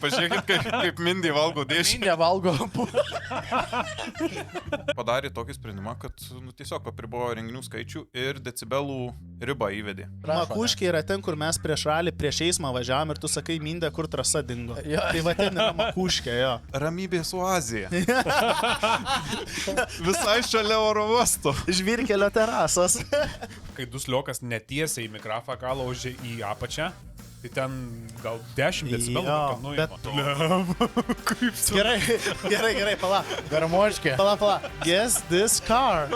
Pažiūrėkit, kaip Mindė valgo dėžį. Mindė valgo. Padarė tokį sprendimą, kad tiesiog apribojo renginių skaičių ir decibelų ribą įvedė. Makuškė yra ten, kur mes prieš ralį, prieš eismą važiavom ir tu sakai, Mindė, kur trasa dingo. Ja. Tai va ten yra Makuškė, jo. Ramybės oazija. Visai šalia oro uosto. Žvyrkelio terasos. Kai Dusliokas netiesiai mikrofą kalaužė į apačią, tai ten gal 10 decibelų. Jo, bet- Gerai, pala. Garmoškė. Pala. Guess this car.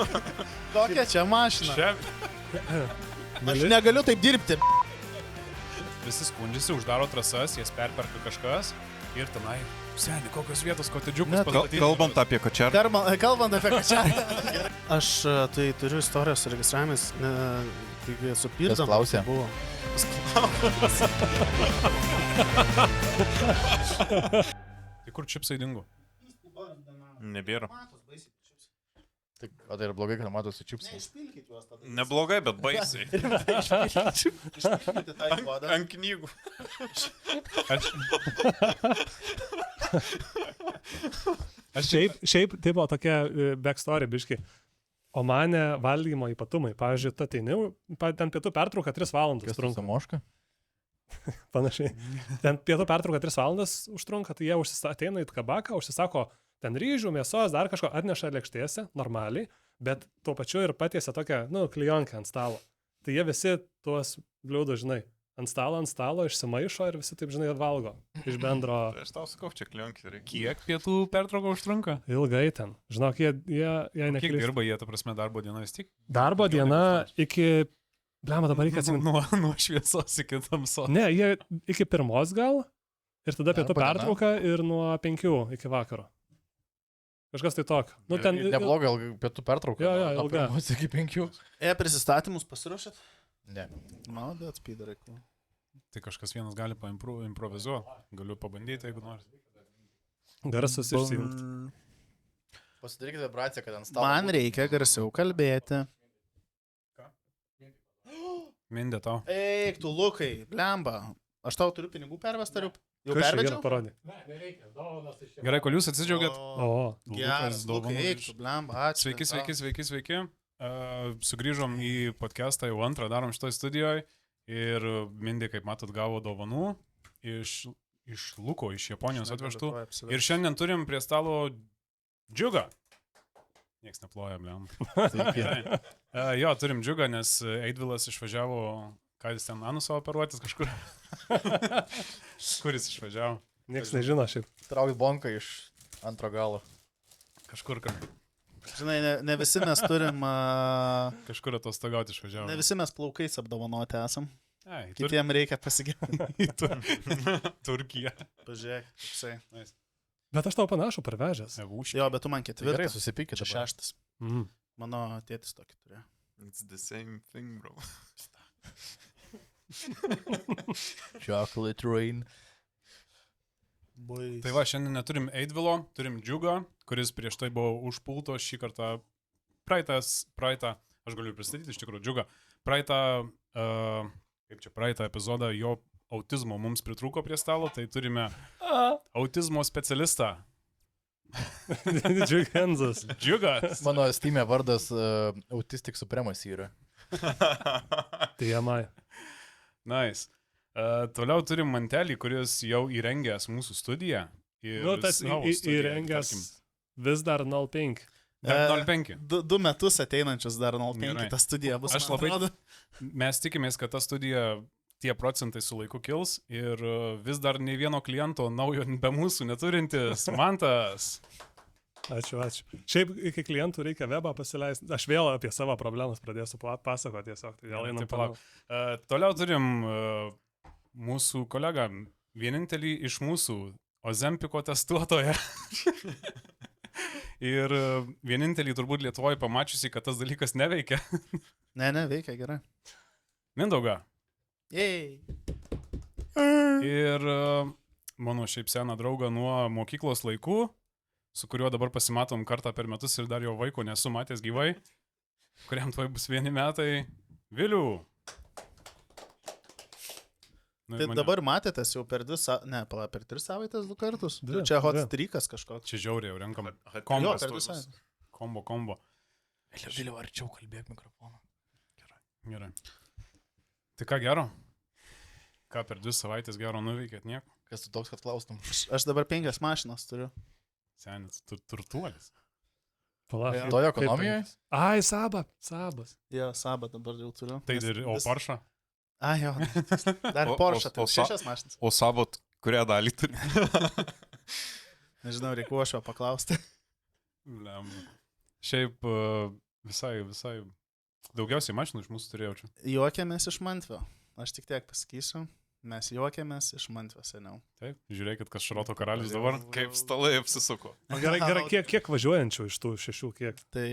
Kokia čia mašina? Čia Aš negaliu taip dirbti. visi skundžiasi, uždaro trasas, jas perperka kažkas ir tenai, seni, kokios vietos kotedžiukus pastatyti. Kalbant apie kočerą. Kalbant apie kačiarą. Aš tai turiu istorijos su registravimis. Taigi su Pirdom. Kas klausė? Buvo. Tai kur čipsai dingo? Nebėra. O tai yra blogai, kad matosi čipsai. Išpilkit juos tada. Neblogai, bet baisiai. Išpilkite tą juodą. Ant knygų. Aš šiaip tai buvo tokia backstory biški. O mane valgymo ypatumai. Pavyzdžiui, tu ateini, ten pietų pertrauka 3 valandas Kas trunka. trunka moška? Panašiai. Ten pietų pertrauka 3 valandas užtrunka, tai jie ateina į kabaką, užsisako ten ryžių, mėsos, dar kažko, atneša lėkštėse, normaliai, bet tuo pačiu ir patiesia tokią, klijonkę ant stalo. Tai jie visi tuos bliūdus, žinai, ant stalo išsimaišo ir visi taip, žinai, atvalgo iš bendro. Aš tau sakau, čia klionkį reikia. Kiek pietų pertrauka užtrunka? Ilgai ten. Žinok, jie Kiek neklysta. dirba jie, ta prasme, darbo diena vis tik? Darbo diena iki... Blema, dabar reikia atsimti. Nuo šviesos iki tamsos. Ne, jie iki 1 gal ir tada pietų Darbo diena? pertrauka ir nuo 5 iki vakaro. Kažkas tai tokio. Neblogai, pietų pertrauka. Jo, Nuo ilga. 1 iki 5. Prisistatymus pasiruošėt? Ne. Maudėt, spydarai. Tai kažkas vienas gali paimprovizuoti. Galiu pabandyti, jeigu nori. Garsus išsijungti. Pasidarykite vibraciją, kad ant stalo. Man reikia garsiau kalbėti. Mindė tau. Eik, tu Lukai, blemba. Aš tau turiu pinigų pervest, ar jau Kas čia pervedžiau? vieną parodė? Gerai, kol jūs atsidžiaugiat. O, Geras, dovanų Lukai, eik, iš- tu blemba, ačiū. Sveiki. Sugrįžom į podcastą jau antrą, darom šitoj studijoje. Ir Mindė, kaip matot, gavo dovanų iš Luko, iš Japonijos atvežtų. Ir šiandien turim prie stalo džiugą. Niekas neploja, bliam. Jo, turim džiugą, nes Eidvilas išvažiavo, ką jis ten anusą operuotis kažkur. Kur jis išvažiavo? nieks nežino šiaip. Traukt bonką iš antro galo. Kažkur Žinai, ne visi mes turim, atostogauti išvažiavo. ne visi mes plaukais apdovanoti esam. Ai, Kitiem reikia pasigyventi. Turkija. Pažiūrėk, toksai. Bet aš tau panašu parvežęs. Jo, bet tu man Gerai, ketvirtas. susipykite. Čia 6. Mm. Mano tėtis tokį turėjo. It's the same thing, bro. Chocolate rain. Tai va, šiandien neturim Eidvilo, turim džiugą, kuris prieš tai buvo užpulto šį kartą praeitą, aš galiu pristatyti iš tikrųjų džiugą, praeitą epizodą jo autizmo mums pritrūko prie stalo, tai turime autizmo specialistą. Džiugenzas. Džiugas. Mano Steam'e vardas Autistic Supremas yra. TMI. Nice. Toliau turim Mantelį, kuris jau įrengęs mūsų studiją. Tas įrengęs vis dar 05. 05. 2 metus ateinančius dar 05 Gerai. ta studija bus. Aš man labai- atrodo. Mes tikimės, kad ta studija tie procentai su laiku kils ir vis dar nei vieno kliento naujo be mūsų neturintis Mantas. Ačiū. Šiaip iki klientų reikia webą pasileisti. Aš vėl apie savo problemas pradėsiu pasakoti tiesiog. Tai vėl einam palauk. toliau. Toliau turim mūsų kolegą, vienintelį iš mūsų Ozempiko testuotoją. Ir vienintelį turbūt Lietuvoje pamačiusi, kad tas dalykas neveikia. Ne, veikia gerai. Mindaugą. Jej. Ir mano šiaip seną draugą nuo mokyklos laikų, su kuriuo dabar pasimatom kartą per metus ir dar jo vaiko nesu matęs gyvai, kuriam tuoj bus 1 metai. Vilių. Nu, Tai dabar matėtės jau per 3 savaitės 2 kartus. Dvi, Čia hot dvi. streakas kažkoks. Čia žiauriai jau renkam. Jo, Kombo, per 2 savaitės. kombo. Vėliau arčiau kalbėk mikrofoną. Gerai. Tai ką gero? Ką per 2 savaitės gero nuveikėt, nieko? Kas tu toks, kad klaustum? Aš dabar 5 mašinas turiu. Senis, turtuolis. Palauk. Toje ekonomijoje? Ai, Sabas. Jo, Sabą dabar jau turiu. Tai ir, o Porsche? Ai, jo. Dar O- Porsche, o- tai o sa- 6 mašinas. O sabot, kurią dalį turi? Nežinau, reikia uošio paklausti. Lem. Šiaip visai daugiausiai mašinų iš mūsų turėjau čia. Juokėmės iš Mantvio. Aš tik tiek pasakysiu. Mes juokėmės iš Mantvio seniau. Taip, žiūrėkit, kas Šaroto karalius dabar. Kaip stalai apsisuko. O gerai, kiek važiuojančių iš tų 6, kiek? Tai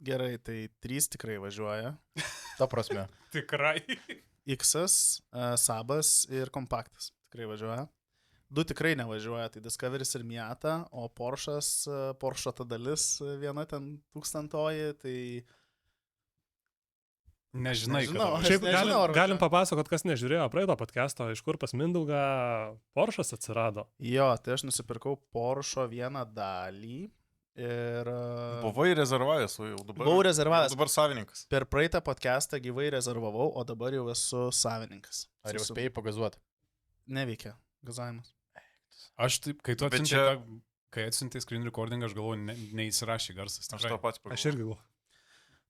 gerai, tai 3 tikrai važiuoja. Ta prasme. Tikrai. X'as, Sabas ir Kompaktas tikrai važiuoja. 2 tikrai nevažiuoja, tai Discoveris ir Miata, o Porsche ta dalis viena ten 1000-oji, tai Nežinai, Nežinau, kad... aš Šiaip nežinau, ar galim važiuoja. papasakot, kas nežiūrėjo praeito podcast'o, iš kur pas Mindaugą Porsche'as atsirado. jo, tai aš nusipirkau Porsche vieną dalį ir Buvai rezervavęs, o jau dabar. buvau rezervavęs. Dabar savininkas. Per praeitą podcastą gyvai rezervavau, o dabar jau esu savininkas. Ar jau spėjai pagazuoti? Neveikia gazavimas. Aš taip, kai tu Bet atsiuntei, čia- kai atsiuntei screen recording, aš galvoju, neįsirašė garsas. Aš Tikrai. tą patį Aš irgi galvoju.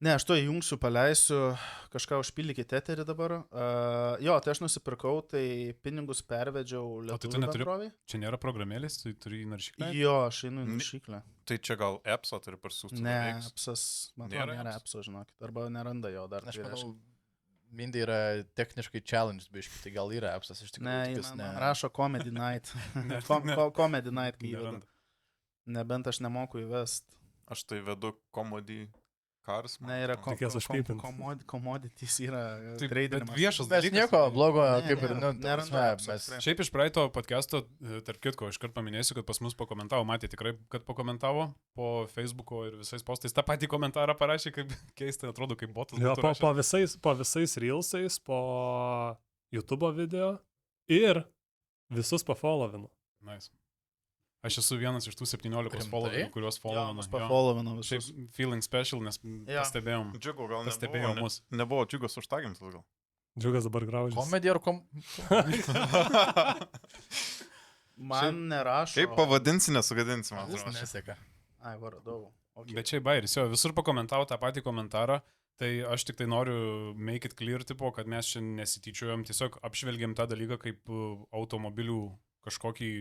Ne, aš to įjungsiu, paleisiu, kažką užpildykit eterį dabar. Jo, tai aš nusipirkau, tai pinigus pervedžiau tai tu lietuvių neturi- bendrovei. Čia nėra programėlės, tu turi į naršyklę. Jo, aš einu į naršyklę. Tai čia gal appsą turi parsiųsti. Ne, appsas, man atrodo, Nėra nėra appso? appso, žinokit. Arba neranda jo dar. Aš tai reiškia. manau, Mindai yra techniškai challenge, biškai, tai gal yra apsas iš tikrųjų. Ne, tik jis man rašo Comedy Night. Comedy Night, kai įvedu. Nebent aš nemoku įvest. Aš tai vedu komodį Cars. man Ne, yra atrodo. Reikės užpipint. commodities, yra Taip, bet treidinimas. viešas Mes dalykas. nieko blogo, Ne, kaip ir, ne, nu, neranda ta prasme, apso, mes... tikrai. Šiaip iš praeito podcast'o, tarp kitko, iškart paminėsiu, kad pas mus pakomentavo, matė tikrai, kad pakomentavo po Facebook'o ir visais postais. Ta patį komentarą parašė, kaip keistai atrodo, kaip botas. Jo, būtų rašęs. po visais reelsais, po YouTube video ir visus pafollowinu. Nice. Aš esu vienas iš tų 17 Rimtai? followerių, kuriuos Jo, followinu. mus pafollowino Šiaip visus. feeling special, nes Jo. pastebėjom. Džiugo gal Pastebėjo nebuvo. mus. Nebuvo džiugos užtagintas gal. Džiugas dabar graužia. Komedija ar Man nerašo. Kaip pavadinsi, nesugadinsi, man Jis atrodo. neseka. Ai, varadau. Okay. Bet čia bairis, jo, visur pakomentavo tą patį komentarą. Tai aš tik tai noriu make it clear, tipo, kad mes čia nesityčiojom, tiesiog apžvelgiam tą dalyką kaip automobilių kažkokį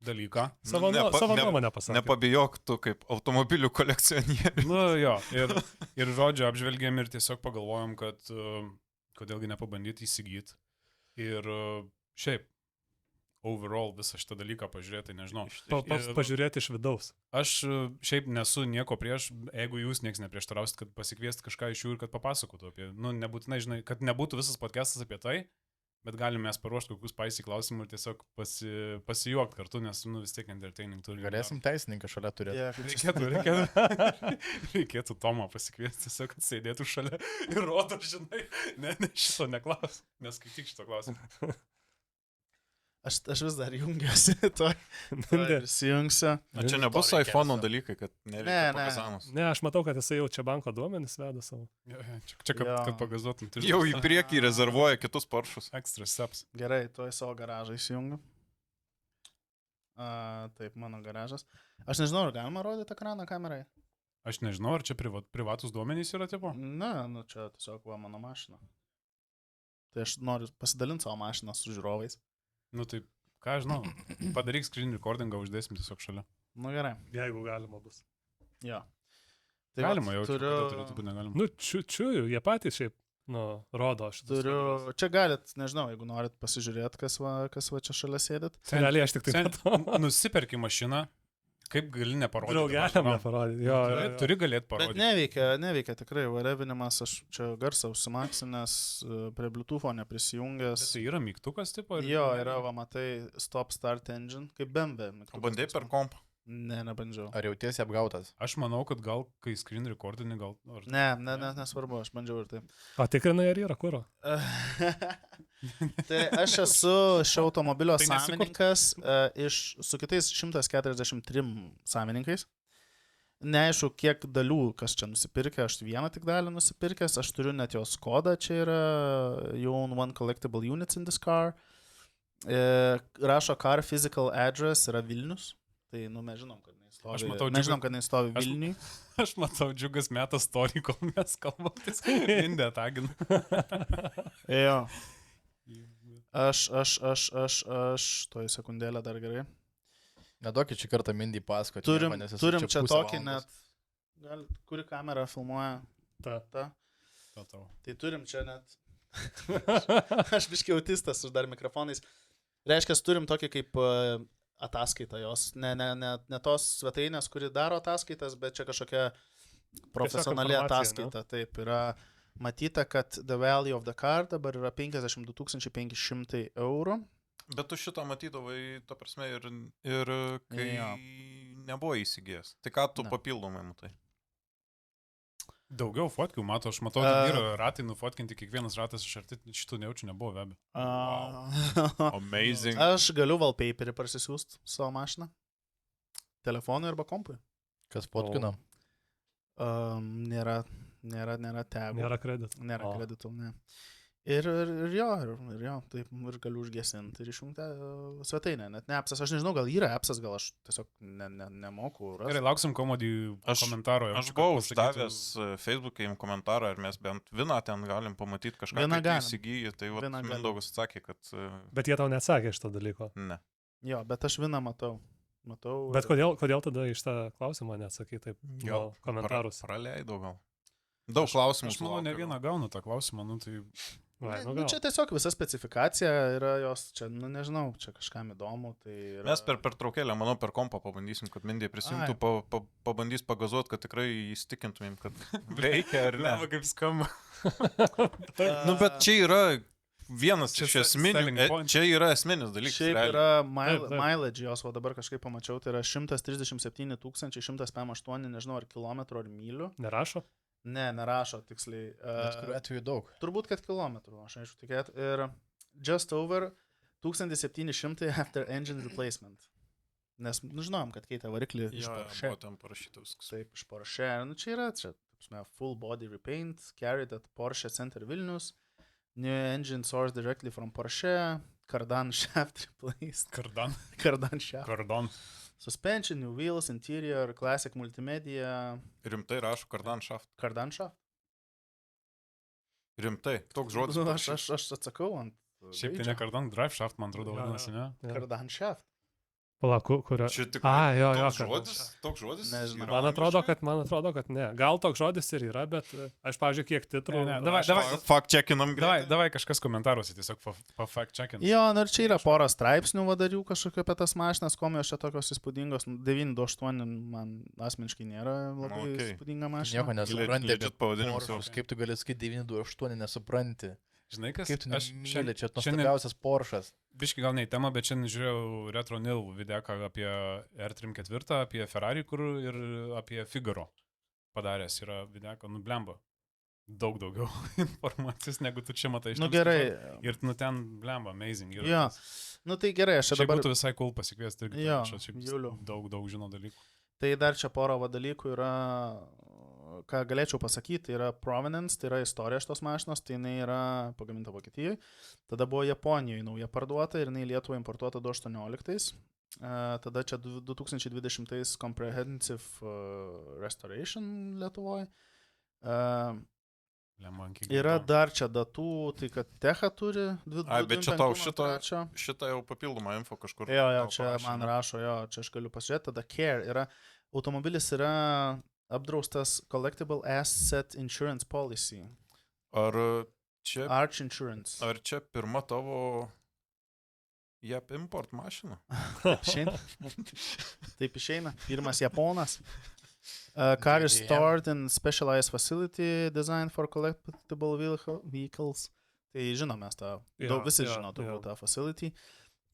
dalyką. Savo, Ne, pa- savo ne- nuomonę pasakė. Nepabijok tu kaip automobilių kolekcionierius. Nu jo, ir žodžiu, apžvelgėm ir tiesiog pagalvojom, kad kodėlgi nepabandyti įsigyti. Ir šiaip, overall visą šitą dalyką pažiūrėti, tai nežinau. Pažiūrėti iš vidaus. Aš šiaip nesu nieko prieš, jeigu jūs nieks neprieštarausit, kad pasikviest kažką iš jų ir kad papasakotų apie, nu, nebūtinai, žinai, kad nebūtų visas podcastas apie tai, bet galime mes paruošti kokius paisį klausimų ir tiesiog pasijuokti kartu, nes, nu, vis tiek entertaining turi. Galėsim teisininką šalia turėti. Yeah, Reikėtų Tomą pasikviesti, tiesiog, kad sėdėtų šalia ir rodo, žinai, ne, šito neklaus, neskaityk šito klausimą. aš vis dar jungiuosi. Prisijungsiu. O čia nebus To reikės. iPhone dalykai, kad Ne, nereikia ne. pagazanos. Ne, aš matau, kad jisai jau čia banko duomenis veda savo. Čia Jo. kad pagazuotum. Jau į priekį rezervuoja kitus Porschus. Extra steps. Gerai, tuoj savo garažą įsijungiu. Taip, mano garažas. Aš nežinau, ar galima rodyti ekraną kamerai. Aš nežinau, ar čia privatus duomenys yra, tipo? Ne, nu čia tiesiog va mano mašina. Tai aš noriu pasidalinti savo mašiną su žiūrovais. Nu tai, ką aš žinau, padaryk screen recordingą, uždėsim tiesiog šalia. Nu gerai. Jeigu galima bus. Jo. Galima jau, turiu. turėtų būti negalima. Nu, čiūjų, jie patys šiaip, nu, rodo šitą. Turiu. Čia galit, nežinau, jeigu norit pasižiūrėti, kas va čia šalia sėdit. Realiai aš tik tai matau. Nusiperki mašiną, kaip gali neparodyti. Draugeliam neparodyti. Jo, jo, jo. Turi galėti Bet parodyti. neveikia tikrai, varevinimas, aš čia garsą užsimaksinęs, prie Bluetootho neprisijungęs. Tai yra mygtukas, tipo? Jo, yra, va, matai, stop start engine, kaip BMW. O bandai per kompą. Ne, nebandžiau. Ar jautiesi apgautas? Aš manau, kad gal, kai screen recordini, gal... Ar... Nesvarbu, aš bandžiau ir taip. O tikrinai, ar yra kuro? Tai aš esu šio automobilio Tai nesikurt- savininkas su kitais 143 savininkais. Neaišku, kiek dalių, kas čia nusipirkė, aš vieną tik dalį nusipirkęs, aš turiu net jos kodą, čia yra You own one collectible units in this car. Rašo car physical address yra Vilnius, tai mes žinom, kad neįstovi. Aš matau, mes žinom, kad neįstovi Aš- Vilniui. Aš matau, džiugas metas storį, kol mes kalbam. Indė tagin. Jo. Aš, toj sekundėlę dar gerai. Neduokit šį kartą Mindį pasakoti. Turim čia tokį net. Kuri kamera filmuoja? Ta. Tai turim čia net. Aš biškiai autistas už dar mikrofonais. Reiškia, turim tokį kaip ataskaitą jos. Ne tos svetainės, kuri daro ataskaitas, bet čia kažkokia profesionali ataskaita. Taip, yra matyta, kad the value of the car dabar yra 52 500 eurų. Bet tu šitą matydavai, ta prasme, ir kai nebuvo įsigijęs. Tai ką tu papildomai matai? Daugiau fotkių, aš matau, kad yra ratai nufotkinti, kiekvienas ratas iš arti, šitų nejaučiu nebuvo be abejo. Amazing. Aš galiu wallpaperį parsisiųsti savo mašiną. Telefonui arba kompui. Kas fotkina? Nėra tegų. Nėra kreditų. Nėra kreditų, ne. Ir jo, taip ir galiu užgesinti ir išjungti svetainę. Net ne appsas, aš nežinau, gal yra appsas, gal aš tiesiog nemoku. Gerai, lauksim komodį komentaro. Aš buvau uždavęs Facebook'e jums komentarą, ar mes bent vieną ten galim pamatyti kažką, kai įsigyji. Tai Mindaugas atsakė, kad... Bet jie tau neatsakė iš to dalyko. Ne. Jo, bet aš vieną matau. Bet kodėl tada iš tą klausimą neatsakai taip? Gal komentarus. Praleidau gal. Daug klausimų. Aš manau, ne vieną gaunu tą klausimą, tai... Čia tiesiog visa specifikacija yra jos, čia, nežinau, čia kažkam įdomu. Tai yra... Mes per pertraukėlę, manau, per kompą pabandysim, kad Mindė prisimtų, pabandys pagazot, kad tikrai įstikintumėm, kad veikia ar ne. Kaip skamba. Bet čia yra vienas iš esminių, čia yra esminis dalykas. Šiaip yra mileage jos, o dabar kažkaip pamačiau, tai yra 137 108, nežinau, ar kilometrų, ar mylių. Nerašo? Ne, nerašo tiksliai. Bet kuriuo atveju daug. Turbūt, kad kilometrų, aš neaišku tikėt. Ir just over 1700 after engine replacement. Nes, žinom, kad keitė variklį iš Porsche. Jo, ten parašyta viskas. Taip, iš Porsche. Čia yra, full body repaint, carried at Porsche Center Vilnius, new engine sourced directly from Porsche, Cardan shaft replaced. Cardan shaft. Cardan. Suspension, new wheels, interior, classic multimedia. Rimtai rašo Cardan shaft. Cardan shaft? Rimtai, toks žodis. Aš atsakau ant... Šiaip tai ne Cardan drive shaft, man atrodo, vadinasi, ne? Cardan shaft. Palauk, kurio... Čia tik jo, toks žodis? Nežinau. Man atrodo, kad ne. Gal toks žodis ir yra, bet aš, pavyzdžiui, kiek titrų... Davai, fact checkinam. Davai kažkas komentaruose tiesiog fact checkinam. Jo, ir čia yra pora straipsnių vadarių kažkokio apie tas mašinas, komijos čia tokios įspūdingos. 928 man asmeniškai nėra labai įspūdinga mašina. Nieko nesupranti. Pavadinimus. Kaip tu gali sakyti 928 nesupranti? Žinai, kas? Kaip tu nemyli, čia nuostabiausias Porsche'as. Biški gal ne į temą, bet šiandien žiūrėjau Retro Nil videką apie R34, apie Ferrari ir apie Figaro padaręs yra videką, blemba. Daug daugiau informacijos, negu tu čia matai iš ten. Gerai. Ir ten blemba, amazing. Jo. Tai gerai, aš čia dabar... Būtų visai cool pasikviesti irgi. Jo, Juliu. Daug žino dalykų. Tai dar čia pora dalykų yra... Ką galėčiau pasakyti, tai yra provenance, tai yra istorija šitos mašinos, tai jinai yra pagaminta Vokietijoje, tada buvo Japonijoje nauja parduota ir jinai Lietuvą importuota 2018, tada čia 2020 comprehensive restoration Lietuvoje. Yra dar čia datų, tai kad Techa turi 2025. Bet čia tau šitą jau papildomą info kažkur. Jo, čia man rašo, čia aš galiu pasižiūrėti, tada Care yra, automobilis yra apdraustas Collectible Asset Insurance Policy. Ar čia... Arch Insurance. Ar čia pirma tavo Jap import mašina? Taip išeina. Pirmas Japonas. Car is stored in specialized facility designed for collectible vehicles. Tai žinom mes tą. Visi žino turbūt tą facility.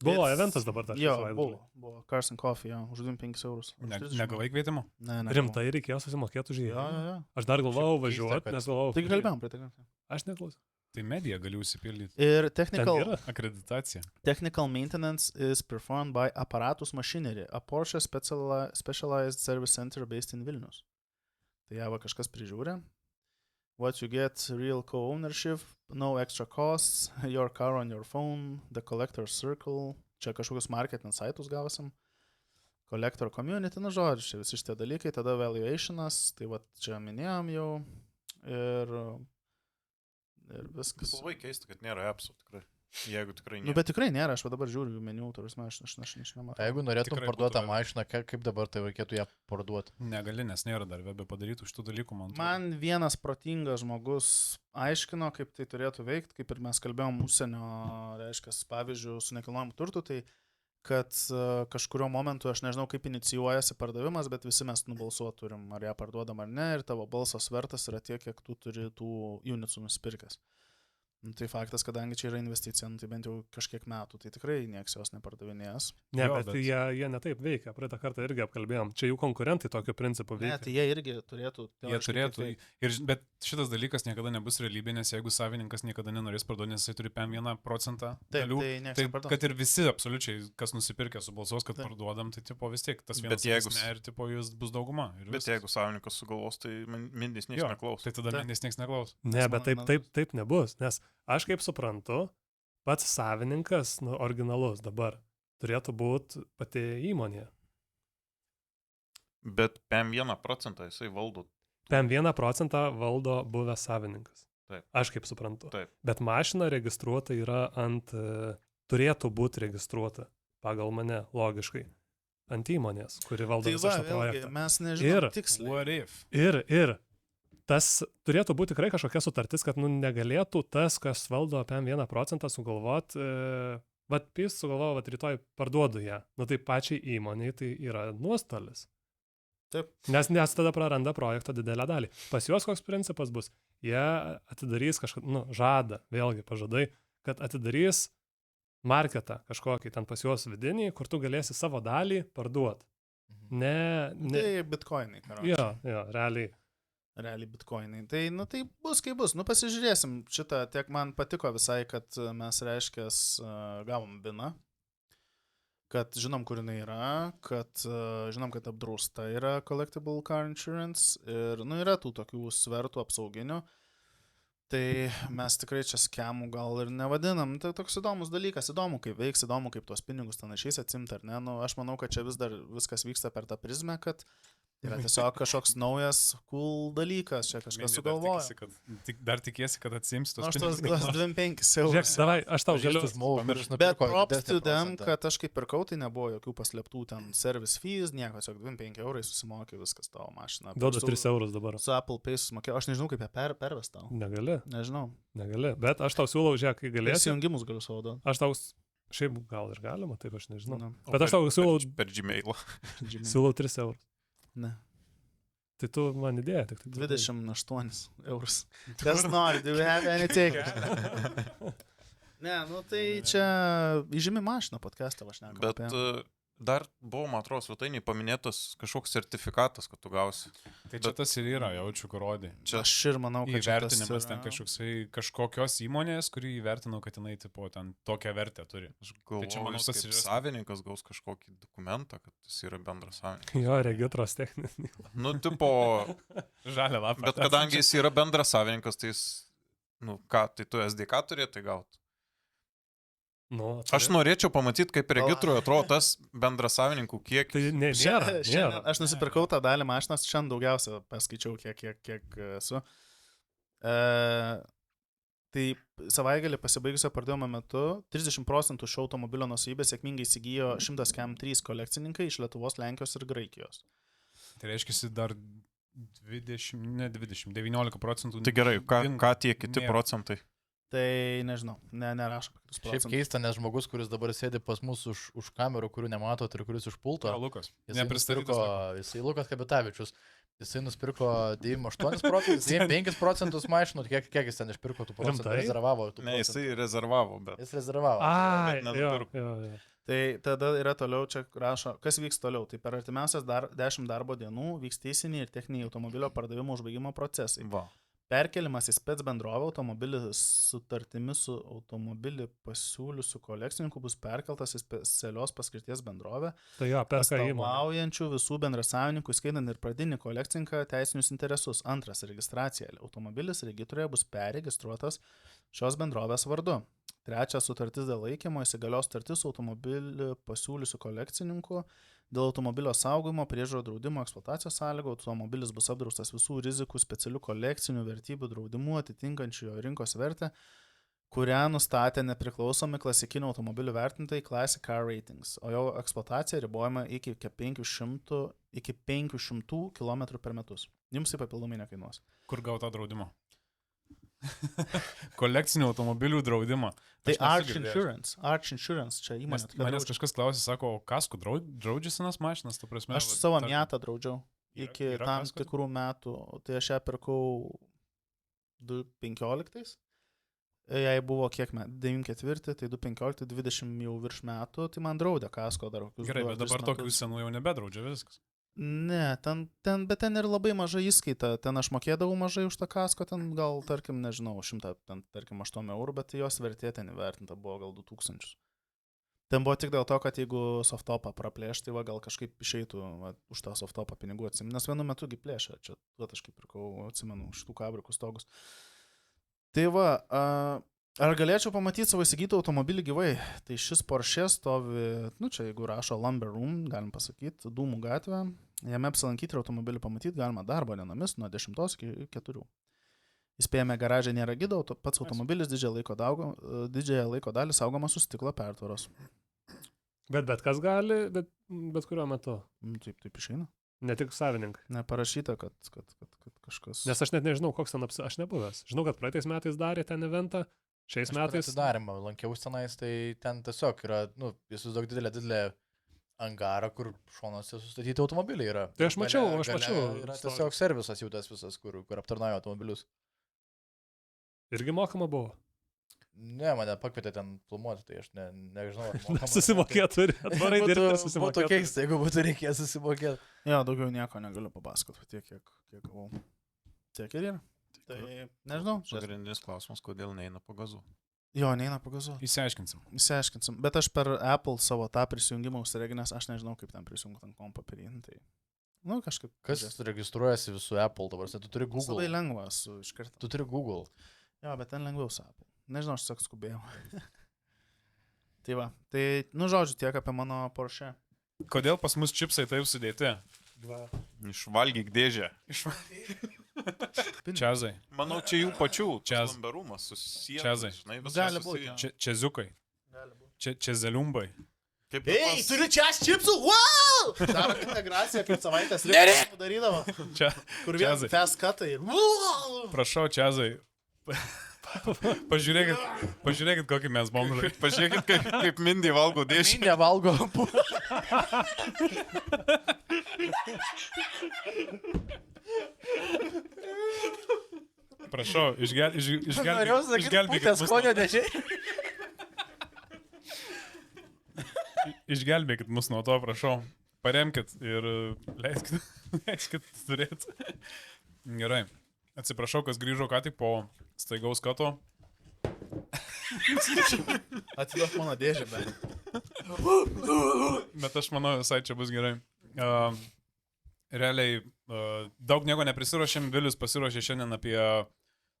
Buvo eventas dabar dar. Jo, buvo. Cars and Coffee, jo, už 25 eurus. Negavai kvietimo? Ne. Rimtai reikėjo susimokėti už jį. Jo. Aš dar galvojau važiuoti, nes galvojau. Taigi kalbėjom prie tai. Aš neklausiau. Tai medija gali užsipildyti. Ir Akreditacija. technical maintenance is performed by Apparatus Machinery, a Porsche specialized service center based in Vilnius. Tai java kažkas prižiūri. What you get, real co-ownership, no extra costs, your car on your phone, the collector circle, čia kažkokius marketing saitus gausim, collector community, nu žodžiu, čia visi šitie dalykai, tada valuationas, tai va čia minėjom jau ir viskas. Labai keista, kad nėra appsų tikrai. Jeigu tikrai nėra. Nu, bet tikrai nėra, aš dabar žiūriu jų meniu, turėsime, aš nematau. Jeigu norėtum Tikrai parduoti tą būtų mašiną, kaip dabar tai reikėtų ją parduoti? Negali, nes nėra dar webe padarytų šitų dalykų, man. Man vienas protingas žmogus aiškino, kaip tai turėtų veikti, kaip ir mes kalbėjom užsienio, reiškia, pavyzdžių su nekilnojamu turtu, tai kad kažkurio momentu, aš nežinau, kaip inicijuojasi pardavimas, bet visi mes nubalsuoti turim, ar ją parduodam ar ne, ir tavo balsas vertas yra tiek, kiek tu turi tų unitsų nusipirkęs. Nu, tai faktas, kadangi čia yra investicija, nu, tai bent jau kažkiek metų, tai tikrai nieks jos nepardavinės. Ne, Jo, bet jie netaip veikia. Praeitą kartą irgi apkalbėjom. Čia jų konkurentai tokiu principu Ne, veikia. tai jie irgi turėtų. Jie turėtų, bet šitas dalykas niekada nebus realybė, nes jeigu savininkas niekada nenorės parduoti, nes jisai turi PM1% dalių, tai nieks tai neparduos. kad ir visi absoliučiai, kas nusipirkė su balsuos, kad Taip. parduodam, tai tipo vis tiek tas Bet vienas jeigu- ne, ir tipo jis bus dauguma. Ir Bet viskas. jeigu savininkas sugalvos, tai mindys nieks Jo, neklaus. tai tada Taip. niekas neklaus. Ne, bet manau, taip nebus. Nes aš kaip suprantu, pats savininkas, nu, originalus dabar, turėtų būti pati įmonė. Bet PM1% jisai valdo. PM1% valdo buvęs savininkas. Taip. Aš kaip suprantu. Taip. Bet mašina registruota yra turėtų būti registruota pagal mane logiškai ant įmonės, kuri valdo Tai visą va, šitą vėlgi, projektą. mes nežinome Ir- tiksliai. What if? Ir tas turėtų būti tikrai kažkokia sutartis, kad negalėtų tas, kas valdo PM1% sugalvoti, vat pys sugalvojo, vat rytoj parduodu ją. Nu tai pačiai įmoniai tai yra nuostolis. Taip. Nes tada praranda projekto didelę dalį. Pas juos koks principas bus? Jie atidarys kažką, žada, vėlgi pažadai, kad atidarys marketą kažkokį ten pas juos vidinį, kur tu galėsi savo dalį parduoti. Ne. Tai bitkoinai. Jo, realiai. Realiai bitkoinai. Tai, nu, tai bus kaip bus. Nu, pasižiūrėsim šitą. Tiek man patiko visai, kad mes, reiškės, gavom biną. Kad žinom, kur jinai yra. Kad žinom, kad apdrausta yra Collectible Car Insurance. Ir, nu, yra tų tokių svertų apsauginių. Tai mes tikrai čia skemų gal ir nevadinam. Tai toks įdomus dalykas. Įdomu, kaip veiks, įdomu, kaip tuos pinigus ten išeis atsimti ar ne. Nu, aš manau, kad čia vis dar viskas vyksta per tą prizmę, kad yra tiesiog kažkoks naujas cool dalykas, čia kažkas sugalvojo. Dar tikiesi, kad atsimsi tos Aš tos 25 Žiūrėk, eurus. davai, aš tau galiu. Bet props to them, kad aš kaip pirkau, tai nebuvo jokių paslėptų ten service fees, nieko, tiesiog 25 eurai susimokė viskas tavo mašiną. Duodu 3 eurus dabar. Su Apple Pay susimokėjau, aš nežinau, kaip ją pervest tau. Negali, Nežinau. bet aš tau siūlau, žiūrėk, kai galėsi. Įsijungimus galiu savo duoti. Aš tau, šiaip gal ir galima, taip aš nežinau. Nu, Bet aš tau siūlau, Per Gmailą. siūlau 3 eurus. Ne. Tai tu man idėja, tik tai. 28 eurus. Kas nori, do you have any takers? Ne, nu tai čia įžymi mašina podcastą, aš nekalbu. Bet dar buvo, man atrodo, svetainiai paminėtas kažkoks sertifikatas, kad tu gausi. Tai čia tas ir yra, jaučiu, kur rodė. Čia Aš ir manau, kad čia tas Įvertinimas ten yra- kažkokios įmonės, kurį įvertinau, kad jinai tipo ten tokią vertę turi. aš čia galvoju, manau, jis tas kaip ir yra- savininkas gaus kažkokį dokumentą, kad jis yra bendras savininkas. Jo, regitros techninis. Nu, tipo, Žalia lapą. bet kadangi jis yra bendras savininkas, tai jis, nu ką, tai tu SDK turėtai gauti. Nu, Aš norėčiau pamatyti, kaip regitroje atrodo tas bendras savininkų kiekis. Tai nėra. Šiandien aš nusipirkau tą dalį mašinos, šiandien daugiausia paskaičiau, kiek esu. Tai savaitgalį pasibaigusio pardavimo metu 30% šio automobilio nusavybės sėkmingai įsigijo 100 KM3 kolekcininkai iš Lietuvos, Lenkijos ir Graikijos. Tai reiškia, dar 19%. Tai gerai, ką tie kiti procentai? Tai nežinau, nerašo apie kitus Šiaip procentus. keista, nes žmogus, kuris dabar sėdi pas mus už kamerų, kurių nematot ir kuris už pulto, Lukas. jisai Nepristatytas. nusipirko- jisai Lukas Kabitavičius Jisai nusipirko 98 procentus, 5 procentus mašinų, kiek jis ten išpirko tų procentų, Rimtai? rezervavo tų Ne, procentų. jisai rezervavo, bet. Jis rezervavo. Ai, bet jo, nenupirko. jo. Tai tada yra toliau, čia rašo, kas vyks toliau. Tai per artimiausias 10 darbo dienų vyks teisiniai ir techniniai automobilio pardavimo užbaigimo procesai. Va. Perkelimas į spec bendrovę automobilis sutartimi su automobilį pasiūliusiu kolekcininku bus perkeltas į specialios paskirties bendrovę, Tai jo, perka įmonę. atstovaujančių visų bendrasavininkų, skaitant ir pradinį kolekcininką, teisinius interesus. Antras, registracija. Automobilis regitroje bus perregistruotas šios bendrovės vardu. Trečias, sutartis dėl laikymo, įsigalios sutartis su automobilį pasiūliusiu kolekcininku. Dėl automobilio saugojimo, priežiūro draudimo, eksploatacijos sąlygų automobilis bus apdraustas visų rizikų specialių kolekcinių vertybių draudimu atitinkančių jo rinkos vertę, kurią nustatė nepriklausomi klasikinių automobilių vertintojai Classic Car Ratings, o jo eksploatacija ribojama iki 500 km per metus. Jums tai papildomai nekainuos. Kur gauta draudimo? Kolekcinių automobilių draudimą. Tai Aš nesu Arch girdėjęs. Insurance, čia Nes įmonė. manęs kažkas klausė, sako, o kaskų draudžia senas mašinas, tu prasme? Aš savo mietą draudžiau iki Yra tam kasko? tikrų metų, tai aš ją pirkau 2015. Jei buvo kiek metų, 94, tai 2015, 20 jau virš metų, tai man draudė kasko dar kokius. Gerai, bet dabar tokių senų jau nebedraudžia viskas. Ne, bet ten ir labai mažai įskaita, ten aš mokėdavau mažai už tą kasko, ten gal, tarkim, nežinau, 100, ten, tarkim, 8 eurų, bet jos vertė ten įvertinta buvo gal 2000. Ten buvo tik dėl to, kad jeigu softopą praplėš, tai va gal kažkaip išeitų va, už tą softopą pinigų atsimenu, nes vienu metu plėšė, čia aš kaip pirkau, atsimenu, šitų kabrikų stogus. Tai va, ar galėčiau pamatyti savo įsigytą automobilį gyvai? Tai šis Porsche stovi, čia jeigu rašo Lumber Room, galim pasakyti, Dūmų gatvė. Jame apsilankyti ir automobilį pamatyti galima darbo dienomis nuo 10 iki 4. Įspėjame, garažė nėra gido, pats automobilis didžiąją laiko dalį saugomas su stiklo pertvaros. Bet kas gali, bet kuriuo metu. Taip išeina. Ne tik savininkai. Neparašyta, kad kažkas... Nes aš net nežinau, koks ten aš nebuvęs. Žinau, kad praeitais metais darė ten eventą, šiais metais. Atidarimą lankiausi tenais, tai ten tiesiog yra, jis daug didelė angarą, kur šonuose sustatyti automobiliai yra. Tai aš mačiau. Yra tiesiog servisas jau tas visas, kur aptarnauja automobilius. Irgi mokama buvo. Ne, mane pakvietė ten filmuoti, tai aš nežinau, ar mokama. Susimokėt turi, atvarai dirbti ir susimokėt. Būtų keista, jeigu būtų reikės susimokėti. Jo, daugiau nieko negaliu papasakoti, tiek, kiek gavau. Tiek ir yra. Tai nežinau. Pagrindinis klausimas, kodėl neina po gazu. Jo, neina po gazu. Įsiaiškinsim. Bet aš per Apple savo tą prisijungimą užsireginęs, aš nežinau, kaip ten prisijungti ant kompą per jį. Tai, kažkaip. Kas registruojasi visų Apple dabar? Tu turi Google. Labai lengva su iškart. Tu turi Google. Jo, bet ten lengviau su Apple. Nežinau, aš tiesiog skubėjau. Tai va. Tai, žodžiu, tiek apie mano Porsche. Kodėl pas mus čipsai taip sudėti? Išvalgyk dėžę. Čiazai. Manau, čia jų pačių. Čiaz. Lamberumas susijęs. Čiazai. Gali būti. Čiaziukai. Čiazeliumbai. Ei, turiu čia čipsų, wow! Daro integraciją kaip savaitės reikia darydavo. Kur vien fast cutai. Wow! Prašau, čiazai. Pažiūrėkit, kokį mes bomžai. Pažiūrėkit, kaip Mindy valgo dėžę. Mindy valgo. Prašau, išgelbėkit skonio dėžė. Išgelbėkit mus nuo to, prašau. Paremkit ir leiskit turėti. Gerai. Atsiprašau, kas grįžo ką tik po staigaus kato. Atiduok mano dėžę, Bet aš manau, visai čia bus gerai. Realiai, daug nieko neprisiruošėm, Vilius pasiruošė šiandien apie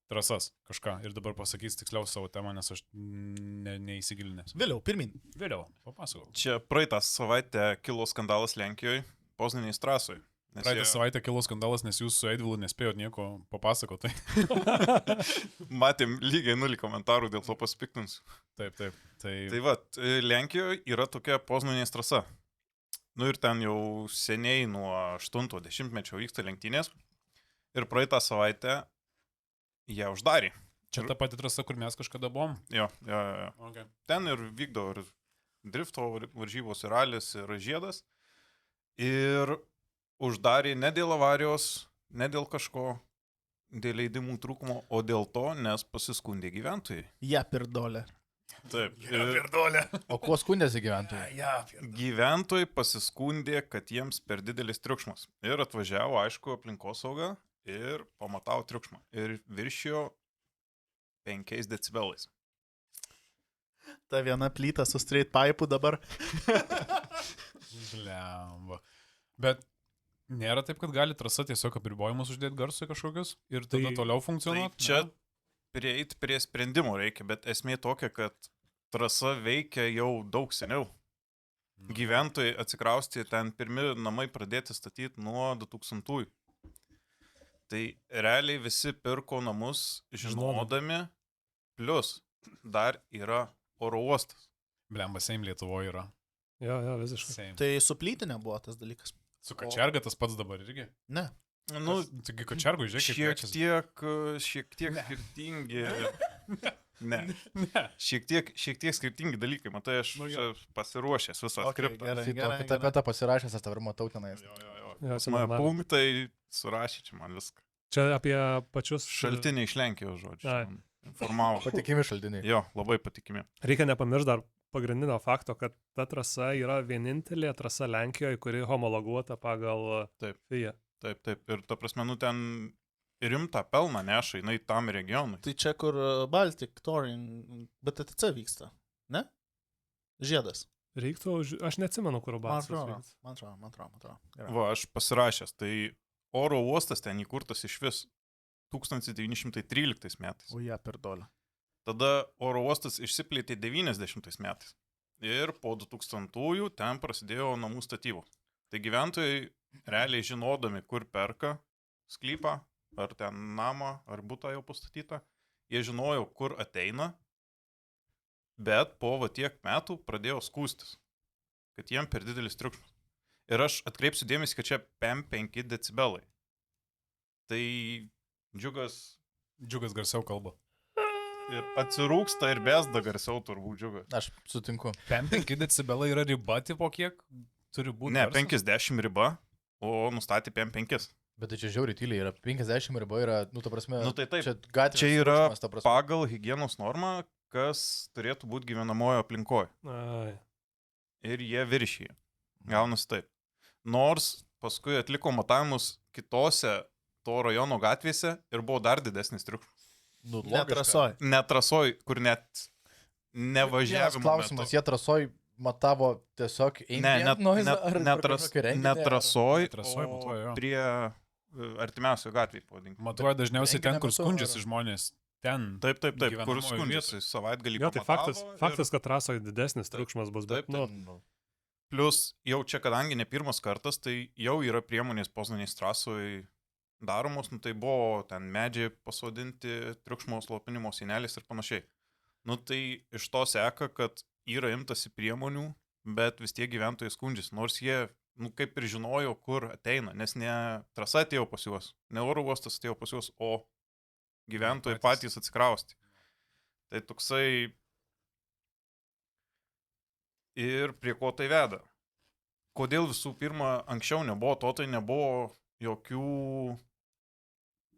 trasas kažką ir dabar pasakys tiksliau savo temą, nes aš neįsigilinęs. Vėliau, pirmin. Vėliau, papasakau. Čia praeitą savaitę kilo skandalas Lenkijoje, Poznanės trasoje. Praeitą savaitę kilo skandalas, nes jūs su Eidvilu nespėjot nieko papasakoti. Matėm lygiai 0 komentarų, dėl to pasipiktinsiu. Taip. Tai va, Lenkijoje yra tokia Poznanės trasa. Ir ten jau seniai nuo 80-mečio vyksta lenktynės. Ir praeitą savaitę ją uždarė. Čia ta pati trasa, kur mes kažkada buvom? Jo. Okay. Ten ir vykdo ir drifto varžybos, ir ralis, ir žiedas. Ir uždarė ne dėl avarijos, Ne dėl kažko, dėl leidimų trūkumo, o dėl to, nes pasiskundė gyventojai. Ja, pirdolė. Taip. O kuo skundėsi gyventojai? Gyventojai pasiskundė, kad jiems per didelis triukšmas. Ir atvažiavo, aišku, aplinkosauga ir pamatavo triukšmą. Ir viršijo 5 decibelais. Ta viena plyta su straight pipe dabar. Blemba. Bet nėra taip, kad gali trasa tiesiog apribojimus uždėti garsui kažkokius ir tada toliau funkcionuoti? Tai čia prieiti prie sprendimo reikia, bet esmė tokia, kad trasa veikia jau daug seniau. Gyventojai atsikraustė, ten pirmi namai pradėti statyti nuo 2000-ųjų. Tai realiai visi pirko namus žinodami, plus dar yra oro uostas. Blemba, Seim Lietuvoje yra. Jo, visiškai. Seim. Tai su plytinė buvo tas dalykas. Su Kačerga tas pats dabar irgi? Ne. Nu, Taigi Kačergui, žiūrėk, šiek tiek skirtingi. Ne. Šiek tiek skirtingi dalykai. Matai, aš pasiruošęs visą skriptą. Kitą vietą pasirašęs, aš dabar matau tenais. Mano punktai surašė čia man viską. Čia apie pačius Šaltiniai iš Lenkijos, žodžiu. Informavo. Patikimi šaltiniai. Jo, labai patikimi. Reikia nepamiršti dar pagrindinio fakto, kad ta trasa yra vienintelė trasa Lenkijoje, kuri homologuota pagal FIA. Taip. Ir ta prasme, ten rimtą pelną neša, jinai tam regionui. Tai čia kur Baltic Touring, bet ATC vyksta, ne? Žiedas. Reiktų, aš neatsimenu, kur Baltic. Man atrodo. Va, aš pasirašęs, tai oro uostas ten įkurtas iš vis 1913 metais. O ja, pirdolė. Tada oro uostas išsiplėtė 90 metais. Ir po 2000-ųjų ten prasidėjo namų statybos. Tai gyventojai realiai žinodami, kur perka sklypą, ar ten namą, ar butą jau pastatytą, jie žinojo, kur ateina, bet po tiek metų pradėjo skūstis, kad jiem per didelis triukšmas. Ir aš atkreipsiu dėmesį, kad čia 5 decibelai. Tai Džiugas garsiau kalba. Ir atsirūksta ir besda garsiau turbūt Džiugas. Aš sutinku. 5 decibelai yra riba, tipo kiek turi būti? Ne, 50 riba, o nustatė 5. Bet tai čia žiauriai tyliai yra. 50 riba yra, ta prasme, tai taip. Čia yra pagal higienos normą, kas turėtų būti gyvenamojo aplinkoje. Ir jie viršyje. Gaunasi taip. Nors paskui atliko matavimus kitose to rajono gatvėse ir buvo dar didesnis triukšmas. Netrasoj, kur net nevažiavimo. Klausimas, jie trasoj matavo tiesiog netrasoj, prie artimiausio gatvėje, pavadinkime. Matuoja dažniausiai ten, kur skundžiasi žmonės. Ten. Taip, kur skundžiasi savaitgalį. Jo, tai faktas, kad trasoje didesnis triukšmas bus, bet Plus, jau čia, kadangi ne pirmas kartas, tai jau yra priemonės Poznanės trasoje daromos, tai buvo ten medžiai pasodinti, triukšmo slopinimo sienelės ir panašiai. Tai iš to seka, kad yra imtasi priemonių, bet vis tiek gyventojai skundžiasi, nors jie, kaip ir žinojo, kur ateina, nes ne trasa atėjo pas juos, ne oro uostas atėjo pas juos, o gyventojai patys atsikrausti. Tai toksai ir prie ko tai veda. Kodėl visų pirma anksčiau nebuvo to, tai nebuvo jokių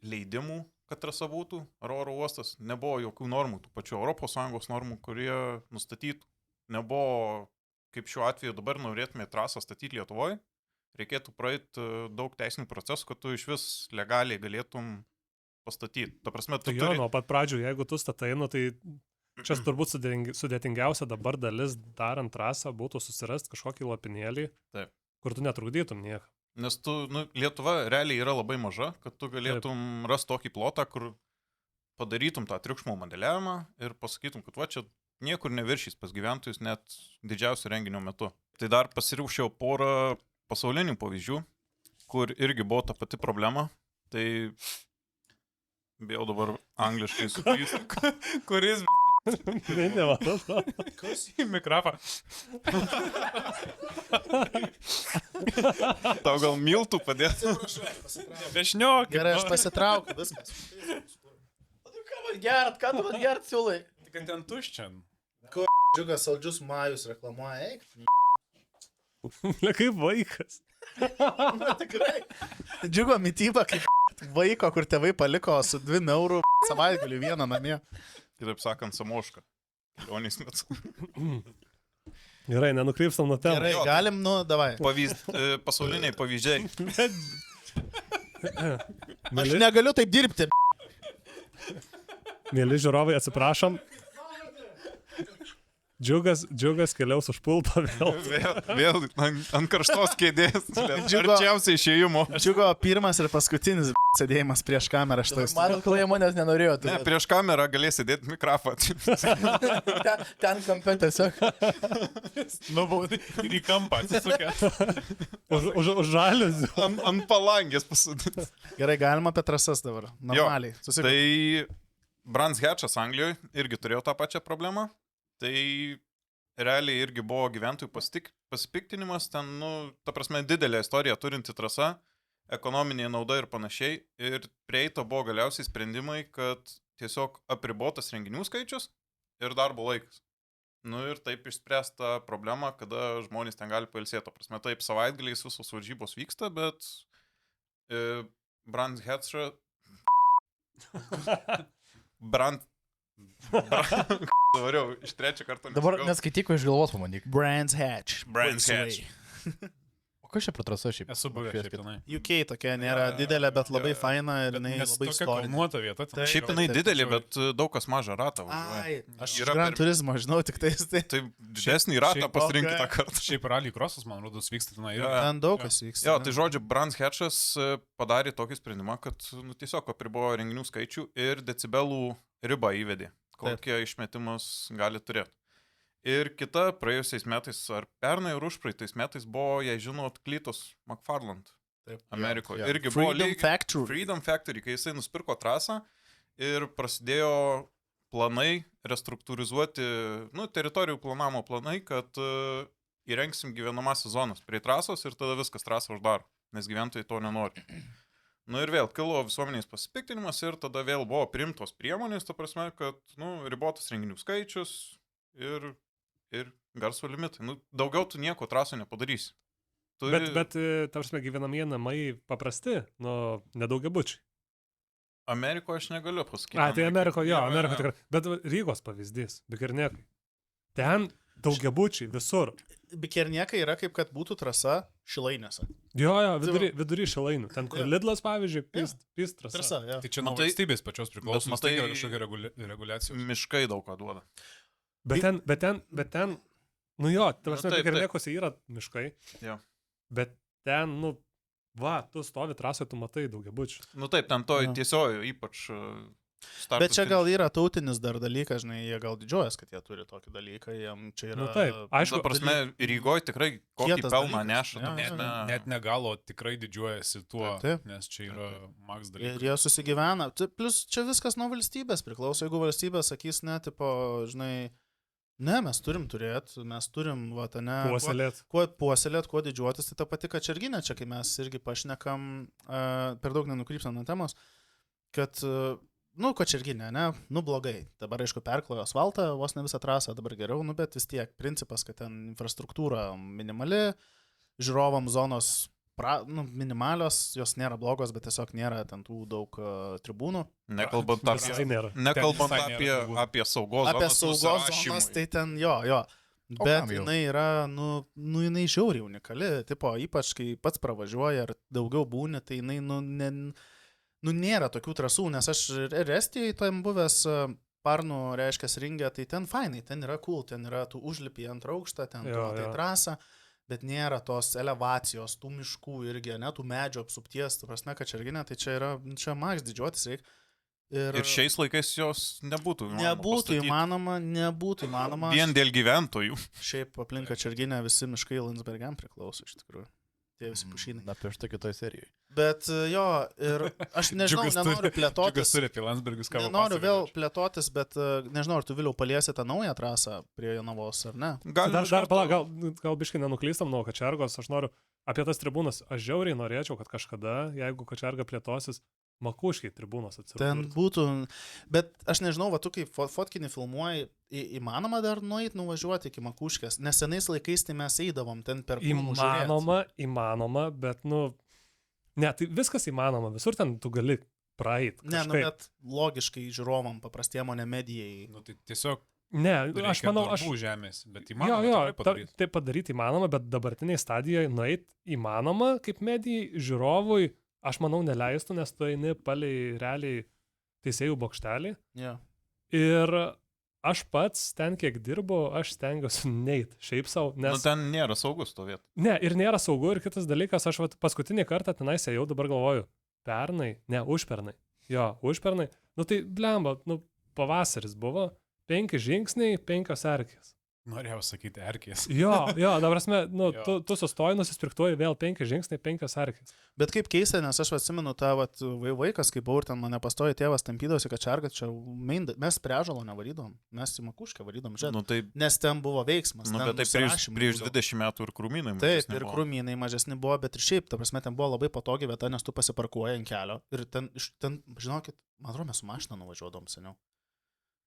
leidimų, kad trasa būtų, ar oro uostas, nebuvo jokių normų, tų pačių ES normų, kurie nustatytų. Nebuvo, kaip šiuo atveju dabar norėtume trasą statyti Lietuvoje, reikėtų praeiti daug teisinių procesų, kad tu iš vis legaliai galėtum pastatyti. Ta prasme, tu turi... nuo pat pradžių, jeigu tu statai, tai čia turbūt sudėtingiausia dabar dalis darant trasą būtų susirasti kažkokį lopinėlį, kur tu netrukdytum nieko. Nes Lietuva realiai yra labai maža, kad tu galėtum rasti tokį plotą, kur padarytum tą triukšmo modeliavimą ir pasakytum, kad čia niekur neviršys pas gyventojus net didžiausio renginio metu. Tai dar pasiriaušiau porą pasaulinių pavyzdžių, kur irgi buvo ta pati problema. Tai bijau dabar angliškai suklysti. Kuris... Kas į mikrofą? Tau gal miltų padėti? Bešniok. Gerai, aš pasitraukiu, viskas. Ką tu man gert siūlai? Tik ten tuščian. Džiugas saldžius majus reklamuoja, eik. Kaip vaikas. Tikrai. Džiugo mityba kaip vaiko, kur tėvai paliko su 2 eurų savaitgalį vieną namie. Kitaip sakant, samoška. Kelionės metu. Gerai, nenukrypstam nuo temų. Gerai, galim, davai. Pasauliniai pavyzdžiai. Aš negaliu taip dirbti. Mėly žiūrovai, atsiprašom. Džiugas keliaus už pulto vėl. Vėl ant karštos kėdės. Arčiausiai išėjimo. Džiugo pirmas ir paskutinis sėdėjimas prieš kamerą šitais. Matot, kol jie manęs nenorėjo. Ne, prieš kamerą galės sėdėti mikrofoną. Ten kampe tiesiog. Nubaudai ir į kampą atsisukęs. Už žalius. Ant palangės pasodinti. Gerai, galima apie trasas dabar. Normaliai. Tai Brands Hatchas Anglijoje irgi turėjo tą pačią problemą. Tai realiai irgi buvo gyventojų pasipiktinimas, ten, ta prasme, didelė istorija turinti trasa, ekonominė nauda ir panašiai. Ir prieita buvo galiausiai sprendimai, kad tiesiog apribotas renginių skaičius ir darbo laikas. Ir taip išspręsta problema, kada žmonės ten gali pailsėti. Ta prasme, taip savaitgaliais visos varžybos vyksta, bet Brands Hatchas... Davariau, iš trečio karto. Dabar neskaityko iš galvos pamandyk. Brands Hatch. Brands Hatch. O kas čia pratrasa šiaip? Esu buvęs šiaip tenai. UK tokia nėra didelė, bet labai faina ir jinai Nes labai tokia istorinė. kalnuota vieta. ten. Šiaip jinai didelė, bet daug kas mažą ratą. Ai, aš Yra Gran per- Turismo žinau tik tais. Tai Tai didesnį ratą Šiaip- pasirinkti tą Okay. kartą. Šiaip rally crossas, man rodos, vyksta tenai. Jo, irgi. ten daug kas vyksta. Jo, tai žodžiu, Brands Hatchas padarė tokį sprendimą, kad tiesiog apribojo renginių skaičių ir decibelų ribą įvedė, kokie išmetimus gali turėti. Ir kita praėjusiais metais, ar pernai ir užpraeitais metais buvo, jei žinot, Cletus McFarland Taip. Amerikoje. Jo. Irgi buvo Freedom Factory. Freedom Factory, kai jisai nusipirko trasą ir prasidėjo planai restruktūrizuoti, teritorijų planavimo planai, kad įrengsim gyvenamasis zonas prie trasos ir tada viskas trasą uždaro, nes gyventojai to nenori. Ir vėl kilo visuomenės pasipiktinimas ir tada vėl buvo priimtos priemonės, ta prasme, kad ribotas renginių skaičius ir garso limitai. Daugiau tu nieko traso nepadarysi. Bet ta prasme, gyvenamieji namai paprasti, nedaugiabučiai. Amerikoje aš negaliu pasakyti. Tai Amerikoje, jo, Jo, Amerikoje jo. tikrai. Bet Rygos pavyzdys, Bikerniekai. Ten daugiabučiai visur. Bikerniekai yra kaip kad būtų trasa Šilainėse. Jo, vidury Šilainių. Ten, kur Jo. Lidlas, pavyzdžiui, pistras. Trasa, jo. Tai čia nuo Matai- valstybės pačios priklauso, bet matai, matai- yra kažkokia reguliacija. Miškai daug ką duoda. Bet ten, nu jo, ta prasme, taip, Bikerniekuose yra miškai. Jo. Bet ten, tu stovi trasoje, tu matai daugiabučių. Taip, ten to Jo. tiesiojo ypač. Bet čia gal yra tautinis dar dalykas, žinai, jie gal didžiuojas, kad jie turi tokį dalyką, jiem čia yra... Taip, aišku, Ta prasme, Rygoje tikrai kokį Kietas pelną dalykas. neša. Jo, ta jo, prasme. Net negalo tikrai didžiuojasi tuo, Taip. nes čia yra maks Ir dalykas. jie susigyvena. Plus čia viskas nuo valstybės priklauso. Jeigu valstybė sakys, ne, tipo, žinai, ne, mes turim turėti, mes turim, va, ne... puoselėt. Kuo puoselėt, kuo didžiuotis, tai ta pati Kačerginė, čia kai mes irgi pašnekam, per daug nenukrypsam nuo temos, kad, Kačerginė, ne, blogai. Dabar, aišku, perklojo asfaltą, vos ne visą trasą, dabar geriau, bet vis tiek principas, kad ten infrastruktūra minimali, žiūrovam zonos minimalios, jos nėra blogos, bet tiesiog nėra ten tų daug tribūnų. Nekalbant Visai nėra. Nekalbant Visai nėra tribūnų. apie saugos Apie zonas saugos nusirašymui. zonas, tai ten jo. O Bet kam jau? jinai yra, jinai žiauriai unikali, tipo, ypač kai pats pravažiuoja ar daugiau būni, tai jinai, nėra tokių trasų, nes aš ir Estijoje tam buvęs Parnų, reiškia, ringė, tai ten fainai, ten yra cool, ten yra tu užlipi į antrą aukštą, ten tu matai trasą, bet nėra tos elevacijos, tų miškų irgi, ne, tų medžio apsupties, tu prasme, Kačerginė, tai čia maks didžiuotis reikia. Ir šiais laikais jos nebūtų Nebūtų įmanoma. Vien dėl gyventojų. Šiaip aplinka Kačerginė visi miškai Landsbergiam priklauso iš tikrųjų. Tie visi pušynai. Na, prieš tai kitoj serijoje. Bet jo, ir aš nežinau, nenoriu plėtotis. Džiugas turi apie Landsbergius, ką Nenoriu vėl plėtotis, bet nežinau, ar tu vėliau paliesi tą naują trasą prie Jonavos, ar ne? Gal biškai nenuklystam nuo Kačergos, aš noriu apie tas tribūnas, aš žiauriai norėčiau, kad kažkada, jeigu Kačerga plėtosis, Makuškiai tribūnos atsirastų. Ten būtų, bet aš nežinau, va tu kaip fotkinį filmuoji, įmanoma dar nuvažiuoti iki Makuškės, nes senais laikais tai mes eidavom ten per kūnų žiūrėt. Įmanoma, bet Ne, tai viskas įmanoma, visur ten tu gali praeit. Ne, nu, kažkaip. bet logiškai žiūrovam, paprastiem, o ne medijai. Nu, tai tiesiog Ne, aš manau, žemės, bet Jo, įmanoma. jo, tikrai padaryt. tai padaryti įmanoma, bet dabartiniai stadijoje nueit įmanoma kaip medijai, žiūrovui, aš manau, neleistų, nes tu eini palei realiai teisėjų bokštelį. Yeah. Ir aš pats ten, kiek dirbu, aš stengiuosi neit šiaip savo, nes... Nu, ten nėra saugus to vietą. Ne, ir nėra saugu, ir kitas dalykas, aš paskutinį kartą tenais ėjau, dabar galvoju, užpernai. Jo, užpernai. Nu tai blemba, pavasaris buvo, 5 žingsniai, 5 erkės. Norėjau sakyti erkės. Jo, dabar prasme, Jo. tu sustoji, nusispirktuoji vėl 5 žingsniai, 5 erkės. Bet kaip keista, nes aš atsimenu tą vaikas, kaip buvau ir ten mane pastojo tėvas tampydavosi, kad čargat čia mes prie Ąžuolo nevarydom, mes į Makuškę varydom, žiūrėt. Nu, tai, Nes ten buvo veiksmas. nu, ten bet tai užsirašymai prieš būdavo. 20 metų ir krūmynai. Taip, mažesni ir buvo. krūmynai mažesni buvo, bet ir šiaip, ta prasme, ten buvo labai patogi vieta, nes tu pasiparkuoji ant kelio. Ir ten, žinokit, man atrodo, mes su mašina nuvažiuodom seniau.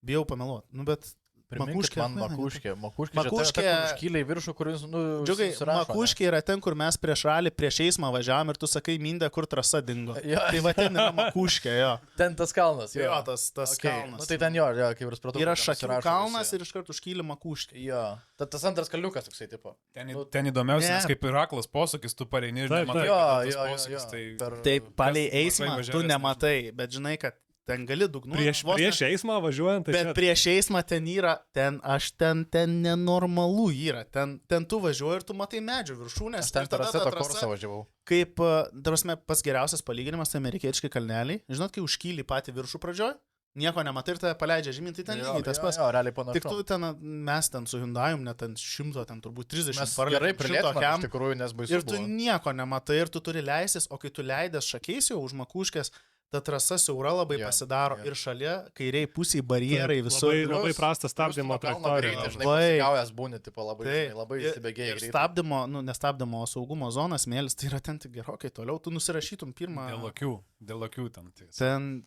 Bijau pameluoti. Nu, bet Priminkit man Makuškė. Makuškė Makuškė- iškyliai viršų, kuris, Džiugai, susirašo, ne? Makuškė yra ten, kur mes prieš ralį, prieš eismą važiavam ir tu sakai, Mindė, kur trasa dingo. Jo. Tai va ten yra Makuškė, jo. Ten tas kalnas, jo. Jo, tas Okay. kalnas. Nu, tai ten jo, kaip ir supratau. Yra ten Šakių susirašo kalnas visi. ir iš karto užkyli Makuškė. Jo. Tas antras kalniukas toksai, tipo. Ten įdomiausia, Ne. nes kaip ir aklas posūkis, tu pareini ir Taip, nematai, Jo, kad tas jo, posūkis, jo. tai... Per- Taip, palei Kas eismą mažai tu važiavęs, nematai, bet žinai, kad ten gali dugnu. Prieš eismą važiuojant, tai Bet prieš eismą ten yra, ten nenormalu yra. Ten tu važiuoji ir tu matai medžių viršūnės. Aš ten ir tada terasę ta to kursą važiavau. Kaip, tarsi, pats geriausias palyginimas, tai amerikiečiai kalneliai. Žinot, kai užkyli patį viršų pradžioj, nieko nematai ir tave paleidžia žemyn, tai ten lygiai tas pats. Jo, realiai panašu. Tik tu ten, mes ten su Hyundai'um, net ten 100, ten turbūt 30 Mes parlėkėm, gerai 100 prilėtėm, kiam. iš tikrųjų, nes baisu Ir tu buvo. nieko nematai ir tu turi leistis, o kai tu leidęs šakiais jau už Makuškės, ta trasa siaura labai Jo, pasidaro jo. ir šalia kairiai pusiai barjerai visur. labai prastas stabdymo trajektorija. Žinai, Labai. pasigavęs būni, tipo, labai, Taip. žinai, labai Ir- įsibėgėjai. Ir greitai. stabdymo, nestabdymo, o saugumo zonas mėlis, tai yra ten tik gerokai toliau, tu nusirašytum pirmą. Dėl akių ten. Tai. Ten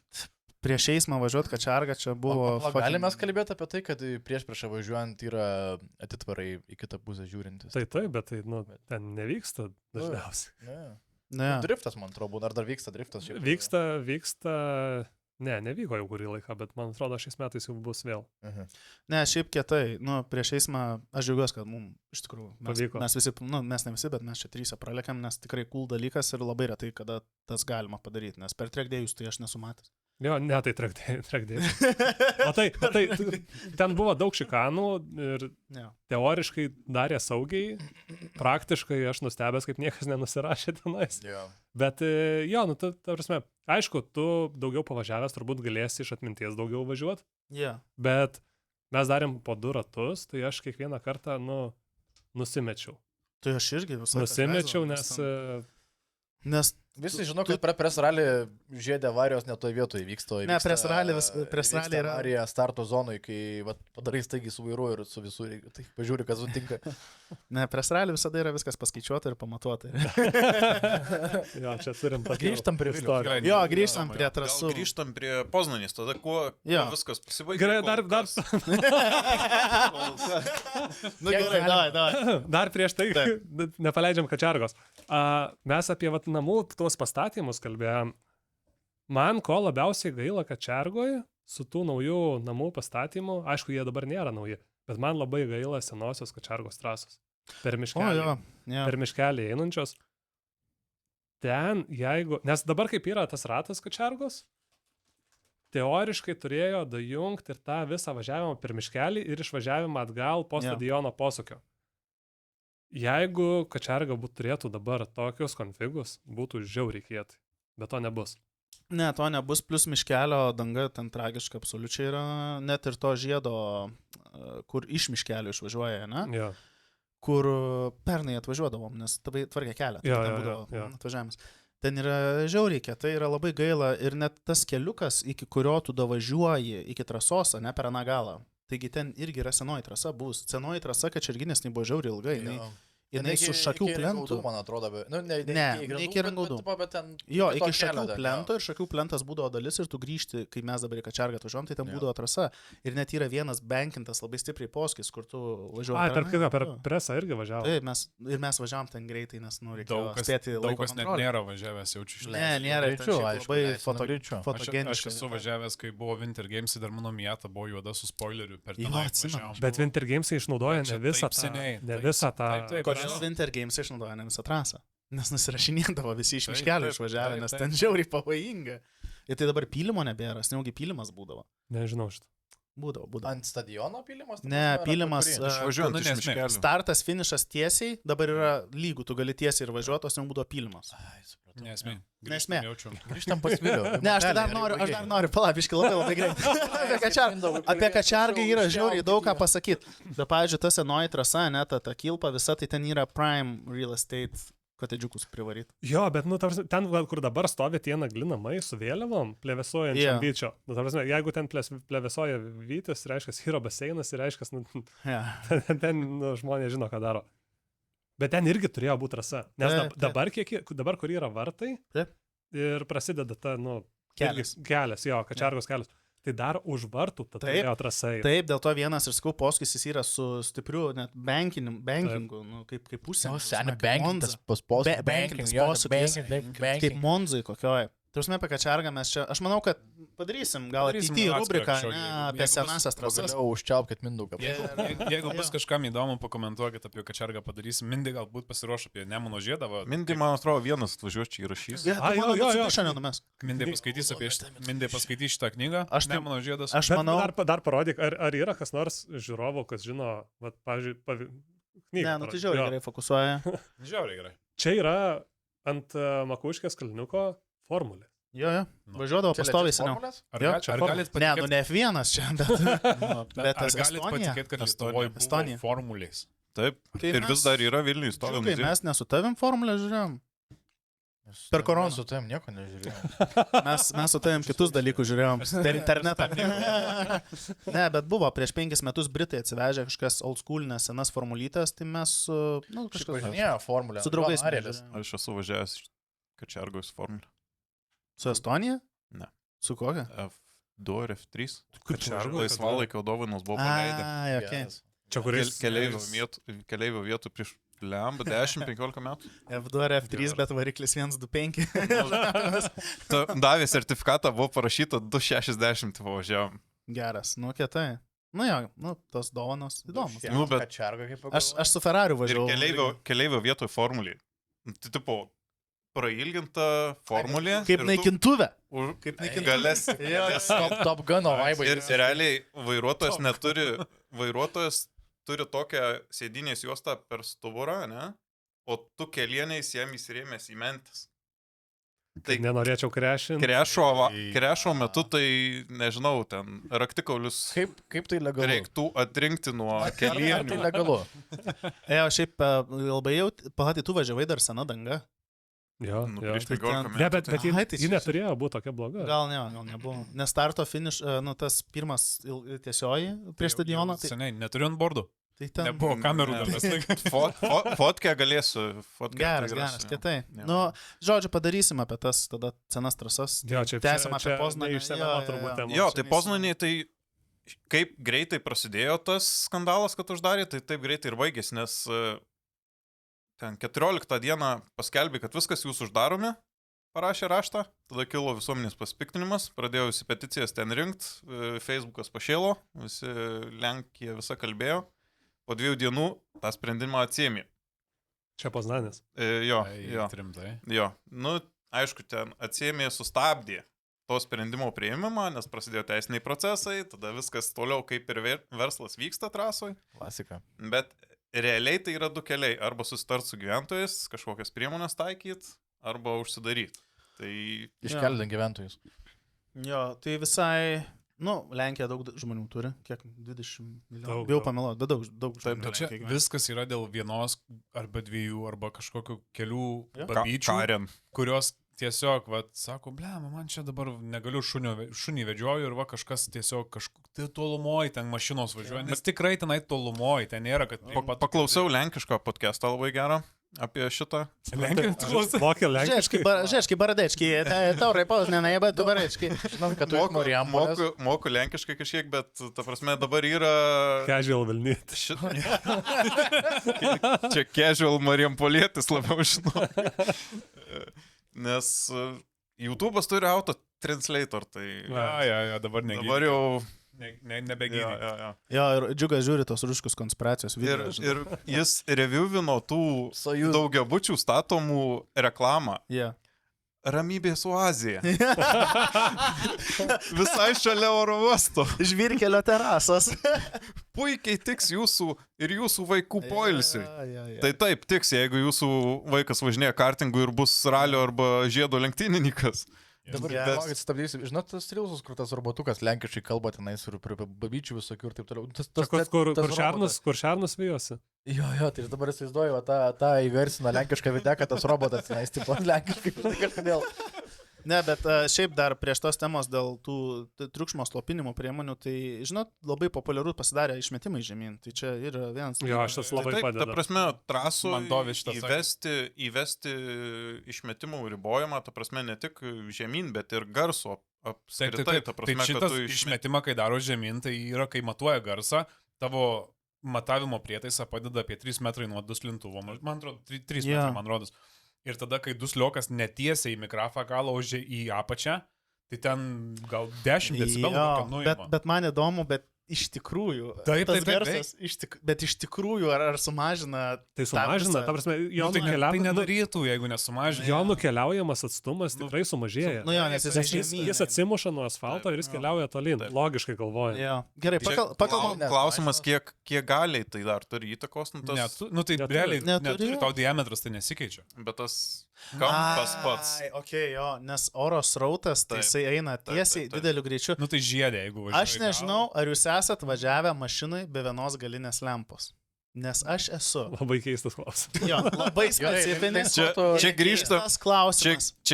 prieš eismą važiuoti Kačargą čia buvo... Galime mes kalbėti apie tai, kad prieš važiuojant yra atitvarai į kitą pusę žiūrintis. Tai taip, bet tai, ten nevyksta dažniausiai. Ne. Ne. Driftas, man atrodo, ar dar vyksta driftas? šiaip? Vyksta, nevyko jau kurį laiką, bet man atrodo, šiais metais jau bus vėl. Mhm. Ne, šiaip kietai, prieš eismą aš džiaugiuosi, kad mums iš tikrųjų Pavyko. mes visi, mes ne visi, bet mes čia 3 pralėkėm, nes tikrai cool dalykas ir labai retai, kada tas galima padaryti, nes per trekdėjus tai aš nesu matęs. Jo, ne, tai trakdėjai. O tai, ten buvo daug šikanų ir Ne. teoriškai darė saugiai, praktiškai aš nustebęs, kaip niekas nenusirašė tenais. Jo. Bet jo, ta prasme, aišku, tu daugiau pavažiavęs turbūt galėsi iš atminties daugiau važiuoti, Yeah. bet mes darėm po 2 ratus, tai aš kiekvieną kartą, nusimečiau. Tai aš irgi visą Nusimečiau, nes Visi žino, kad pres ralį žiedė avarijos ne toje vietoje vyksta. Ne, pres rally yra- Avarija starto zonoje, kai padarai staigi su vairu ir su visų, tai pažiūri, kas nutinka. Ne, pres rally visada yra viskas paskaičiuota ir pamatuota. jo, čia turim tokį Grįžtam prie Vilniaus. istoriją. Jo, grįžtam prie Gal trasų. grįžtam prie Poznanės, tada kuo Jo. viskas pasibaigė. Gerai, kol dar, kas. Nu gerai, davai. dar prieš tai nepaleidžiam Kačargos. Mes apie namų tuos pastatymus kalbėjom. Man ko labiausiai gaila Kačargoje su tų naujų namų pastatymų, aišku, jie dabar nėra nauji, bet man labai gaila senosios Kačargos trasos. Per O, miškelį. jo. Per miškelį einančios. Ten, jeigu... Nes dabar kaip yra tas ratas Kačargos, teoriškai turėjo dajungti ir tą visą važiavimą per miškelį ir išvažiavimą atgal po Jo. stadiono posūkio. Jeigu Kačarga turėtų dabar tokius konfigus, būtų žiauriai kietai, bet to nebus. Ne, to nebus, plus miškelio danga ten tragiška absoliučiai yra, net ir to žiedo, kur iš miškelio išvažiuoja, ne? Jo. Kur pernai atvažiuodavom, nes tabai tvarkė kelią. Jo, ten jo, būdavo jo. atvažiavimas. Ten yra žiauriai, tai yra labai gaila ir net tas keliukas, iki kurio tu davažiuoji, iki trasos, ne per aną galą. Taigi ten irgi yra senoji trasa bus. Senoji trasa, kad Čerginės nebuvo žiauriai ilgai. Jo. jinai su šakių plentu. Man atrodo, Ne, iki Ringaudų. Bet ten... Jo, iki šakių plento ir šakių plentas būdavo dalis ir tu grįžti, kai mes dabar į Kačergą atvažiuojam, tai ten būdavo trasa. Ir net yra vienas bankintas labai stipriai poskis, kur tu važiuoji. Tarp kitko, per presą irgi važiavo. Taip, mes važiavam ten greitai, nes reikėjo spėti daug laiko kas net kontrolę. nėra važiavęs, jaučiu iš Ne, nėra. Labai Aš fotogeniškai. esu važiavęs, kai buvo Winter Games, dar mano Miata buvo juoda su spoileriu per Jo, tenai atsimenu. važiavom. Bet Winter Games išnaudoja Čia ne visą taip tą. seniai, Ne taip, visą tą. taip, Kodėl Winter Games išnaudoja ne visą trasą? Nes nusirašinėdavo visi iš Taip, miškelio taip, išvažiavę, taip, nes taip. ten žiauriai pavojinga. Ir tai dabar pylimo nebėra, sniaugi pylimas būdavo. Nežinau šitą. Būdavo. Ant stadiono pylimas? Ne, pylimas. Išvažiuojant iš nesmė. miškelio. Startas, finišas tiesiai, dabar yra lygų, tu gali tiesiai ir važiuoti, o ten būdavo pylimas. Ai, supratau. Nesmė. Nesmė. Grįžtam pas Vilių. Ne, aš dar noriu, palabiškai labai greitai. Apie Kačergą yra žiauriai daug ką pasakyti. Bet, pavyzdžiui, ta senoji trasa, ne, ta kilpa visa, tai ten yra prime real estate kotedžiukus privaryti. Jo, bet, ten, kur dabar stovi tie nagli namai su vėliavom, plevėsuojančiam vyčio. Jeigu ten plevėsuoja vytis, reiškia, yra baseinas ir reiškia, ten žmonės žino, ką daro. Bet ten irgi turėjo būti trasa. Nes dabar, kur yra vartai, ir prasideda ta, kelias, jo, Kačergos kelias. Tai dar už vartų ta turėjo trasa. Taip, dėl to vienas ir skau poskis jis yra su stipriu net bankingu, kaip pusė. O, seniai, bankingas kaip Monzai kokioj. Turime apie Kačergą mes čia, aš manau, kad padarysim gal ateityje rubriką apie senasias trasas. Užčiaupkit Mindaugą. Jeigu bus kažkam įdomu, pakomentuokit apie Kačergą padarysim. Mindai galbūt pasiruoš apie Nemuno žiedą. Mindai, man atrodo, vienas atvažiuos čia įrašys. Mindai paskaitys šitą knygą. Nemuno žiedas. Aš manau, dar parodyk, ar yra kas nors žiūrovų, kas žino, pavyzdžiui, knygą. Ne, tai žiauriai gerai fokusuoja. Žiauriai gerai. Čia yra ant Makuškės kalniuko formulė. Jo, važiuodavo pastoviai seniau. Ar galit patikėti? Ne, ne F1 čia, bet ar galit patikėti, kad Lietuvoje buvo formulės? Taip, ir vis dar yra Vilniuje stovi. Mes nesu tavim formulę žiūrėjom. Per koroną. Su tavim nieko nežiūrėjom. Mes su tavim kitus dalykus žiūrėjom. Per internetą. Ne, bet buvo prieš 5 metus Britai atsivežė kažkas old schoolinės senas formulytės, tai mes kažkas važinėjo formulę. Su draugais. Aš esu važiavęs Kačergos formulę. Su Estonija? Ne. Su kokia? F2 ar F3. Kačergos laisvalaikio dovanos buvo paleidę. Okay. Čia kuris keleivio vietų prieš lemba 10-15 metų. F2 ar F3, bet variklis 125. Davė sertifikatą, buvo parašyta 260 važiavom. Geras, kietai. Tos dovanos įdomus. Aš su Ferrariu važiavau. Ir keleivio vietoj formuliai. Tai tipo, prailginta formulė. Kaip naikintuvė. Kaip naikintuvės. Top Gun'o vaibai. Ir realiai vairuotojas turi tokią sėdinės juostą per stuburą, ne? O tu kelieniais jam įsirėmės į mentis. Tai nenorėčiau krešinti. Krešo metu tai, nežinau, ten raktikaulius. Kaip tai legalu? Reiktų atrinkti nuo kelienių. Tai legalu. Šiaip labai jau, pahatai, tu važiavai dar sena danga. Jo. Prieš 15 metų. Ne, bet ji neturėjo būti tokia bloga. Gal nebuvo. Nes starto finish, tas pirmas tiesioji prieš stadioną. Seniai, neturiu ant bordų. Tai ten nebuvo kamerų dar. Fotkę galėsiu. Geras, kietai. Žodžiu, padarysim apie tas tada senas trasas. Jo, čia tęsim apie Poznanį. Jo, tai Poznanį, tai kaip greitai prasidėjo tas skandalas, kad uždarė, tai taip greitai ir baigėsi, nes ten 14 dieną paskelbė, kad viskas jūs uždaromi, parašė raštą, tada kilo visuomenės pasipiktinimas, pradėjo visi peticijas ten rinkt, Facebookas pašėlo, visi Lenkija visa kalbėjo, po 2 dienų tą sprendimą atsiėmė. Čia Poznanis. Jo. Rimtai. Jo, aišku, ten atsiėmė, sustabdė to sprendimo priėmimą, nes prasidėjo teisiniai procesai, tada viskas toliau kaip ir verslas vyksta trasoj. Klasika. Bet realiai tai yra 2 keliai. Arba susitart su gyventojais, kažkokias priemonės taikyt, arba užsidaryt. Tai... Iškeldant gyventojus. Jo, tai visai... Lenkija daug žmonių turi. Kiek? 20 milijonų. Bijau pameluoti, bet daug žmonių. Bet čia viskas yra dėl vienos arba 2 arba kažkokių kelių babyčių, kurios tiesiog, sako, man čia dabar negaliu šunį vedžioju ir kažkas tiesiog tai tolumoji ten mašinos važiuoja, nes tikrai tenai tolumoji, ten nėra, kad... Paklausiau lenkiško podcast'o labai gerą apie šitą. Mokia lenkiškai. Žeški, baradečki, taurai poznenai, bet tu baradečki. Žinau, kad tu Marijampolės. Moku lenkiškai kažkiek, bet ta prasme dabar yra... Casual Vilnyt. Čia casual Marijampolietis labiau žinau. Nes YouTube'as turi auto translator, tai... Ja, dabar negydė. Dabar jau... Nebegydė. Jo, ir Džiugas žiūri tos ruškus konspiracijos video. Ir jis reviewino tų daugiabučių statomų reklamą. Yeah. Ramybės oazija. Visai šalia oro uosto. Žvyrkelio terasas. Puikiai tiks jūsų ir jūsų vaikų poilsiui. Ja. Tai taip tiks, jeigu jūsų vaikas važinėja kartingu ir bus ralio arba žiedo lenktynininkas. Dabar stabdysiu, žinot, tas trilsus, kur tas robotukas lenkiškai kalba tenais ir babyčių visokių ir taip toliau. Kur šarnus vijosi? Jo, tai aš dabar įsivaizduoju, tą įgarsino lenkišką video, kad tas robotas tenais taip pat lenkiškai kažkodėl. Ne, bet šiaip dar prieš tos temos dėl tų triukšmo slopinimo priemonių, tai, žinot, labai populiaru pasidarė išmetimai žemyn. Tai čia yra vienas... Jo, šitas labai padeda. Ta prasme, trasų įvesti išmetimų ribojimą, ta prasme, ne tik žemyn, bet ir garso apskritai. Tai šitas išmetimą, kai daro žemyn, tai yra, kai matuoja garsą, tavo matavimo prietaisą padeda apie 3 metrai nuo duslintuvo. Man atrodo, 3 metrai, man rodos. Ir tada, kai dusliokas netiesiai į mikrofą galą, o į apačią, tai ten gal 10 decibelų nuima. Bet man įdomu, bet iš tikrųjų, taip, garsas, bet iš tikrųjų, ar sumažina... Tai sumažina, ta prasme, jo tai nedarytų, jeigu nesumažina. Jo nukeliaujamas atstumas tikrai sumažėja. Nu jo, nes jis atsimuša nuo asfalto ir jis keliauja tolyn, logiškai galvoja. Jo. Gerai, pakalbam. Klausimas, kiek galiai tai dar turi įtakos? Nu tai realiai neturi, tau diametras tai nesikeičia. Bet tas kampas pats. Okay, jo, nes oro srautas, tai jisai eina tiesiai dideliu greičiu. Nu tai žiedė, jeigu važiuoji. Aš nežinau, ar jūs esat važiavę mašinai be vienos galinės lempos. Nes aš esu. Labai keistas klausimas. Jo, labai specifinis. Čia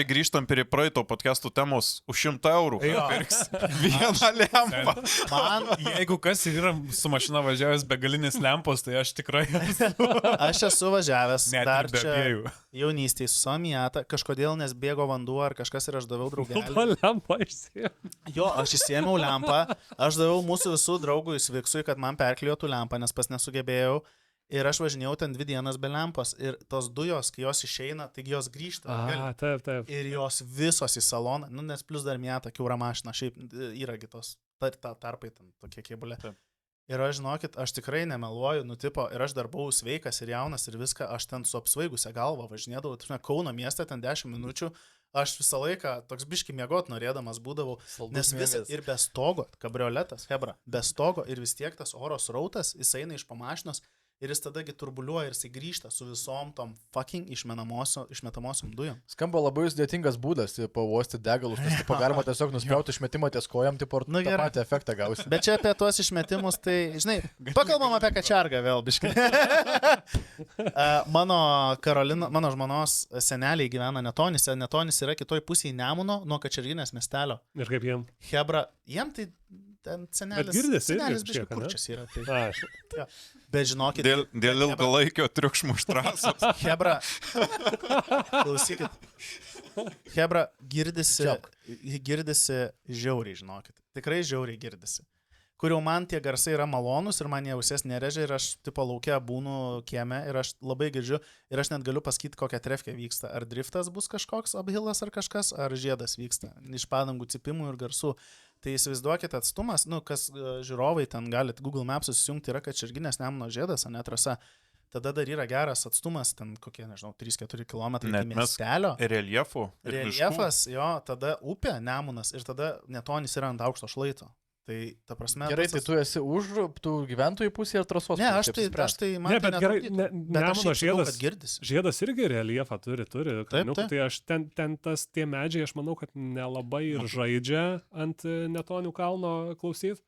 grįžtam prie praeito podcastų temos už 100 eurų. Pirks vieną lempą. Man, jeigu kas yra su mašina važiavęs be galinės lempos, tai aš tikrai esu. Aš esu važiavęs dar čia jaunystėje su Miata, kažkodėl nes bėgo vanduo ar kažkas ir aš daviau draugelį. To lempą išsiėmiau. Jo, aš išsiėmiau lempą, aš daviau mūsų visų draugų Sviksui, kad man perklijuotų lempą, nes pas nesugebėjau. Ir aš važinėjau ten 2 dienas be lempos ir tos dujos, kai jos išeina, taigi jos grįžta. Taip. Ir jos visos į saloną, nu nes plus dar Miata kiaura mašina, šiaip yragi tos tarpai ten tokie kėbulė. Ir aš žinokit, aš tikrai nemeluoju, nutipo, ir aš dar buvau sveikas ir jaunas ir viską, aš ten su apsvaigusią galvą važinėdavau, Kauno mieste ten 10 minučių, aš visą laiką toks biški miegot norėdamas būdavau, nes visas ir be stogo, kabrioletas, hebra, be stogo ir vis tiek tas oro srautas, jis eina iš pamašinos. Ir jis tadagi turbuliuoja ir jis grįžta su visom tom fucking išmetamosiom dujom. Skamba labai sudėtingas būdas, pavosti degalus, nes galima tiesiog nuspjauti išmetimą ties kojam, tipo ir tą patį efektą gausi. Bet čia apie tuos išmetimus, tai, žinai, pakalbam apie kačargą vėl, biškai. Mano žmonos seneliai gyvena Netonise, Netonis yra kitoj pusėje Nemuno nuo Kačerginės miestelio. Ir kaip jiem? Hebra, jiem tai... Ten senelis biškai kurčias yra. Tai, bet žinokit... Dėl ilgalaikio triukšmų iš trasos. Hebra, klausykit. Hebra, girdisi žiauriai, žinokit. Tikrai žiauriai girdisi. Kur jau man tie garsai yra malonus ir man jie ausies nerežia ir aš tipo laukia būnu kieme ir aš labai girdžiu ir aš net galiu pasakyti, kokia trefkė vyksta. Ar driftas bus kažkoks, uphilas ar kažkas, ar žiedas vyksta. Iš padangų cipimų ir garsų. Tai įsivaizduokite atstumas, kas žiūrovai ten galit Google Maps susijungti, yra Kačerginės Nemuno žiedas, ne trasa. Tada dar yra geras atstumas, ten kokie, nežinau, 3-4 km iki miestelio. Reljefas, jo, tada upė, Nemunas ir tada Netonis yra ant aukšto šlaito. Tai ta prasme... Gerai, tai tu esi už tų gyventojų pusėje ar trasos pusėje? Ne, aš tai man bet gerai, Nemuno žiedas. Žiedas irgi reljefą turi. Kalniukų, tai aš ten tie medžiai, aš manau, kad nelabai ir žaidžia ant Netonių kalno klausyti.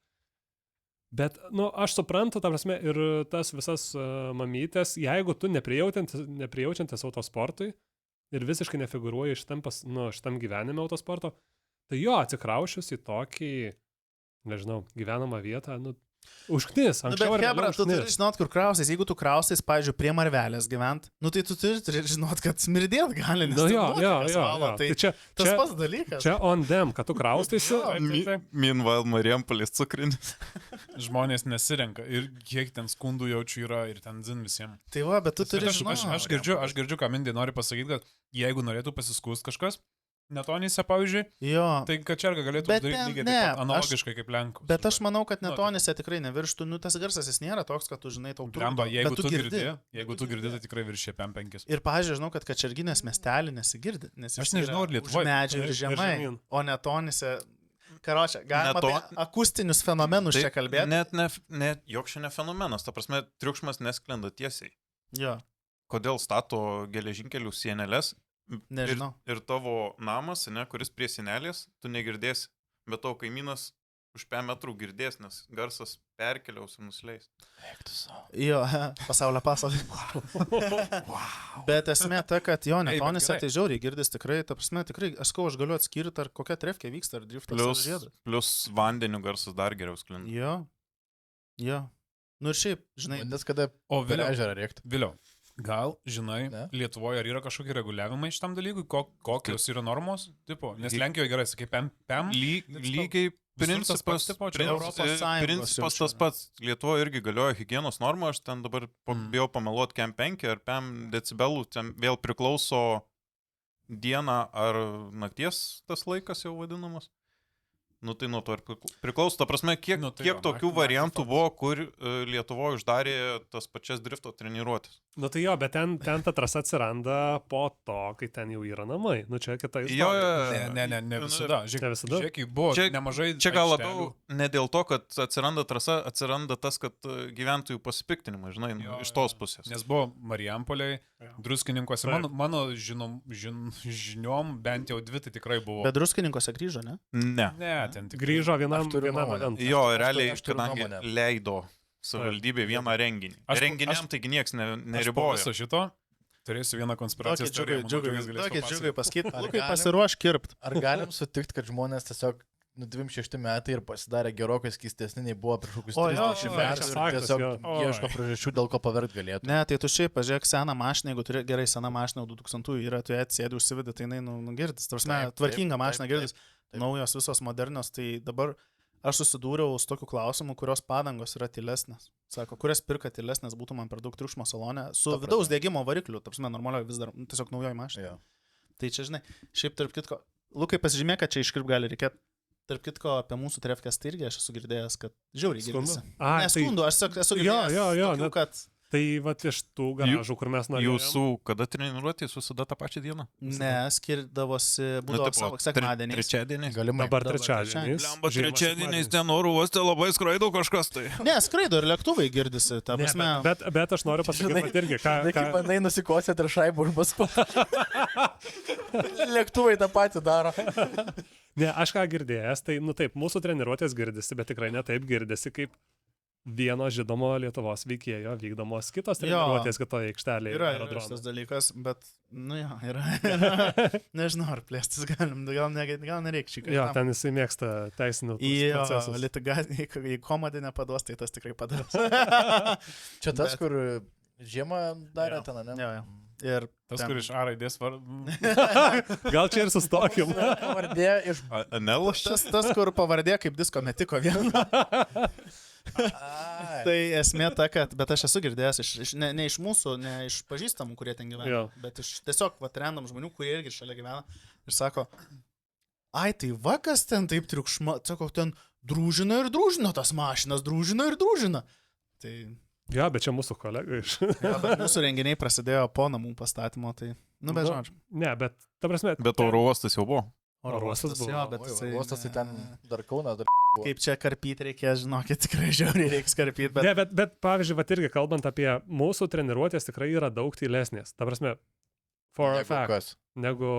Bet, aš suprantu, ta prasme, ir tas visas mamytės, jeigu tu neprijaučiantis autosportui ir visiškai nefigūruoji šitam gyvenime autosporto, tai jo, atsikraušius į tokį nežinau, gyvenamą vietą, nu, užknis, Nu, anksčiau bet ar Hebra, vėliau tu turi užknis. žinot, kur krausis. Jeigu tu krausis, pavyzdžiui, prie Marvelės gyvent, nu tai tu turi žinot, kad smirdėt gali. nes Nu, ten jo. nuotekas valo, Tai Tai čia, tas čia, pats dalykas. čia on them, kad tu kraustysi. Meanwhile, Marijampolės cukrinis. Žmonės nesirenka ir kiek ten skundų jaučiu yra ir ten zin visiems. Tai va, bet tu turi Aš, žinot. aš girdžiu, ką Mindė nori pasakyti, kad jeigu norėtų pasiskūst kažkas, netonyse pavyzdžiui, Jo. tai Kačerga galėtų Bet daryti ten- lygiai ne, taip pat analogiškai kaip Lenkų. Bet aš manau, kad netonise tikrai nevirštų, nu tas garsas jis nėra toks, kad tu žinai tau Blemba, trukdo, jeigu bet tu girdi, tai tikrai viršė PM5. Ir, pažiūrėjau, žinau, kad Kačerginės miestelį nesigirdi, nes Aš jis nežinau, yra ar Lietuvoj. už medžių ir Ir žemai, žemyn. o netonise. Karočią, galima Neto- apie akustinius fenomenus čia kalbėti. Net joks čia ne fenomenas, ta prasme, triukšmas nesklenda tiesiai. Jo, Kodėl stato geležinkelių sienelės nežinau. ir tavo namas, ne, kuris prie sienelės, tu negirdėsi, bet tavo kaimynas už 5 metrų girdės, nes garsas perkeliaus ir nusileis. Jo, pasaulio pasaulyje. Bet esmė ta, kad jo, bet netonise gerai. tai žiauriai girdis tikrai, ta prasme, tikrai, aš sakau, aš galiu atskirti, ar kokia trefkė vyksta, ar driftas, ar žiedas. Plus vandeniu garsas dar geriau sklinda. Jo, jo. Nu ir šiaip, žinai, Vandens kada O per vėliau, ežerą rėkti. vėliau. Gal, žinai, Ne? Lietuvoje ar yra kažkokie reguliavimai šitam dalykui, kokios yra normos, tipo, nes Ly- Lenkijoje gerai, sakai, PM, Lygiai Visur tas pats, principas, tipo, čia princi- Europos Sąjungos principas jau tas čia. pats. Lietuvoje irgi galioja hygienos norma, aš ten dabar bijau pameluoti kem 5 ar 5 decibelų, ten vėl priklauso diena ar nakties tas laikas jau vadinamas. Nu tai nuo to ir priklauso. Ta prasme, kiek, Nu, tai kiek va, tokių naktį variantų faktas. buvo, kur Lietuvoje uždarė tas pačias drifto treniruotės. Nu tai jo, bet ten ta trasa atsiranda po to, kai ten jau yra namai. Nu čia kita Jo, Ne Nu, visada. Ne visada? Žiūrėk, buvo Čia- nemažai. Čia gal aikštelių. labiau ne dėl to, kad atsiranda trasa, atsiranda tas, kad gyventojų pasipiktinimas, žinai, Jo, iš tos pusės. Nes buvo Marijampoliai, Jo. Druskininkuose. Taip. Mano žiniom bent jau 2 tai tikrai buvo. bet druskininkose grįžo, ne? Ne. Ne, ten tik grįžo vienam Aš turiu nuomonę. eventui. Jo, Aš realiai, aš turiu kadangi nuomonę. leido savivaldybė vieną renginį. Aš- Renginiam aš- taigi niekas Po neribojo. viso šito turėsiu vieną konspiracijos teoriją. Manau, Džiugas galės Tokį papasakot. džiugai pasakyti. Ar Lukai, galim? pasiruoš kirpt. Ar galim sutikti, kad žmonės tiesiog 26 metai ir pasidarė gerokai skistesni nei buvo prieš kokius O, jo, 30 jo, metų čia ir faktas, tiesiog jo. ieško priežasčių, dėl ko pavergt galėtų. Ne, tai tu šiaip pažiūrėk seną mašiną, jeigu turi gerai seną mašiną, 2000 yra, tu ją atsėdi, užsivedė, tai jinai nugirdis. Tarsi, Taip, tvarkinga taip, mašina taip, girdis. taip. Naujos visos modernios, tai dabar aš susidūriau su tokiu klausimu, kurios padangos yra tylesnės. Sako, kurias pirka tylesnės, būtų man per daug triukšmo salone su Ta vidaus prasme. degimo varikliu, tarsi normalioje vis dar tiesiog naujoji mašina. Jo. Tai čia, žinai, šiaip tarp kitko, Lukai pasižymė, kad čia iškirp gali reikėti. Tarp kitko, apie mūsų trefkės tai irgi aš esu girdėjęs, kad žiauriai girdisi. Ai, tai, Neskundų, aš esu Jo, girdėjęs, jo, tokių, net- kad tai va iš tų garažų, kur mes norėjome. Jūsų kada treniruotės visada tą pačią dieną? ne, skirdavosi, būdavo savo sekmadieniais. Trečiadienį. Galimai. Dabar Dabar trečiadienis. Lemba žiemą trečiadieniais sekmadienis. ten oro uoste labai skraido kažkas tai. Ne, skraido ir lėktuvai girdisi, ta Ne, prasme. bet aš noriu pasakyti, Žinai, kad irgi, ką, Tai kaip ką, manai nusikosėt ir šaibų ir paskui. Lėktuvai tą patį daro. ne, aš ką girdėjęs, tai, nu taip, mūsų treniruotės girdisi, bet tikrai ne taip girdisi, kaip vieno žinomo Lietuvos veikėjo vykdomos kitos Jo. treniruotės kitoje aikštelėje. Yra aerodrome. šitas dalykas, bet, nu jo, yra. Nežinau, ar plėstis galim, gal nereikia šį Jo, kartą. ten jisai mėgsta teisinių procesų. Į komadį nepaduos, tai tas tikrai padarys. Čia tas, Bet- kur žiemą darė Jo. ten, ne? Jo, jo. Ir Tas, ten- kur iš A raidės var... Gal čia ir sustokim. Pavardė iš... Anelas čia? tas, kur pavardė kaip disko metiko vieno. Ai. Tai esmė ta, kad, bet aš esu girdėjęs, ne iš mūsų, ne iš pažįstamų, kurie ten gyvena, Jo. bet iš tiesiog random žmonių, kurie irgi šalia gyvena ir sako, ai tai va kas ten taip triukšma, sako, ten drūžina ir drūžina tas mašinas, drūžina ir drūžina. Tai Jo, bet čia mūsų kolega iš. ja, bet mūsų renginiai prasidėjo po namų pastatymo, tai, nu bet Nu, žodžiu. Ne, bet, ta prasme. Bet oro uostas jau buvo. Oro uostas buvo. Jo, bet Oi, jisai... uostas tai ten dar Kaunas, dar... Kaip čia karpyti reikės, žinokit, tikrai žiauriai reiks karpyti, bet... Ne, bet pavyzdžiui, va irgi kalbant apie mūsų treniruotės tikrai yra daug tylesnės. Ta prasme, for a Negu fact, kas. negu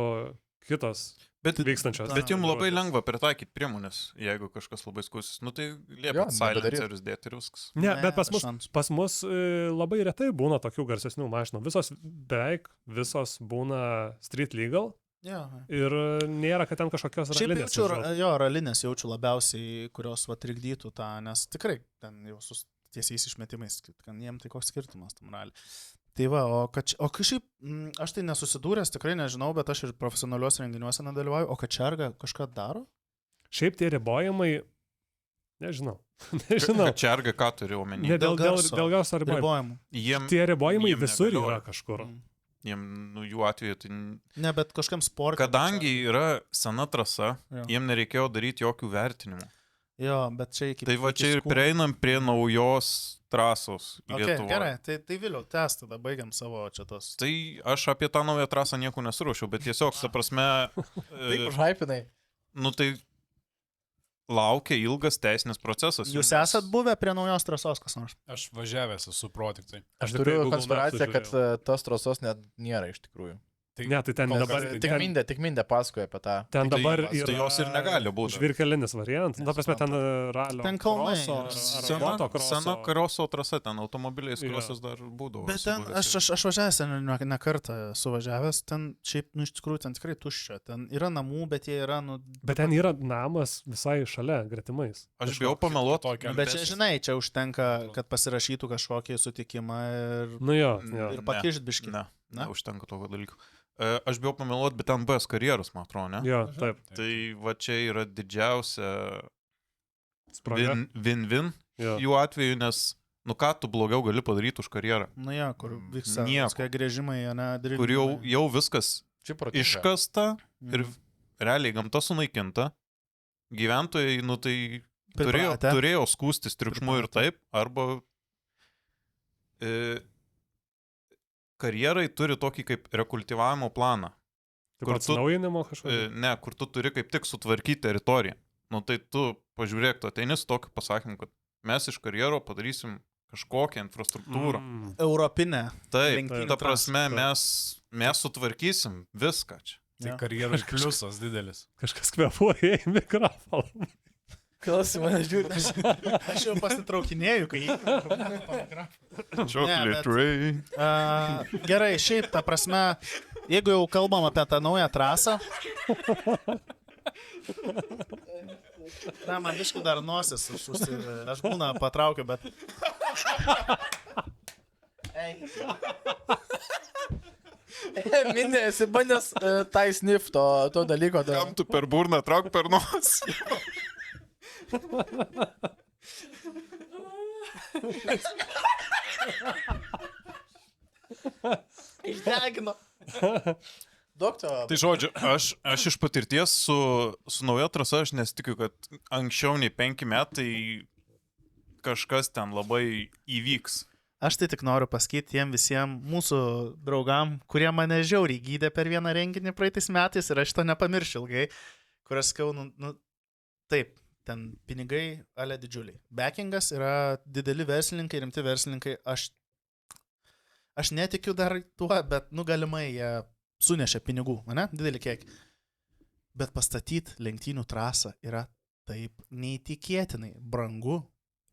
kitos Bet, vykstančios. bet jums labai treniruotės. lengva pritaikyti priemonės, jeigu kažkas labai skusis. Nu tai Jo, liepia nebedaryt. silencerius dėti ir viskas. Ne, bet šansų. pas mus labai retai būna tokių garsesnių mašinų. Beveik visos būna street legal, Jo. Ir nėra, kad ten kažkokios Šiaip ralinės. jaučiu, važiuotų. jo, ralinės jaučiu labiausiai, kurios va trikdytų tą, nes tikrai ten jau su tiesiais išmetimais, kad jiem tai koks skirtumas tam raliui. Tai va, o kažkaip, aš tai nesusidūręs, tikrai nežinau, bet aš ir profesionaliuose renginiuose nedalyvauju, o kačerga kažką daro? Šiaip tie ribojimai, nežinau. Nežinau. Kačerga, ką turi omeny? Ne, dėl garso garso ribojimų. Ribojimų. Jiem, Tie ribojimai jiem visur negalioja. yra kažkur. jų atveju tai... Ne, bet kažkam sportui. Kadangi yra sena trasa, Jo. jiem nereikėjo daryti jokių vertinimų. Jo, bet čia iki... Tai va čia ir prieinam prie naujos trasos Lietuvoje. Gerai, tai vėliau, tęs tada, baigiam savo čia tos... Tai aš apie tą naują trasą nieko nesuruošiau, bet tiesiog, ta prasme, Taip, užhypinai. nu tai laukia ilgas teisinis procesas. Jūs esat buvę prie naujos trasos kas nors? Aš važiavęs esu pro tik tai. Aš Tikrai turiu Google konspiraciją, Maps'ą kad tos trasos net nėra iš tikrųjų. Ne, tai ten kol dabar... kas Tik mindė pasakoja apie tą. Ten Tai- dabar tai yra... jos ir negali būti. Žvirkelinis variantas. Ta prasme, ten ralio. Ten kalnai kroso yra. ar Sena motokroso. karoso trasa, ten automobiliais Jo. krosas dar būdavo. Bet ten, aš važiavęs, ne kartą suvažiavęs, ten šiaip, nu iš tikrųjų, ten tikrai tuščia. Ten yra namų, bet jie yra, nu... Bet ten yra namas visai šalia, gretimais. Aš bijau pameluoti. Tokia- Bet čia, žinai, čia užtenka, kad pasirašytų kažkokį sutikimą Nu jo, jo. ir pakišt biškį. Ne, Ne? neužtenka tokio dalyko. Aš bijau pameluoti, bet ten BS karjeros, man atrodo, ne? Jo, taip. Tai va čia yra didžiausia Spraga. win-win Jo. jų atveju, nes, nu ką tu blogiau gali padaryti už karjerą, Nu jo, kur vyksta Nieko. viskai grėžimai, ne, drilai. kur jau viskas Čia protinga. iškasta ir Mhm. realiai gamta sunaikinta, gyventojai, nu tai Pripratę. turėjo skūstis triukšmu ir taip, arba karjerai turi tokį kaip rekultivavimo planą. Taip Kur pat tu- naujinimo kažkokio. Ne, kur tu turi kaip tik sutvarkyti teritoriją. Nu tai tu pažiūrėk, tu ateini su tokiu pasakymu, kad mes iš karjero padarysim kažkokią infrastruktūrą. Europinė. Taip, lenktynių ta prasme, trasą. mes sutvarkysim viską čia. Tai Jo. karjeros pliusas didelis. Kažkas kvepuoja į mikrofoną. Klausimą nežiūrė. Aš jau pasitraukinėjau, kai... Chocolate bet- Ray. Gerai, šiaip, ta prasme, jeigu jau kalbam apie tą naują trasą... Na, man biškai dar nosis, aš būna patraukiu, bet... Mindė, esi bandęs tai snif to dalyko. Kam tu per burną trauk per nosį? Išdegino. Doktor. Tai žodžiu, aš iš patirties su nauja trasa, aš nesitikiu, kad anksčiau nei 5 metai kažkas ten labai įvyks. Aš tai tik noriu pasakyti tiem visiems mūsų draugam, kurie mane žiauriai gydė per vieną renginį praeitais metais ir aš to nepamiršiu ilgai, kur aš skau, taip, ten pinigai ale didžiuliai. Backingas yra dideli verslininkai, rimti verslininkai, aš netikiu dar tuo, bet galimai jie sunešė pinigų, ne, didelį kiekį. Bet pastatyti lenktynių trasą yra taip neįtikėtinai brangu.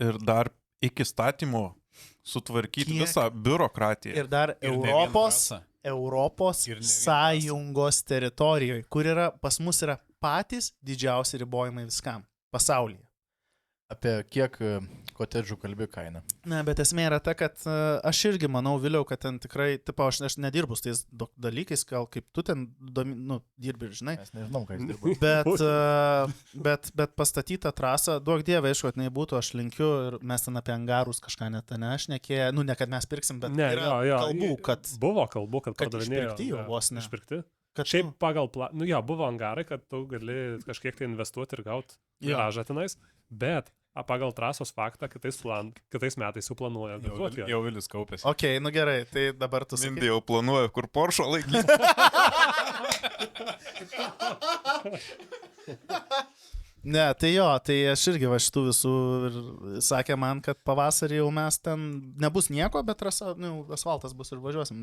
Ir dar iki statymo sutvarkyti Kiek? visą biurokratiją. Ir dar Ir ne vien Europos trasa. Ir ne vien Sąjungos teritorijoje, kur yra, pas mus yra patys didžiausi ribojimai viskam pasaulyje. Apie kiek kotedžų kalbi kaina. Ne, bet esmė yra ta, kad aš irgi manau, Viliau, kad ten tikrai, tipo, aš nedirbu su tais dalykais, gal kaip tu ten dirbi, žinai. Mes nežinom, ką jis dirba. Bet pastatyta trasa, duok dievą, aišku, kad nebūtų, aš linkiu ir mes ten apie angarus kažką net nešnekėję, ne kad mes pirksim, bet Ne, yra jo. kalbų, kad Buvo kalbų, kad kad pardavinėjo. išpirkti jau jo, vos ne. Išpirkti. kad Šiaip pagal planą, nu jo, buvo angarai, kad tu gali kažkiek tai investuoti ir gauti Jo. gražą tenais, bet pagal trasos faktą kitais metais jau planuoja organizuoti. jo. Jau Vilis kaupėsi. Ok, gerai, tai dabar tu Mindė sakai. jau planuoja, kur Porsche laikyti. Ne, tai jo, tai aš irgi va šitų visų ir sakė man, kad pavasarį jau mes ten nebus nieko, bet trasa, asfaltas bus ir važiuosim.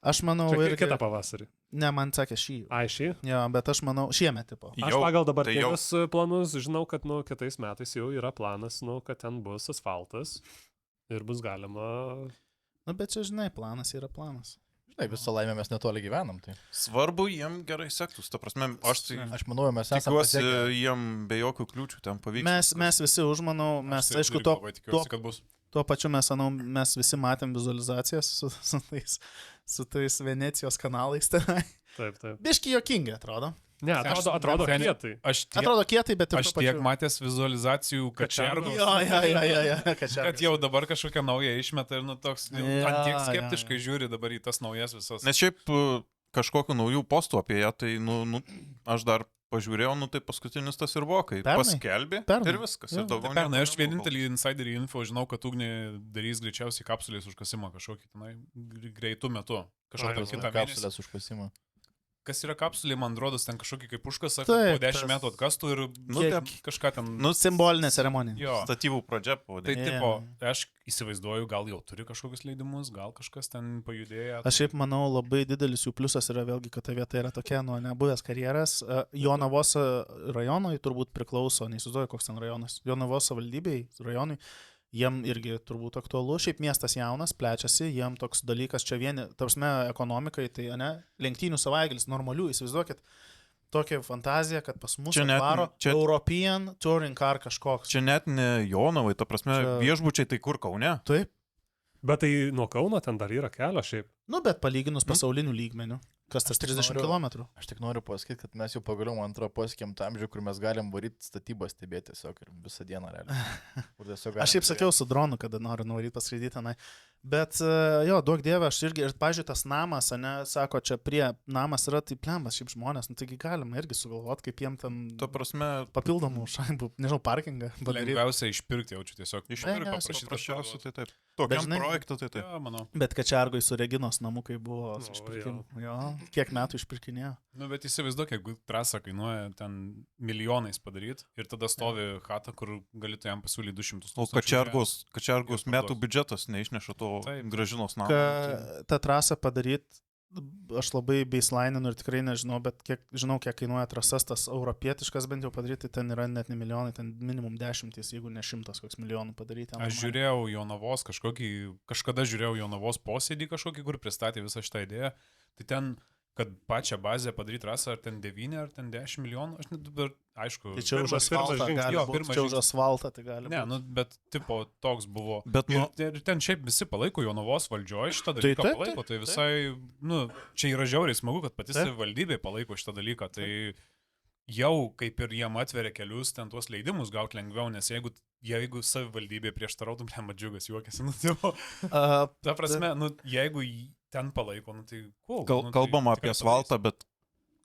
Aš manau Čia irgi... kitą pavasarį. Ne, man sakė šį. Ai, šį? Jo, bet aš manau, šiemet tipo. Aš pagal tai jau dabartinius planus žinau, kad kitais metais jau yra planas, kad ten bus asfaltas ir bus galima... Bet čia, žinai, planas yra planas. Taip, visą laimę mes netoli gyvenam. Tai. Svarbu jiem gerai sektųsi, ta prasme, Aš manau, mes esame tikiuosi pasiekę. jiem be jokių kliūčių ten pavyks. Mes visi užmanau, mes, aišku, tuo pačiu mes visi matėm vizualizacijas su tais Venecijos kanalais tenai. Taip. Biški jokingi atrodo. Ne, atrodo kietai. Atrodo kietai, bet ir aš tiek matęs vizualizacijų, kad Kačergos. kad jau dabar kažkokią naują išmeta ir toks, ant tiek skeptiškai žiūri dabar į tas naujas visas. Nes šiaip kažkokiu naujų postų apie ją, tai aš dar pažiūrėjau, tai paskutinis tas ir buvo, kai paskelbė ir viskas. Ir daugiau Pernai aš vienintelį insiderį info žinau, kad ugnį darys greičiausiai kapsulės užkasimą kažkokį tenai greitų metu. Kažkokią kitą kapsulės užkasimą. Kas yra kapsulė, man rodos, ten kažkokį kaip užkasą, po 10 metų atkastų ir kažką ten... Simbolinė ceremonija. Jo. Statybų pradžia pavadinti. Tai tipo, aš įsivaizduoju, gal jau turi kažkokius leidimus, gal kažkas ten pajudėjo. Aš šiaip manau, labai didelis jų pliusas yra vėlgi, kad ta vieta yra tokia, nebuvęs karjeras. Jonavos rajonui turbūt priklauso, neįsivaizduoju, koks ten rajonas. Jonavos valdybei, rajonui. Jiem irgi turbūt aktualu, šiaip miestas jaunas, plečiasi, jiem toks dalykas čia vieni, tarpsme, ekonomikai, tai ne, lenktynių savaitgalis, normalių, įsivaizduokit, tokia fantazija, kad pas mus atvaro European Touring Car kažkoks. Čia net ne Jonavai, ta prasme, viešbučiai tai kur Kaune? Taip. Bet tai nuo Kauno ten dar yra kelias šiaip. Bet palyginus pasaulinių lygmenių, kas tas 30 km. Aš tik noriu pasakyti, kad mes jau pagaliau, man atrodo, pasiekėm tą amžių, kur mes galim varyti statybą stebėti tiesiog ir visą dieną realiai. Aš šiaip sakiau su dronu, kada noriu nuvaryti paskraidyti tenai. Bet jo, duok dievę, aš irgi, ir pažiūrėjau, tas namas, sako, čia prie namas yra, tai plempas šiaip žmonės, taigi galima irgi sugalvoti, kaip jiem ten papildomų šaibų, nežinau, parkingą. Lengviausia išpirkti, jaučiu tiesiog. Išpirkti paprasčiausiai, tai taip. Tokiam projektui, tai taip. Ja, manau. Bet Kačergoj su Reginos namukai buvo išpirkimu. Jo, kiek metų išpirkinėjo. Bet įsivaizduok, jeigu trasą kainuoja ten milijonais padaryti ir tada stovi chata, kur galėtų jam pasiūlyti 200 000. O Kačergos metų biudžetas neišneša to gražinos namą. Ta trasą padaryti, aš labai baselininu ir tikrai nežinau, bet žinau, kiek kainuoja trasas, tas europietiškas bent jau padaryti, ten yra net ne milijonai, ten minimum 10, jeigu ne 100 koks milijonų padaryti. Aš žiūrėjau Jonavos kažkada žiūrėjau Jonavos posėdį kažkokį, kur pristatė visą šitą idėją, tai ten kad pačią bazę padaryti rasą, ar ten 9, ar ten 10 milijonų, aš net dabar, aišku... Tai čia už asfaltą tai gali būti. Ne, bet tipo toks buvo. Ir ten šiaip visi palaiko Jonavos valdžioje šitą dalyką palaiko, tai visai, čia yra žiauriai smagu, kad pati savivaldybė palaiko šitą dalyką, tai jau kaip ir jiem atveria kelius, ten tuos leidimus gauti lengviau, nes jeigu savivaldybė prieštarautų, džiugas juokiasi, ta prasme, jeigu ten palaiko, tai cool. Kalbam apie asfaltą, bet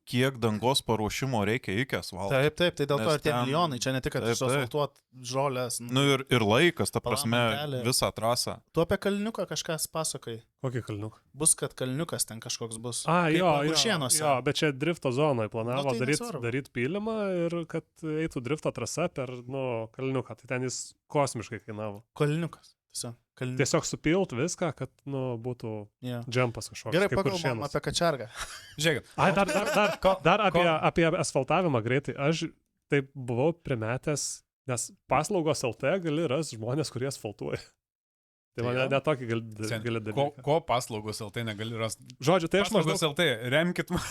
kiek dangos paruošimo reikia iki asfalto. Taip, tai dėl to ir tie milijonai, čia ne tik, kad asfaltuot žolės. Ir laikas, ta prasme, visą trasą. Tu apie Kalniuką kažkas pasakai. Kokį Kalniuką? Bus, kad Kalniukas ten kažkoks bus. Jo, bet čia drifto zonoje planavo daryti pylimą ir kad eitų drifto trasa per Kalniuką, tai ten jis kosmiškai kainavo. Kalniukas. Tiesiog supilt viską, kad būtų džempas kažkoks. Gerai, pakalbam apie Kačergą. Žiūrėkit. Dar apie asfaltavimą greitai. Aš taip buvau primetęs, nes paslaugos LT gali rasti žmonės, kurie asfaltuoja. Tai man netokį gali daryti. Ko paslaugos LT negali rasti? Žodžiu, tai aš paslaugos LT, remkit man.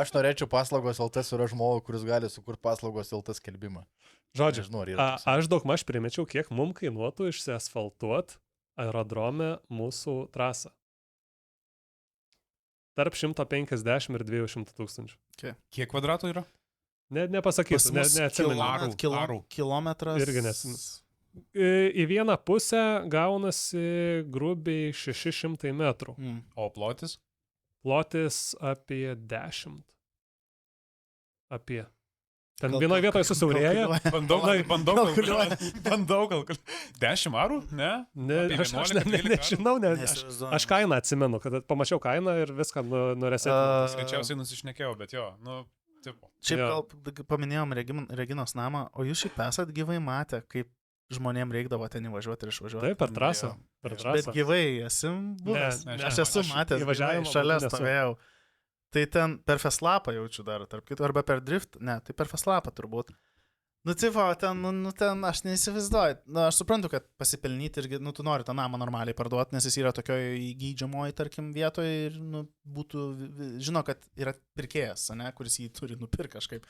Aš norėčiau paslaugos LT surasti žmogų, kuris gali sukurti paslaugos LT skelbimą. Žodžiu, aš daugmaž primečiau, kiek mums kainuotų išsiasfaltuoti aerodrome mūsų trasą. Tarp 150 ir 200 tūkstančių. Kiek kvadratų yra? Nepasakysiu, neatsimenu. Kilometras. Irgi neatsimenu. Į vieną pusę gaunasi grubiai 600 metrų. O plotis? Plotis apie 10. Apie. Ten vienoje vietoje susiaurėja. Bandau kalkuliuoti. 10 arų? Ne? Nežinau, aš kainą atsimenu, kad pamačiau kainą ir viską nuresetinau. Greičiausiai nusišnekėjau, bet jo, tipo. Šiaip paminėjom Reginos namą, o jūs šiaip esat gyvai matę, kaip žmonėm reikdavo ten įvažiuoti ir išvažiuoti. Taip, per trasą. Bet gyvai esi buvęs. Aš esu matęs, šalia stovėjau. Tai ten per Feslapą jaučiu dar, tarp kitų, arba per Drift, ne, tai per Feslapą turbūt. Nu, tipo, ten aš neįsivaizduoju. Na, aš suprantu, kad pasipelnyti irgi, tu nori tą namą normaliai parduoti, nes jis yra tokioje įgeidžiamoje, tarkim, vietoje ir, būtų, žino, kad yra pirkėjas, ne, kuris jį turi nupirkti kažkaip.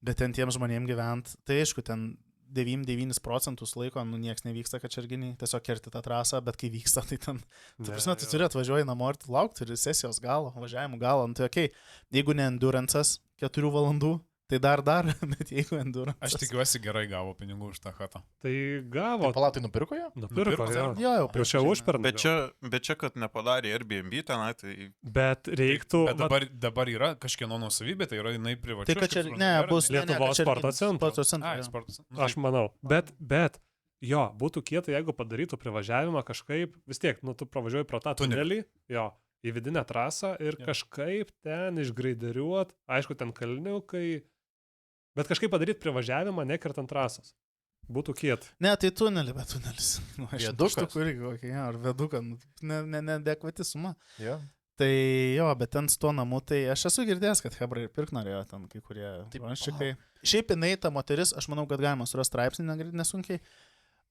Bet ten tiem žmonėm gyvent, tai aišku, ten 99% laiko, nieks nevyksta kačerginiai, tiesiog kerti tą trasą, bet kai vyksta, tai ten, tu turi atvažiuoji namo ir laukti, turi sesijos galo, važiavimų galo, tai okei, jeigu ne endurance'as 4 valandų, tai dar, bet jeigu endurance. Aš tikiuosi gerai gavo pinigų už tą chatą. Tai gavo. Tai palatai nupirko ją? Nupirko, jo. Jau Čia užpernai. Bet čia, kad nepadarė Airbnb tenai, tai... Bet reiktų... Bet dabar yra kažkieno nuosavybė, tai yra jinai privačiai. Tai kad čia, bus Lietuvos sporto centras. Aš manau. Bet, jo, būtų kieta, jeigu padarytų privažiavimą kažkaip, vis tiek, tu pravažiuoji pro tą tunelį, jo, į vidinę trasą ir kažkaip ten išgraideriuot, aišku, ten kalniukai, bet kažkaip padaryti privažiavimą nekertant trasos. Būtų kiet. Ne, tai tunelį, bet tunelis. Viedukas. Ar veduką, neadekvati suma. Jo. Tai jo, bet ten su tuo namu, tai aš esu girdėjęs, kad hebra ir pirk norėjo ten kai kurie. Šiaip jinai ta moteris, aš manau, kad galima surasti straipsnį nesunkiai.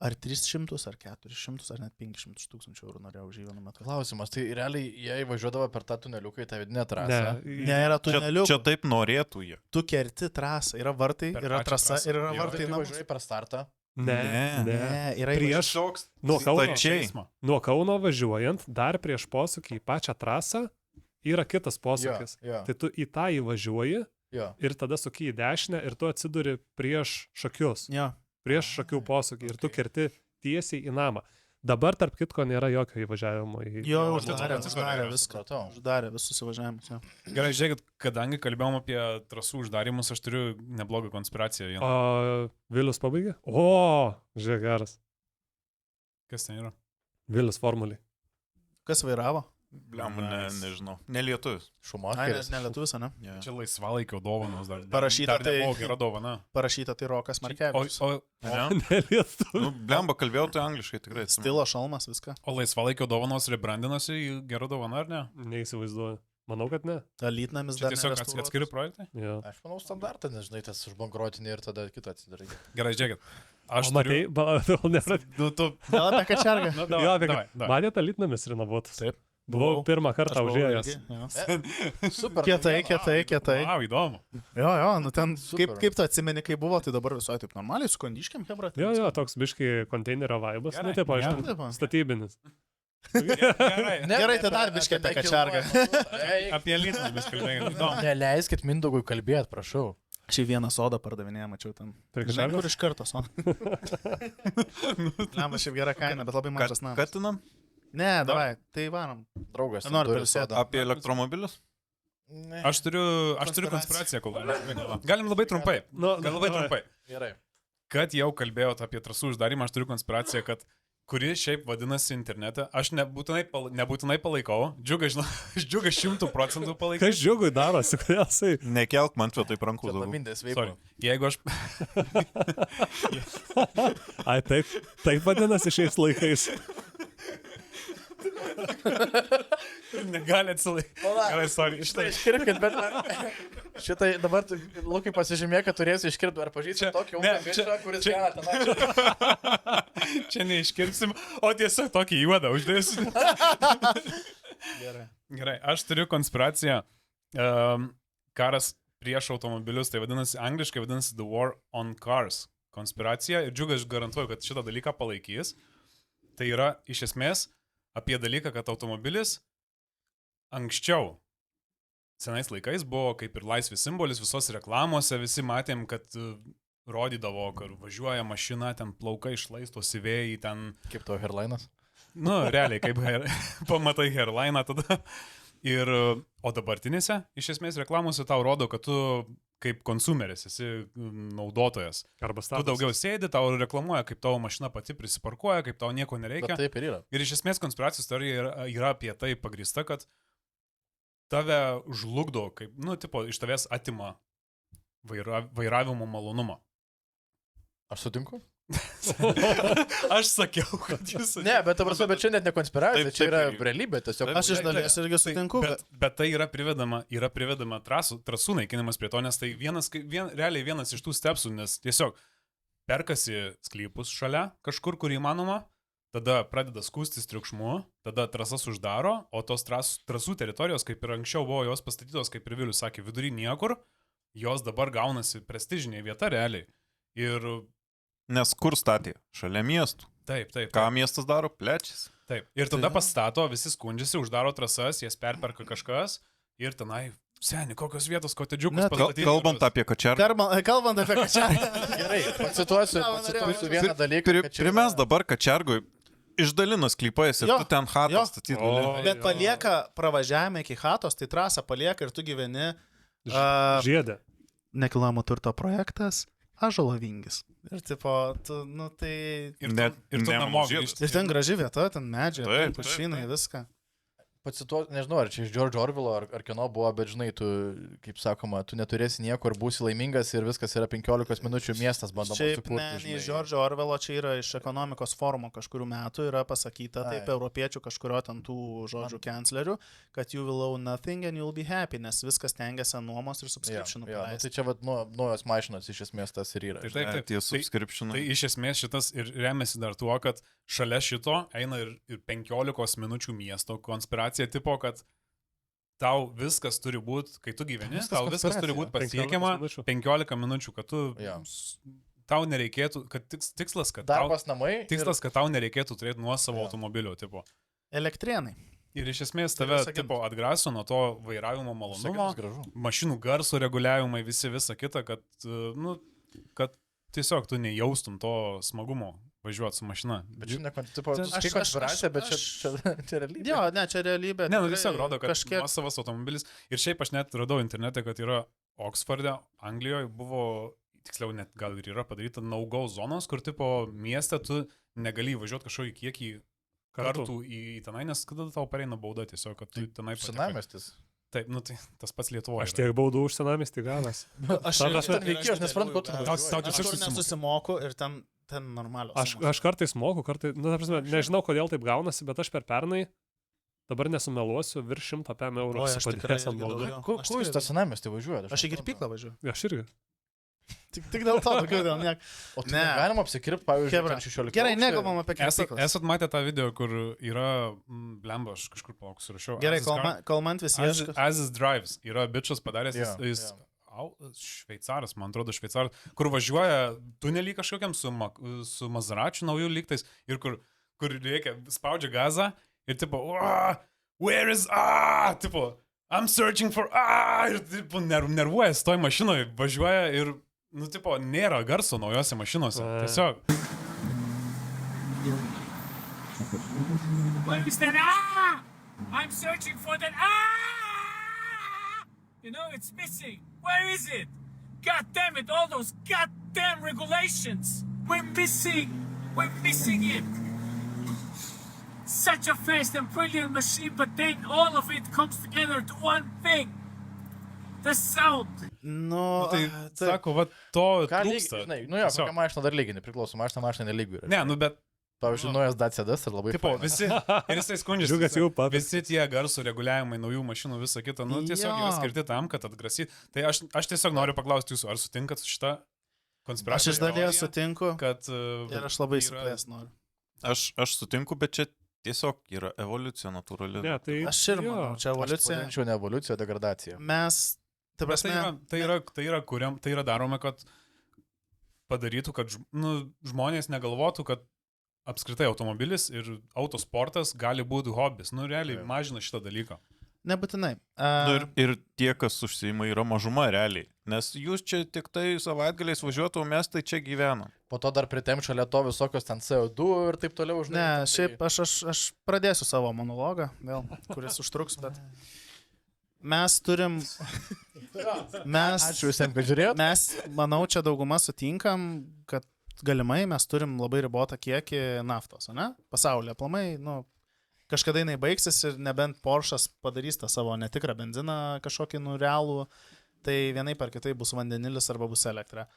Ar 300, ar 400, ar net 500 tūkstančių eurų norėjau už jį vienu metu. Klausimas, tai realiai jie važiuodavo per tą tuneliuką į tą vidinę trasą. Ne, yra tuneliukas. Čia taip norėtų jie. Tu kerti trasą, yra vartai, yra trasa ir yra vartai. Tai važiuoji per startą. Ne, yra prieš nuo Kauno važiuojant, dar prieš posūkį į pačią trasą yra kitas posūkis. Tai tu į tą įvažiuoji ir tada suki į dešinę ir tu atsiduri prieš Šakius. Prieš Šakių posūkį ir tu kerti tiesiai į namą. Dabar, tarp kitko, nėra jokio įvažiavimo į... Jo, uždarė viską. Uždarė visus įvažiavimus. Gerai, žiūrėkit, kadangi kalbėjom apie trasų uždarimus, aš turiu neblogą konspiraciją vieną. O Vilius pabaigė? O, žiūrėk, geras. Kas ten yra? Vilius formulį. Kas vairavo? Bliam, nežinau. Ne lietuvis. Šumacheris. Ne lietuvis, ne? Yeah. Čia laisvalaikio dovanos dar. Parašyta dar nebuvo gera dovana. Parašyta tai Rokas Markevičius. Ne lietuvis. Blemba, kalbėjau tai angliškai tikrai. Stilo šalmas, viską. O laisvalaikio dovanos rebrandinosi į gerą dovaną, ar ne? Neįsivaizduoju. Manau, kad ne. Ta lytnamis Čia dar tiesiog atskiri projektai? Ja. Aš manau standartą, nežinai, tas užbankrotinį ir tada kitą atsidarai. Gerai, žiūrėkit. Aš matei, tu... Gal apie kačergą? Matėte lytnamis renovuotus? Taip. Buvau pirmą kartą užėjęs. Super. Kietai. Wow, įdomu. Jo, ten kaip tu atsimeni, kai buvo, tai dabar visai taip normaliai, su kondiškiam, hebra. Jo, toks biškai konteinerio vaibas, nu taip, aišku, statybinis. Gerai, tai dar biškai apie kačergą. Apie lytnį biškai kalbėjome. Neleiskit Mindaugui kalbėti, prašau. Šį vieną sodą pardavinėję, mačiau ten. Žinai, kur iš karto sodą. Lema, šiaip gera kaina, bet labai mažas namas. Katinam? Ne, davai, tai varom. Draugas. Noriu pailsėti. Apie elektromobilius? Aš turiu konspiraciją, kol. Galim labai trumpai. Gerai. Kad jau kalbėjot apie trasų uždarimą, aš turiu konspiraciją, kad kuri šiaip vadinasi internete, aš nebūtinai palaikau. Džiugas 100% palaikau. Kas Džiugui darosi, kodėl jisai? Nekelk man čia taip rankų. Jeigu aš... Ai, taip vadinasi šiais laikais. Negali atsilaikyti. Gerai, sorry. Šitą iškirpkit, bet... Šitą dabar, Lukai, pasižymė, kad turėsi iškirpti. Ar pažįsti tokį ūkį, kuris gana tenai? Čia neiškirpsim, o tiesiog tokį juodą uždėsim. Gerai, aš turiu konspiraciją. Karas prieš automobilius, tai vadinasi, angliškai vadinasi The War on Cars. Konspiracija. Ir Džiugas garantuoju, kad šitą dalyką palaikys. Tai yra, iš esmės, apie dalyką, kad automobilis anksčiau, senais laikais, buvo kaip ir laisvės simbolis, visos reklamose visi matėm, kad rodydavo, kad važiuoja mašina, ten plaukai išlaistosi vėjai, ten... Kaip to hairline'as? Nu, realiai, kaip pamatai hairline'ą tada. O dabartinėse, iš esmės, reklamose tau rodo, kad tu kaip konsumeris esi naudotojas. Arba tu daugiau sėdi, tau reklamuoja, kaip tavo mašina pati prisiparkuoja, kaip tau nieko nereikia. Bet taip ir yra. Ir iš esmės konspiracijos teorija yra apie tai pagrįsta, kad tave žlugdo, kaip, iš tavęs atima vairavimo malonumą. Aš sutinku? Aš sakiau, kad jūs... Ne, bet čia net ne konspiracija, čia yra realybė tiesiog. Aš iš dalies irgi sutinku. Bet tai yra privedama trasų naikinimas prie to, nes tai realiai vienas iš tų stepsų, nes tiesiog perkasi sklypus šalia, kažkur, kur įmanoma, tada pradeda skūstis triukšmu, tada trasas uždaro, o tos trasų teritorijos, kaip ir anksčiau buvo jos pastatytos, kaip ir Vilius sakė, vidury niekur, jos dabar gaunasi prestižinė vieta realiai. Ir... Nes kur statė? Šalia miestų. Taip. Ką miestas daro? Plečiasi. Taip. Ir tada pastato, visi skundžiasi, uždaro trasas, jas perperka kažkas ir tenai, seni, kokios vietos kotedžiukus pastatyti. Kalbant apie kačergą. Kalbant apie kačergą. Gerai, pacituosiu vieną dalyką. Primes dabar kačergui išdalino sklypais ir tu ten chatą statyti. Bet palieka pravažiavimą iki chatos, tai trasą palieka ir tu gyveni Žiedė. Nekilnojamo turto projektas Ąžuolo Vingis. Ir tipo, tu, tai... Ir tu namo grįžti. Ir ten graži vieta, ten medžiai, pušynai, viską. Pacituoti, nežinau, ar čia iš George Orwello ar kieno buvo, bet žinai, tu, kaip sakoma, tu neturėsi nieko ir būsi laimingas ir viskas yra 15 minučių miestas bandoma sukurti. Ne iš George Orwello, čia yra iš ekonomikos forumo kažkurių metų, yra pasakyta taip europiečių kažkurio ten tų žodžių kanclerių, kad you will own nothing and you'll be happy, nes viskas tengiasi nuomos ir subscriptionų. Tai čia vat naujos mašinos iš esmės tas ir yra. Taip. Tie subscriptionai. Tai iš esmės šitas ir remiasi dar tuo, kad šalia šito eina ir 15 minučių miesto konspiracija tipo, kad tau viskas turi būti, kai tu gyveni, tau viskas turi būti pasiekiama 15 minučių, kad tu tau nereikėtų, kad tikslas, kad darbas namai. Tikslas, kad tau nereikėtų turėti nuosavo automobilio tipo. Elektrienai. Ir iš esmės tave tipo atgraso nuo to vairavimo malonumo, mašinų garso reguliavimai, visa kita, kad tiesiog tu nejaustum to smagumo važiuoti su mašina. Bet čia ne konspiracija, bet čia realybė. Jo, ne, čia realybė. Ne, tiesiog rodo, kad nuosavas automobilis. Ir šiaip aš net radau internete, kad yra Oksforde, Anglijoje buvo, tiksliau net gal ir yra padaryta no-go zonos, kur tipo mieste tu negali važiuoti kažkokį kiekį kartų į tenai, nes kada tau pareina bauda tiesiog, kad tu tenai patekai. Senamiestis. Taip, tai tas pats Lietuvoje. Aš tiek baudų už senamiestį gavęs. Aš nesuprantu, ko tu aš nesusimoku ir ten normalios. Aš kartais moku, nežinau, kodėl taip gaunasi, bet aš per pernai, dabar nesumeluosiu, virš 100 eurų. Aš tikrai baudų. Kur jūs tą senamiestį važiuojate? Aš į kirpyklą važiuoju. Aš irgi. Tik dėl to, daugiau dėl niek. O tai galima apsikirpti, pavyzdžiui, 16. Gerai, nekalbam apie kirpyklą. Esat matę tą video, kur yra, blemba, aš kažkur plaukus surašiau. Gerai, kol man visi ieško. As Drives yra bičias padaręs, jis šveicaras, man atrodo šveicaras, kur važiuoja tunelį kažkokiam su Mazaračiu naujų lygtais ir kur reikia, spaudžia gazą ir tipo, where is, tipo, I'm searching for, ir tipo, nervuoja, stoj mašinoje, važiuoja ir, tipo, nėra garso naujose mašinose, tiesiog. Where is that, I'm searching for that, You know, it's missing. Where is it? God damn it, all those goddamn regulations. We're missing it. Such a fast and brilliant machine, but then all of it comes together to one thing. The sound. Tai sako, va, to trūksta. Kokia mašina dar lyginė, priklauso, mašina nelygių. Ne, bet pavyzdžiui, naujas Dacia DS ir labai tipo, visi, ir jisai skundžiasi, visi tie garsų reguliavimai, naujų mašinų, visa kita, tiesiog yra skirti tam, kad atgrasyti. Tai aš tiesiog noriu paklausti jūsų, ar sutinkat su šitą konspiraciją? Aš iš dalies sutinku, ir aš labai įsiplės noriu. Aš sutinku, bet čia tiesiog yra evoliucija natūrali. Ne, tai aš ir manau, čia evoliucija. Aš ne evoliucija, degradacija. Tai yra daroma, kad padarytų, kad žmonės negalvotų, kad apskritai automobilis ir autosportas gali būti hobis. Realiai mažina šitą dalyką. Nebūtinai. Ir tie, kas užsiima, yra mažuma realiai. Nes jūs čia tik tai savaitgaliais važiuotų, o mes tai čia gyvenam. Po to dar pritem šalia to visokios ten CO2 ir taip toliau. Ne, šiaip aš pradėsiu savo monologą, vėl, kuris užtruks, bet mes turim... Ačiū visiems, kad žiūrėjot. Mes, manau, čia dauguma sutinkam, kad galimai mes turim labai ribotą kiekį naftos, ne? Pasaulyje aplamai, kažkada jinai baigsis ir nebent Porsche'as padarys tą savo netikrą benziną kažkokį realų, tai vienaip ar kitaip bus vandenilis arba bus elektra.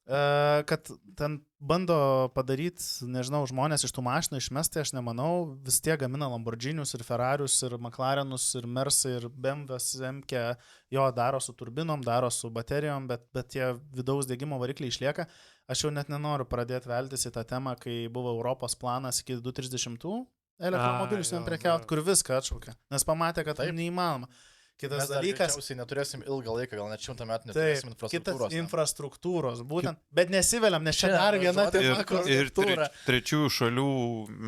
kad ten bando padaryti, nežinau, žmonės iš tų mašinų išmesti, aš nemanau, vis tiek gamina Lamborghinius ir Ferrarius ir McLarenus ir Mersai ir BMWs, MK, jo daro su turbinom, daro su baterijom, bet tie vidaus degimo varikliai išlieka. Aš jau net nenoriu pradėti veltis į tą temą, kai buvo Europos planas iki 2030 elektromobilius ten prekiauti, kur viską atšaukė, nes pamatė, kad tai neįmanoma. Kitas dalykas, mes neturėsim ilgą laiką, gal net 100 metų neturėsim infrastruktūros. Kitas infrastruktūros, būtent, bet nesiveliam, nes čia dar viena tema, kur ir trečiųjų šalių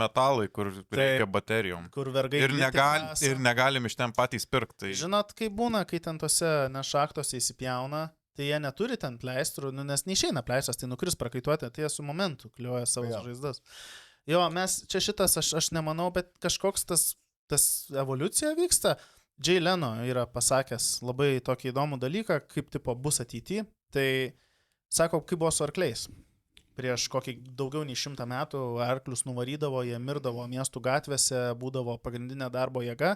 metalai, kur reikia baterijom. Kur vergai ir negalim iš ten patys pirkti. Tai... Žinot, kaip būna, kai ten tose šachtose įsipjauna, tai jie neturi ten pleistrų, nes neišeina pleistras, tai nukris prakaituoti, tai jie su momentu kliuoja savo žaizdas. Jo, mes čia šitas, aš nemanau, bet kažkoks tas evoliucija vyksta. Jay Leno yra pasakęs labai tokį įdomų dalyką, kaip tipo bus ateity. Tai sako, kaip buvo su arkliais. Prieš kokį daugiau nei 100 metų arklius nuvarydavo, jie mirdavo miestų gatvėse, būdavo pagrindinė darbo jėga,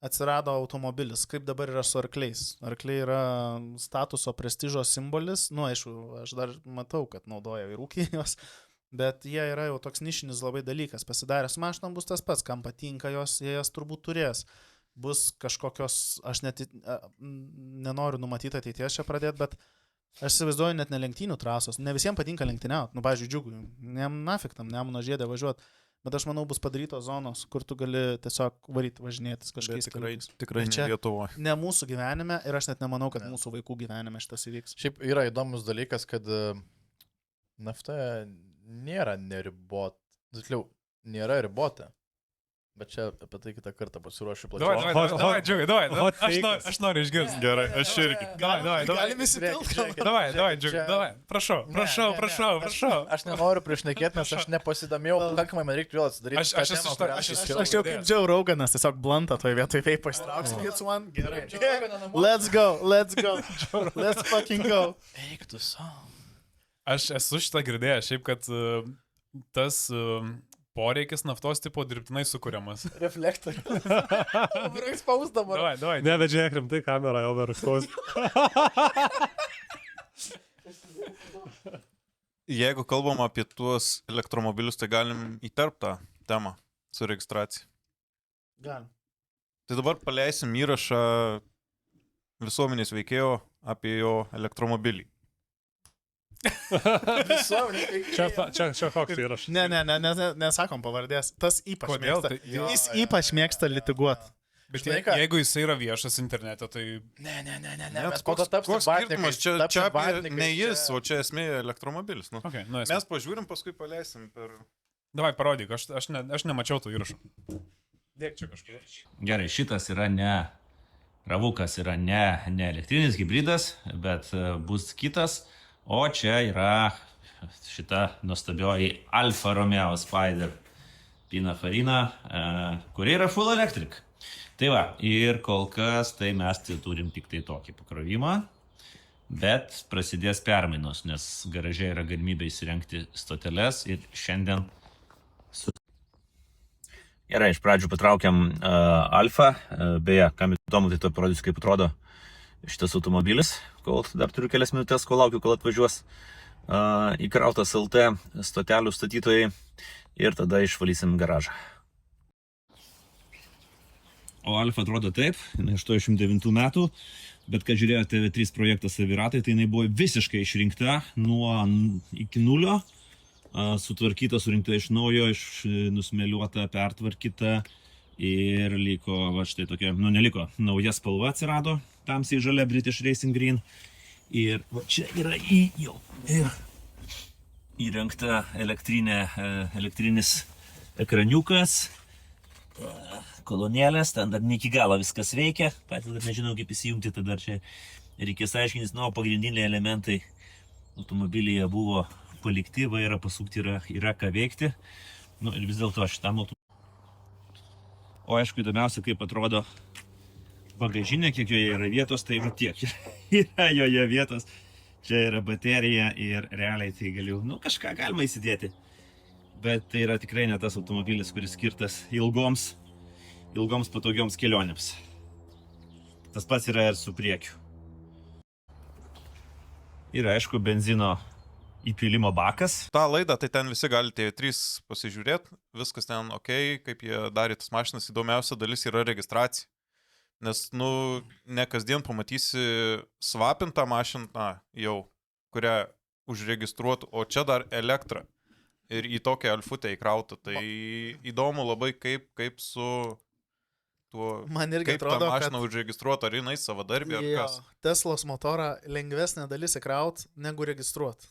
atsirado automobilis. Kaip dabar yra su arkliais? Arkliai yra statuso prestižo simbolis. Nu, aišku, aš dar matau, kad naudoja ir ūkijos, bet jie yra jau toks nišinis labai dalykas. Pasidaręs mašinom bus tas pats, kam patinka jos, jie jas turbūt turės. Bus kažkokios, aš net nenoriu numatyti ateities čia pradėti, bet aš įsivaizduoju net ne lenktynių trasos, ne visiems patinka lenktyniauti, pavyzdžiui, Džiugui, nafik tam Nemuno žiedė važiuoti, bet aš manau bus padarytos zonos, kur tu gali tiesiog varyti važinėtis kažkaip. Tikrai ne Lietuvoje. Ne mūsų gyvenime ir aš net nemanau, kad mūsų vaikų gyvenime šitas įvyks. Šiaip yra įdomus dalykas, kad nafta nėra neribota, tiksliau, nėra ribota. Bet čia apie tai kitą kartą pasiruošiu plačiau. Davai, Džiugai, davai. Aš noriu išgirsti. Gerai, aš irgi. Davai. Galime įsitilti. Davai, Džiugai, davai. Prašau. Aš nenoriu priešnekėti, nes aš nepasidomėjau, pakankamai man reikia vėl atsidaryti. Aš jau kaip Joe Roganas, tiesiog blantą toje vietoje taip pasitrauksiu. It's one. Gerai. Let's go. Let's fucking go. Eik tu savo. Aš esu šitą girdėjęs, šiaip, kad tas poreikis naftos tipo dirbtinai sukūriamas. Reflektorius. Overexpose dabar. Davai. Ne, bet žiūrėk, rimtai kamera overexpose. Jeigu kalbam apie tuos elektromobilius, tai galim įterptą temą su registracija. Galim. Tai dabar paleisim įrašą visuomenės veikėjo apie jo elektromobilį. Čia koks įrašas? Nesakom pavardės. Tas ypač mėgsta. Jis ypač mėgsta litiguoti. Bet jeigu jis yra viešas internete, tai... Ne. Koks skirtumas? Čia ne jis, o čia esmė elektromobilis. Nu. Okay, mes pažiūrim, paskui paleisim per... Davai, parodyk, aš nemačiau tų įrašų. Dėk čia kažkur. Gerai, šitas yra ne... Ravukas yra ne elektrinis hybridas, bet bus kitas. O čia yra šita nuostabioji Alfa Romeo Spider Pininfarina, kuri yra full electric. Tai va, ir kol kas tai mes turim tik tai tokį pakrovimą, bet prasidės permainos, nes garaže yra galimybė įsirengti stoteles ir šiandien... Gerai, iš pradžių patraukiam Alfa, beje, kam įdomu, tai to parodysiu, kaip atrodo šitas automobilis, kol dar turiu kelias minutės, kol laukiu, kol atvažiuos įkrautas LT stotelių statytojai ir tada išvalysim garažą. O Alfa atrodo taip, 89 metų, bet kad žiūrėjo TV3 projektą Saviratai, tai jinai buvo visiškai išrinkta nuo iki nulio, sutvarkyta, surinkta iš naujo, nusmeliuota, pertvarkyta ir liko, va štai tokia, neliko, nauja spalva atsirado, tamsiai žalia British Racing Green. Ir va čia yra jau įrengta elektrinis ekraniukas, kolonėlės, ten dar ne iki galo viskas veikia, patys dar nežinau kaip įsijungti, tada dar čia reikės aiškintis, pagrindiniai elementai automobilyje buvo palikti, vairą pasukti yra ką veikti, ir vis dėlto šitam automobiliui. O aišku, įdomiausia, kaip atrodo bagažinė, kiek joje yra vietos, tai va tiek yra joje vietos. Čia yra baterija ir realiai tai galiu, kažką galima įsidėti. Bet tai yra tikrai ne tas automobilis, kuris skirtas ilgoms patogioms kelionėms. Tas pats yra ir su priekiu. Ir aišku, benzino įpylimo bakas. Ta laida, tai ten visi galite TV3 pasižiūrėti, viskas ten ok, kaip jie darė tas mašinas, įdomiausia dalis yra registracija. Nes, ne kasdien pamatysi svapintą mašiną jau, kurią užregistruotų, o čia dar elektrą. Ir į tokią alfutę įkrautą. Tai įdomu labai, kaip su tuo, Man irgi kaip atrodo, ta mašina užregistruota, ar jinai savadarbė, ar kas. Teslos motorą lengvesnė dalis įkraut negu registruot.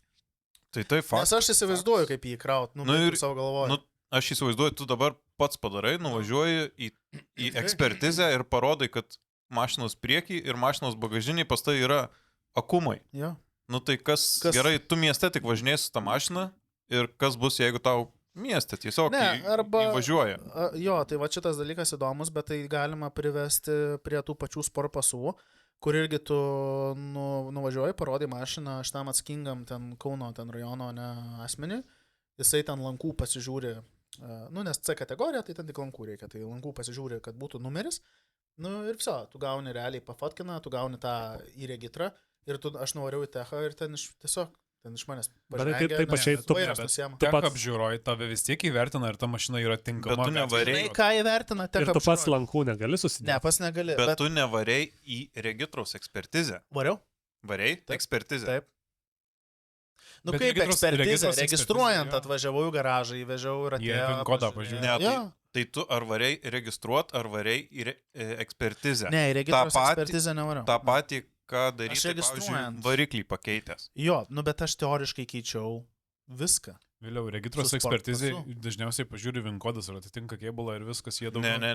Tai faktas. Nes aš įsivaizduoju, kaip jį įkraut, ir savo galvoju. Aš įsivaizduoju, tu dabar pats padarai, nuvažiuoji į ekspertizę ir parodai, kad mašinos priekį ir mašinos bagažiniai pas tai yra akumai. Jo. Tai kas gerai, tu mieste tik važinėsi tą mašiną ir kas bus, jeigu tau mieste tiesiog įvažiuoja. Jo, tai va šitas dalykas įdomus, bet tai galima privesti prie tų pačių sport pasų, kur irgi tu nuvažiuoji, parodai mašiną šitam atskingam ten Kauno rajono asmeniui, jisai ten lankų pasižiūri, nes C kategorija, tai ten tik lankų reikia, tai lankų pasižiūri, kad būtų numeris, ir viso, tu gauni realiai pafotkiną, tu gauni tą į regitrą ir aš nuvariau į techą ir ten iš manęs pažengė. Bet tai pačiai tu Tech apžiūroji, tave vis tiek įvertina ir ta mašina yra tinkama. Bet tu nevarėjai. Ką įvertina Tech apžiūroji? Ir tu pats lankų negali susidėti. Ne, pats negali. Bet tu nevarėjai į regitros ekspertizę. Variau? Varėjai? Ekspertizę. Taip. Kaip ekspertizę, registruojant atvažiavau į garažą, įvežiau ir atėjau. Jie PIN kodą pažiūrėjo. Tai tu ar varėjai registruot, ar varėjai į ekspertizę? Ne, į regitros ekspertizę nevariau. Ta pati ką daryti, pavyzdžiui, variklį pakeitęs. Jo, bet aš teoriškai keičiau viską. Vėliau, regitros ekspertizai dažniausiai pažiūri VIN kodas, ar atitinka kėbulą ir viskas jie daug. Ne.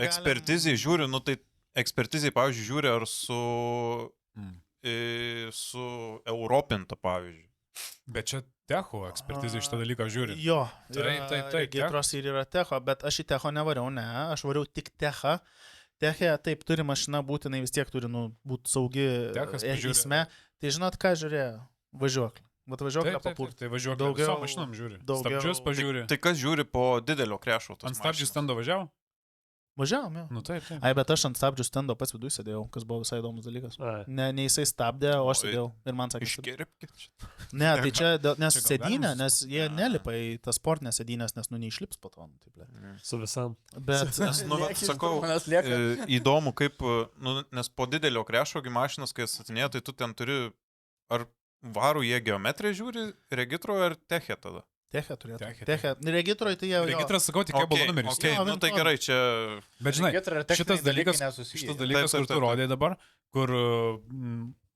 Ekspertizai žiūri, tai ekspertizai, pavyzdžiui, žiūri ar su Europinta, pavyzdžiui. Bet čia Techo ekspertizai šitą dalyką žiūri. Jo, taip. Regitros ir yra Techo, bet aš į Techo nevariau, aš variau tik Techą. Techė, taip, turi mašina būtinai, vis tiek turi būti saugi eisme. Tai žinot, ką žiūrėjo? Važiuoklį. Vat važiuoklę papurti. Tai važiuoklę visom mašinom žiūri. Stabdžius pažiūri. Tai kas žiūri po didelio krešo? Ant stabdžių stendo važiavo? Važiavom, jau. Taip. Bet aš ant stabdžių stendo pats viduje sėdėjau, kas buvo visai įdomus dalykas. Ne jisai stabdė, o aš sėdėjau. Ir man sakė, iškerpkit. Ne, tai čia, nes sėdynė, nes jie nelipa į tas sportinės sėdynės, nes neišlips po to. Su visam. Bet, sakau, įdomu, kaip, nes po didelio krešo mašinas, kai atsatinėja, tai tu ten turi, ar varų jie geometriją žiūri, regitro ar techė tada? Techė turėtų. Techė. Regitroje tai jau... Regitras, sakau, tik kėbulo numeris. Tai gerai, čia... Bet žinai, šitas dalykas, kur tu rodai dabar, kur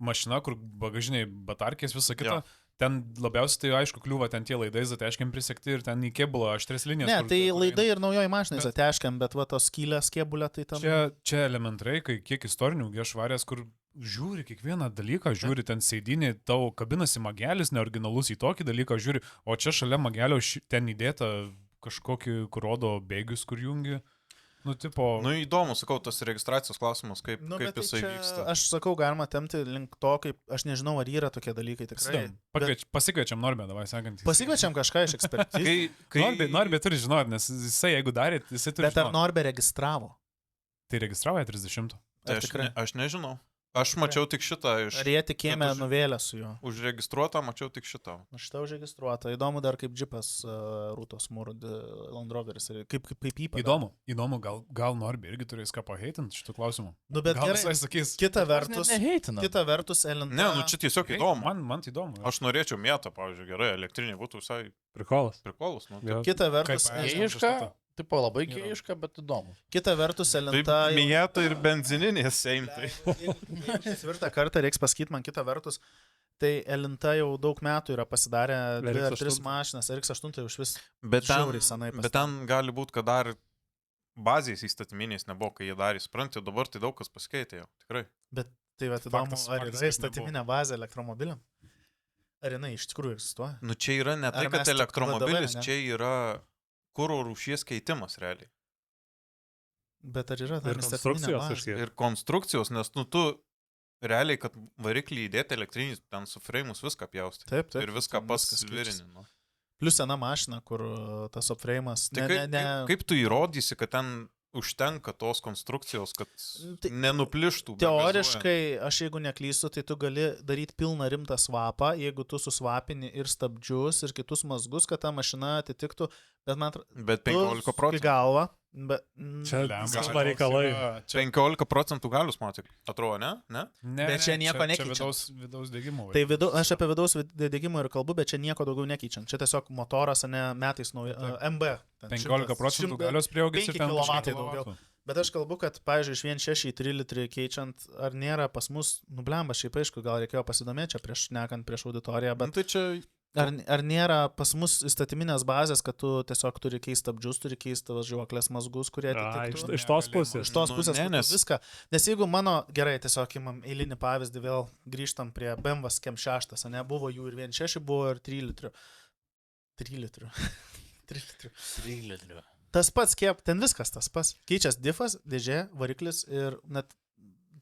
mašina, kur bagažiniai batarkės, visa kita, ten labiausiai tai aišku kliūva ten tie laidai zateškiam prisekti ir ten į kėbulą aštrias linijas. Ne, tai laidai ir naujoji mašinai zateškiam, bet va tos skylės kėbulė tai tam... Čia elementrai, kai kiek istorinių švarės, kur žiūri kiekvieną dalyką, žiūri ten sėdinį, tau kabinasi magelis, neoriginalus į tokį dalyką žiūri, o čia šalia magelio ten įdėta kažkokį, kur rodo bėgius, kur jungi. Įdomu, sakau, tas registracijos klausimas, kaip jisai vyksta. Aš sakau, galima temti link to, kaip, aš nežinau, ar yra tokie dalykai tikrai. Pasikviečiam Norbę, davai sakant. Pasikviečiam kažką iš ekspertizės. Norbė turi žinoti, nes jisai, jeigu darė, jisai turi žinoti. Bet ar Norbė registravo? Tai registravo 30. Tai aš nežinau. Aš mačiau tik šitą iš... Ar jie tik ėmė nuvėlę su juo? Užregistruotą, mačiau tik šitą. Šitą užregistruotą. Įdomu dar kaip džipas Rūtos Murd Land Roveris. Kaip jį padarė. Įdomu, gal Norbė irgi turės ką paheitinti šitų klausimų. Bet gal visai sakys. Kita vertus, Ellen. Ne, čia tiesiog įdomu. Man tai įdomu. Aš norėčiau mėtą, pavyzdžiui, gerai, elektrinė būtų visai... Prikolas. Kita vertus... Tipo labai keiška, bet įdomu. Kita vertus, Elenta... Mieta ir benzininės seimtai. Ketvirtą kartą reiks pasakyti man kitą vertus. Tai Elenta jau daug metų yra pasidarę 2 ar 3 mašinas, RX8 jau iš vis žiauriai senai pasidarė. Bet ten gali būti, kad dar bazės įstatyminiais nebuvo, kai jie darė, supranti, dabar tai daug kas pasikeitė jau, tikrai. Bet tai įdomu, ar yra įstatyminė bazė elektromobiliam? Ar jinai iš tikrųjų egzistuoja? Čia yra ne tai, kad elektromobilis, čia yra... kuro rūšies keitimas realiai. Bet ar yra ir konstrukcijos? Ir konstrukcijos, nes tu realiai, kad variklį įdėti elektrinį, ten su freimus viską pjausti. Taip. Ir viską pasvirini. Plius sena mašina, kur tas subfreimas... Kaip tu įrodysi, kad ten užtenka tos konstrukcijos, kad Tai nenuplištų. teoriškai, aš jeigu neklystu, tai tu gali daryti pilną rimtą svapą, jeigu tu susvapini ir stabdžius, ir kitus mazgus, kad ta mašina atitiktų, bet man atrodo, Bet 15%. į galvą, bet... Čia Lemba, skamba reikalai. Čia, 15% galius matai. Atrodo, ne? Bet čia nieko čia nekeičia. Vidaus degimo. Tai aš apie vidaus degimą ir kalbu, bet čia nieko daugiau nekeičiant. Čia tiesiog motoras, ne metais nauja, MB. ten 15% galios prieaugis 5 ir ten kilovatai daugiau. Bet aš kalbu, kad, pavyzdžiui, iš 1.6 į 3 litrį keičiant, ar nėra pas mus, nublemba, šiaip aišku, gal reikėjo pasidomėti čia prieš nekant prieš auditoriją, bet Tai čia ar nėra pas mus įstatyminės bazės, kad tu tiesiog turi keisti stabdžius, turi keisti važiuoklės mazgus, kurie atitiktų. Iš tos pusės. Iš tos pusės ne, nes- viską. Nes jeigu gerai, tiesiog imam eilinį pavyzdį, vėl grįžtam prie BMW Skem 6, ne, buvo jų ir 1.6, buvo ir 3 litrių. 3 litrių. 3 litrių. Tas pats, ten viskas tas pats. Keičias diffas, dėžė, variklis ir net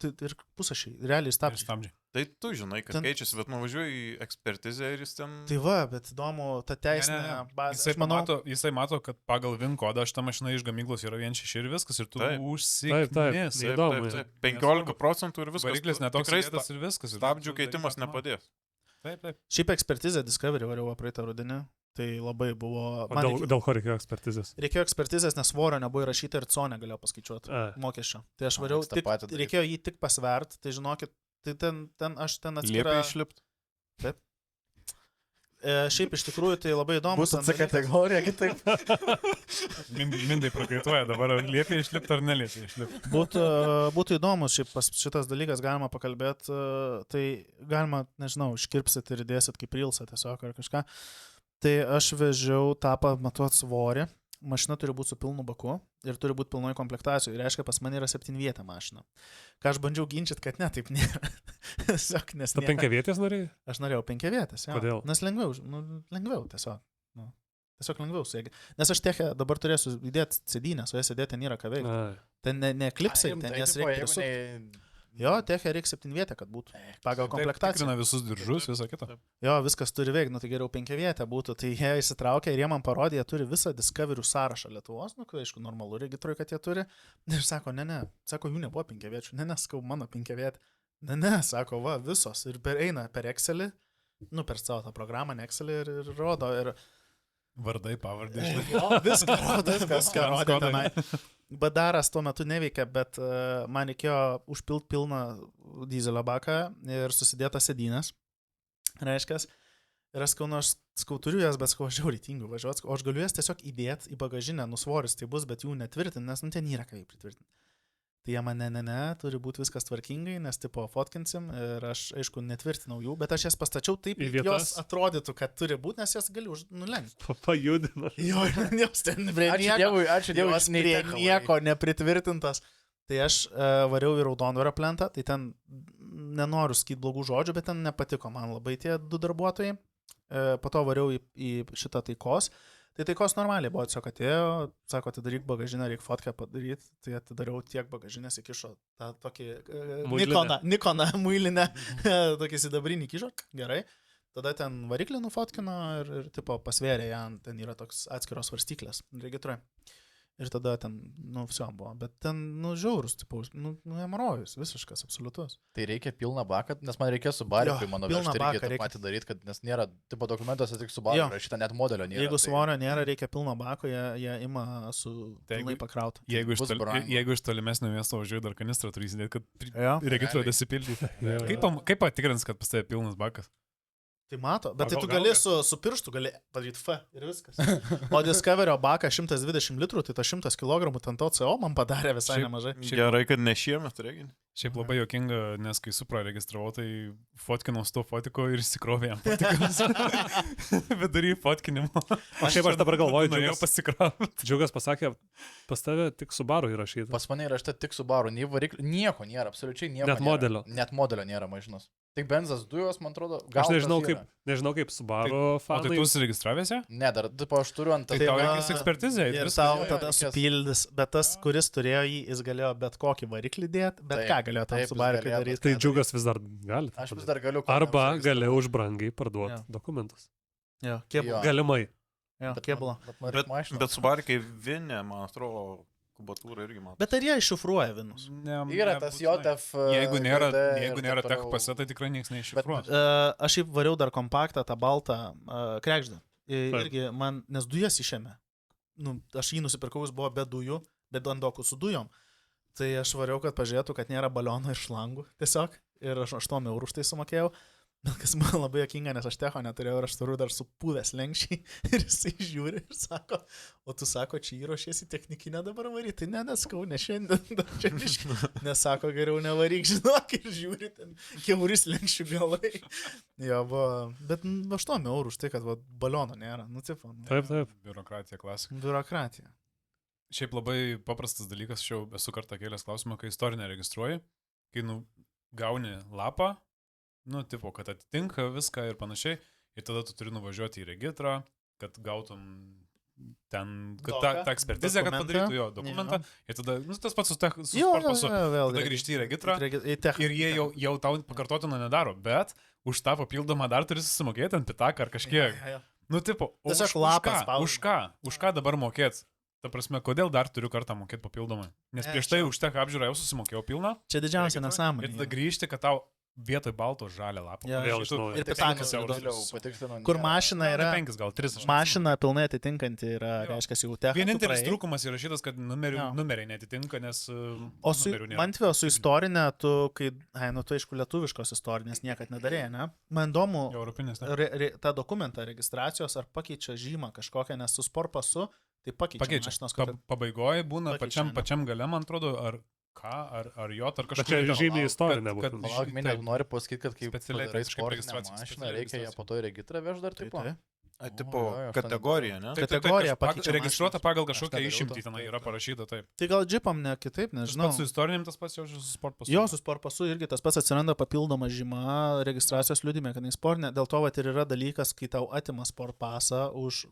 ir pusašiai, realiai stabdžiai. Stabdžiai. Tai tu žinai, kad Ten- keičiasi, bet nuvažiuoji į ekspertizę ir jis ten... Tai va, bet įdomu, ta teisinė bazė. Jisai, Aš manau, jisai mato, kad pagal VIN kodą šitą mašiną iš gamyklos yra 1.6 ir viskas, ir tu Taip. užsiknis. Taip. Įdomu. 15% ir viskas. Variklis netoks Tikrai įdėtas ir viskas. ir Stabdžių viskas keitimas darytas, nepadės. Taip. šiaip ekspertizė Discovery variau praeitą rudenį, tai labai buvo... O dėl ko reikėjo ekspertizės? Reikėjo ekspertizės, nes svorio nebuvo įrašyta ir CO negalėjo paskaičiuoti A. mokesčio. Tai aš variau, Reiks tą patį daryt. reikėjo jį tik pasvert, tai žinokit, tai aš ten Liepia atskirą... išlipti. Šiaip iš tikrųjų tai labai įdomus. Bus C kategorija, kitaip. Mindai prakaituoja, dabar ar liepia išlipti ar neliepia išlipti. Būtų įdomus, šitas dalykas galima pakalbėti, tai galima, nežinau, iškirpsit ir dėsit kaip rilsą tiesiog ar kažką. Tai aš vežiau tą pamatuot svorį, mašina turi būti su pilnu baku ir turi būti pilnoj komplektacijoje. Ir reiškia, pas mane yra 7-vietė mašina. Ką aš bandžiau ginčyti, kad ne, taip nėra. Tiesiog, nes Tu 5 vietės norėjai? Aš norėjau 5 vietės. Jo. Kodėl? Nes lengviau tiesiog. Tiesiog lengviau. Nes aš techę dabar turėsiu įdėti sėdynę, su ją sėdėti ten yra ką veikti. Ten ne klipsai, ten jas reikia prisukti. Jo, techė reikia 7-vietę, kad būtų. Pagal komplektaciją. Tikrina visus diržus, visą kitą. Jo, viskas turi veikti, nu tai geriau 5-vietę būtų. Tai jie įsitraukė ir jie man parodė, jie turi visą Discovery sąrašą Lietuvos, nu, aišku, normalu registruoja, kad jie turi. Ir sako, ne, sako, jų nebuvo 5-viečių, ne, sakau, mano 5-vietė. Ne, sako, va, visos. Ir eina per Excelį, nu, per savo tą programą, ne Excelį ir rodo. Ir... Vardai, pavardai. Viską rodo, viską rodo tenai. Badaras tuo metu neveikia, bet man reikėjo užpilti pilną dizelio baką ir susidėta sėdynės. Reiškia, ir aš turiu jas, bet aš žiauriai tingiu važiuoti, o aš galiu jas tiesiog įdėti į bagažinę, nusvoris tai bus, bet jų netvirtinti, nes ten nėra ką jį pritvirtinti. Tai jie man ne, turi būti viskas tvarkingai, nes tipo fotkinsim ir aš, aišku, netvirtinau jų, bet aš jas pastačiau taip, kad jos atrodytų, kad turi būti, nes jas galiu nulenkti. Pajudino. Jo, jos ten prie Ačiū Dievui, jos prie nieko nepritvirtintas. Tai aš variau į raudonvarą plentą, tai ten nenoriu sakyti blogų žodžių, bet ten nepatiko man labai tie 2 darbuotojai. Po to variau į šitą taikos. Tai taikos normaliai buvo, tiesiog atėjo, sako, atidaryk bagažinę, reikia fotkę padaryti, tai atidariau tiek bagažinės, įkišo tą tokį Nikoną muilinę, tokį sidabrinį įkišo, gerai. Tada ten variklį nufotkino ir tipo pasvėrė ją, ten yra toks atskiros svarstyklės, registruoja. Ir tada ten, viso buvo, bet ten, žiaurus, tipo, hemorojus, visiškas, absoliutus. Tai reikia pilną baką, nes man reikės su barikui, mano pilną vežti baką reikia patį daryti, kad nes nėra, tipo, dokumentuose tik su bariku, rašyta net modelio nėra. Jeigu svorio nėra, reikia pilno bako, jie ima su pilnai pakrauti. Jeigu iš tolimesnio miesto važiuoju, dar kanistrą turi įsidėti, kad registruoja dasipildyti. Kaip patikrins, kad pas tave pilnas bakas? Tai mato, bet tai tu gali su pirštu gali padaryti F ir viskas. O Discovery baką 120 litrų, tai ta 100 kg ten to CO man padarė visai nemažai. Gerai, kad ne šiemet, reikia. Šiaip labai jokinga, nes kai Supra registravau, tai fotkinau su to fotiko ir įsikrovė jam fotikas. Vidury fotkinimo. Aš dabar galvoju, norėjau pasikrauti. Džiugas pasakė, pas tave tik Subaru įrašyta. Pas mane įrašyta tik Subaru, nei variklio, nieko nėra, absoliučiai nieko. Net modelio. Net modelio nėra mašinos. Tik benzas, dujos, man atrodo, gal. Aš nežinau kaip Subaru fanai. O tai tu užsiregistravęsi? Ne, dar, tipo, aš turiu ant... Tai tau reikės ekspertizė. Ir tau tada supildys, bet tas, kuris turėjo jį, jis galėjo bet kokį variklį dėti, bet ką galėjo tam Subaru daryti. Tai Džiugas vis dar gali. Aš vis dar galiu. Arba gali už brangiai parduoti dokumentus. Jo, kiek galimai. Jo, kiek buvo. Bet Subaru, kai Vinė, man atrodo, Kubatūra irgi matau. Bet ar jie iššifruoja vinus? Yra tas JF. Jeigu nėra, GD jeigu ir nėra taip toliau. techpase, tai tikrai niekas neiššifruos. Aš šiaip variau dar kompaktą, tą baltą krekždą. Taip. Irgi man, nes dujas išėmė. Nu, aš jį nusipirkau, jis buvo be dujų, bet ant dokų su dujom. Tai aš variau, kad pažiūrėtų, kad nėra baliono ir šlangų tiesiog. Ir aš 8 eurų už tai sumokėjau. Bet kas man labai jokinga, nes aš techo neturėjau ir aš turiu dar supuvęs lenkščiai. Ir jisai žiūri ir sako, o tu sako, čia įruošėsi technikinę dabar varyti. Tai neskau, ne šiandien. Nesako, geriau nevaryk, žinok, ir žiūri ten keuris lenkščių galai. Jo, buvo, bet 8 eurų už tai, kad va, baliono nėra. Nu, tipo, Taip. Biurokratija klasika. biurokratija. Šiaip labai paprastas dalykas, aš jau esu kartą kėlęs klausimą, kai istorinę registruoji, kai gauni lapą, tipo, kad atitinka viską ir panašiai, ir tada tu turi nuvažiuoti į regitrą, kad gautum ten, kad ta ekspertizė, kad padarytų jo dokumentą, ir tada, tas pats su sporto pasu, tada grįžti į regitrą, ir jie jau tau pakartotiną nedaro, bet už tą papildomą dar turi susimokėti ant pitaką ar kažkiek. Tipo, Tiesiog lapas spausdina. už ką dabar mokėt? Ta prasme, kodėl dar turiu kartą mokėti papildomai? Nes prieš tai už tech apžiūrą jau susimokėjau pilną. Čia didžiausia nesąmonė. Ir tada grįžti, kad tau vietoj balto žalę lapą. Jo. Vėl iš naujo. Ir Tai pitakas 5 eurų. Patikslinu. Kur mašina yra, 5 gal 3. mašina pilnai atitinkanti yra, Jo. reiškia, jau technika. Vienintelis trūkumas įrašytas, kad numeriai netitinka, nes O su, numerių nėra. man tvėjo su istorinė, tu aišku, lietuviškos istorinės niekad nedarėjai, ne? Man įdomu, Europinės. tą dokumentą registracijos ar pakeičia žymą kažkokią, nes su sportpasu tai pakeičia mašinos, kad Pabaigoje būna Pakeičia, pačiam gale, man atrodo, ar K, ar J, ar Bet čia kažkokia. žymiai istorinė kad- būtų. Palauk, minė, Taip. nori pasakyti, kad kai Specialiai padarai kažkaip sportinę registracija, mašiną, specialiai reikia ją registracija. po to į regitrą vežti dar Tai, tipo. tai. Tipo, jo, aš kategorija, ne? Taip. Kategorija Taip, pakeičia registruota mašinas. pagal Aš kažkokią tą išimtį dariau, tenai taip, yra taip. parašyta taip. Tai gal džipam ne kitaip, nežinau. Su istorinėm tas pats jau su sportpasu. Jo, su sportpasu irgi tas pats atsiranda papildoma žyma registracijos liudime, kad jis sportinė. Dėl to vat ir yra dalykas, kai tau atima sportpasą už